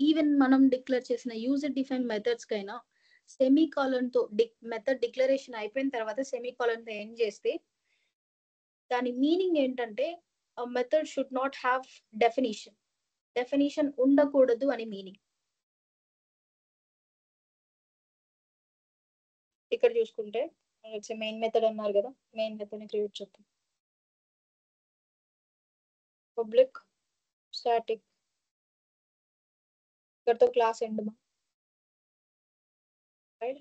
ఈవెన్ మనం డిక్లేర్ చేసిన యూజర్ డిఫైన్ మెథడ్స్ కైనా సెమీకాలన్ తో మెథడ్ డిక్లరేషన్ అయిపోయిన తర్వాత సెమీకాలన్ తో ఎండ్ చేస్తే దాని మీనింగ్ ఏంటంటే method should not have definition ఉండకూడదు అని మీనింగ్. ఇక్కడ చూసుకుంటే మెయిన్ మెథడ్ అన్నారు కదా, మెయిన్ మెథడ్ ని క్రియేట్ చేద్దాం. పబ్లిక్ స్టాటిక్ ఇక్కడతో క్లాస్ ఎండ్ మా right.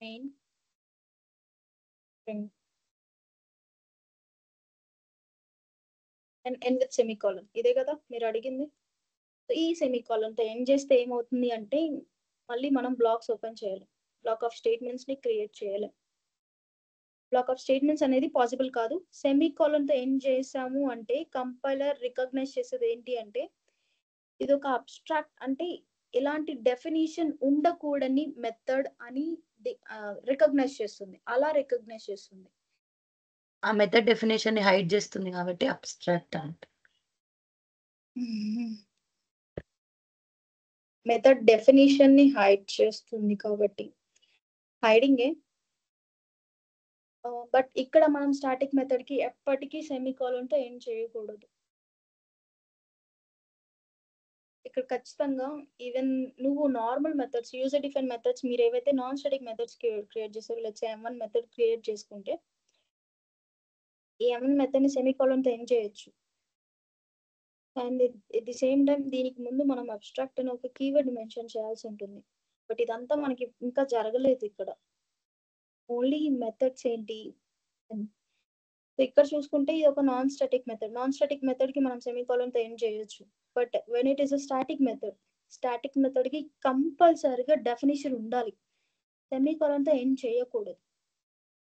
Main string and end with semicolon. ఇదే కదా మీరు అడిగింది. ఈ సెమీకాలన్తో ఎండ్ చేస్తే ఏమవుతుంది అంటే మళ్ళీ మనం బ్లాక్స్ ఓపెన్ చేయాలి, బ్లాక్ ఆఫ్ స్టేట్మెంట్స్ని క్రియేట్ చేయాలి. బ్లాక్ ఆఫ్ స్టేట్మెంట్స్ అనేది పాసిబుల్ కాదు. సెమీకాలన్తో ఎండ్ చేసాము అంటే కంపైలర్ రికగ్నైజ్ చేసేది ఏంటి అంటే ఇది ఒక అబ్స్ట్రాక్ట్, అంటే ఎలాంటి డెఫినేషన్ ఉండకూడని మెథడ్ అని రికగ్నైజ్ చేస్తుంది. అలా రికగ్నైజ్ చేస్తుంది. ఆ మెథడ్ డెఫినేషన్ ని హైడ్ చేస్తుంది కాబట్టి అబ్స్ట్రాక్ట్ అంట. మెథడ్ డెఫినేషన్ ని హైడ్ చేస్తుంది కాబట్టి హైడింగే. బట్ ఇక్కడ మనం స్టాటిక్ మెథడ్ కి ఎప్పటికీ సెమీకాలన్తో ఎండ్ చేయకూడదు. ఇక్కడ ఖచ్చితంగా ఈవెన్ నువ్వు normal methods, user define methods, మీరు ఏవైతే నాన్ స్టాటిక్ మెథడ్స్ క్రియేట్ చేస్తారో, లెట్స్ M1 మెథడ్ క్రియేట్ చేసుకుంటే ఈ M1 మెథడ్ ని సెమీకాలన్తో ఎండ్ చేయొచ్చు. And at the same time దీనికి ముందు మనం అబ్స్ట్రాక్ట్ అని ఒక కీవర్డ్ మెన్షన్ చేయాల్సి ఉంటుంది. బట్ ఇదంతా మనకి ఇంకా జరగలేదు ఇక్కడ. ఓన్లీ మెథడ్స్ ఏంటి ఇక్కడ చూసుకుంటే ఇది ఒక non static method. Non static method కి మనం సెమీకాలన్తో ఎండ్ చేయొచ్చు. But when it is a static method కి కంపల్సరీగా డెఫినేషన్ ఉండాలి, సెమీకాలన్తో ఎండ్ చేయకూడదు.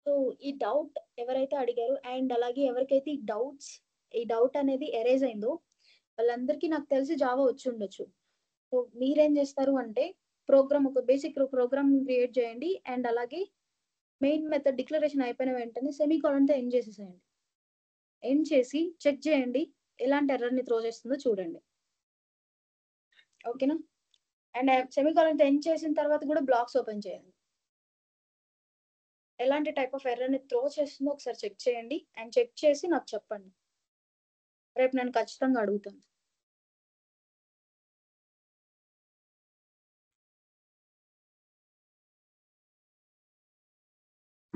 సో ఈ డౌట్ ఎవరైతే అడిగారో అండ్ అలాగే ఎవరికైతే ఈ డౌట్ అనేది ఎరేజ్ అయిందో వాళ్ళందరికీ నాకు తెలిసి జావా వచ్చి ఉండొచ్చు. సో మీరేం చేస్తారు అంటే ఒక బేసిక్ ప్రోగ్రామ్ క్రియేట్ చేయండి అండ్ అలాగే మెయిన్ మెథడ్ డిక్లరేషన్ అయిపోయిన వెంటనే సెమీకాలన్తో ఎండ్ చేసేసేయండి. ఎండ్ చేసి చెక్ చేయండి ఎలాంటి ఎర్రర్ని త్రో చేస్తుందో చూడండి. ఓకేనా? అండ్ సెమీకాలన్తో ఎండ్ చేసిన తర్వాత కూడా బ్లాక్స్ ఓపెన్ చేయండి. ఎలాంటి టైప్ ఆఫ్ ఎర్రర్ని త్రో చేస్తుందో ఒకసారి చెక్ చేయండి అండ్ చెక్ చేసి నాకు చెప్పండి. రేపు నేను ఖచ్చితంగా అడుగుతాను.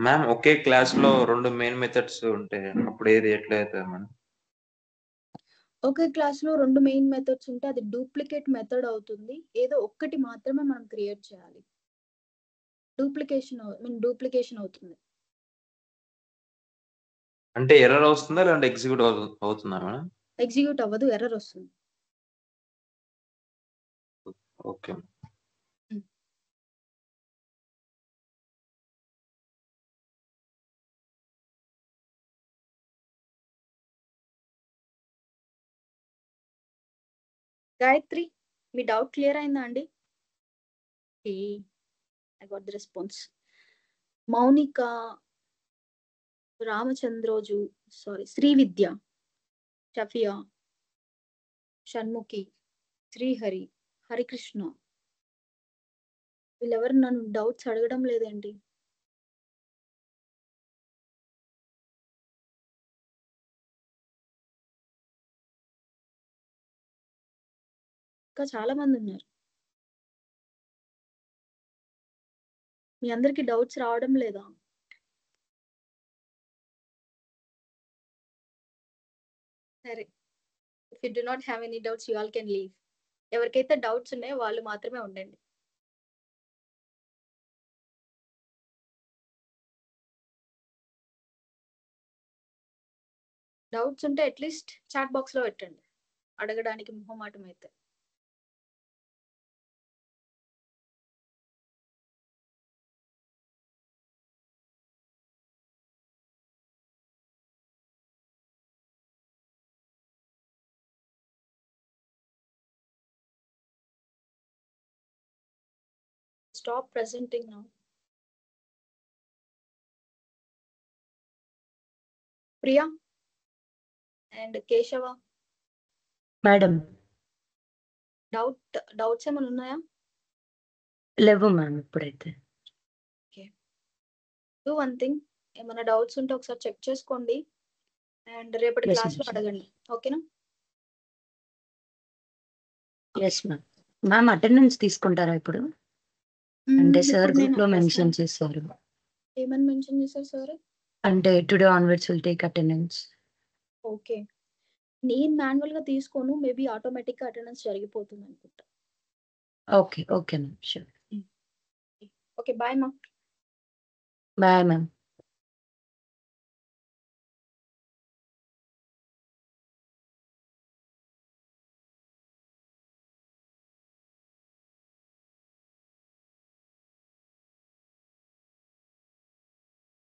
మ్యామ్ ఒకే క్లాస్ లో 2 మెయిన్ మెథడ్స్ ఉంటే అప్పుడు ఏది ఎట్లా అవుతుంది మేడం? ఒకే క్లాస్ లో 2 మెయిన్ మెథడ్స్ ఉంటే అది డూప్లికేట్ మెథడ్ అవుతుంది. ఏదో ఒక్కటి మాత్రమే మనం క్రియేట్ చేయాలి. డూప్లికేషన్ అవుతుంది. అంటే ఎర్రర్ వస్తుందా లేదంటే ఎగ్జిక్యూట్ అవుతుందా మేడం? ఎగ్జిక్యూట్ అవ్వదు, ఎర్రర్ వస్తుంది. ఓకే. గాయత్రి, మీ డౌట్ క్లియర్ అయిందా అండి? I got the response. Mounika, Ramachandroju, Srividya, Shafiya, Shanmukhi, Srihari, Harikrishna, వీళ్ళెవరు నన్ను డౌట్స్ అడగడం లేదండి. ఇంకా చాలా మంది ఉన్నారు. మీ అందరికి డౌట్స్ రావడం లేదా? సరే, if you do not have any doubts you all can leave. ఎవరికైతే డౌట్స్ ఉన్నాయో వాళ్ళు మాత్రమే ఉండండి. డౌట్స్ ఉంటే అట్లీస్ట్ చాట్ బాక్స్ లో పెట్టండి, అడగడానికి మొహమాటం అయితే. Stop presenting now. Priya and Keshava, madam doubts ఏమైనా ఉన్నాయా? లేవు మ్యామ్ ఇప్పుడైతే. డూ వన్ థింగ్, ఏమైనా డౌట్స్ ఉంటే ఒకసారి చెక్ చేసుకోండి అండ్ రేపటి Yes, క్లాస్ లో ma'am. అడగండి. ఓకేనా? Yes ma'am. మ్యామ్ అటెండెన్స్ తీసుకుంటారా ఇప్పుడు? అంటే సార్ ఇప్పుడు గ్రూప్ లో నేను మెన్షన్ చేశారు. ఏమని మెన్షన్ చేశారు సార్? అంటే today onwards will take attendance. Okay, నేను మాన్యువల్ గా తీసుకోను, మేబీ ఆటోమేటిక్ గా అటెండెన్స్ జరిగిపోతుంది అనుకుంటా. Okay ma'am, sure. Okay, bye మా. Bye ma'am.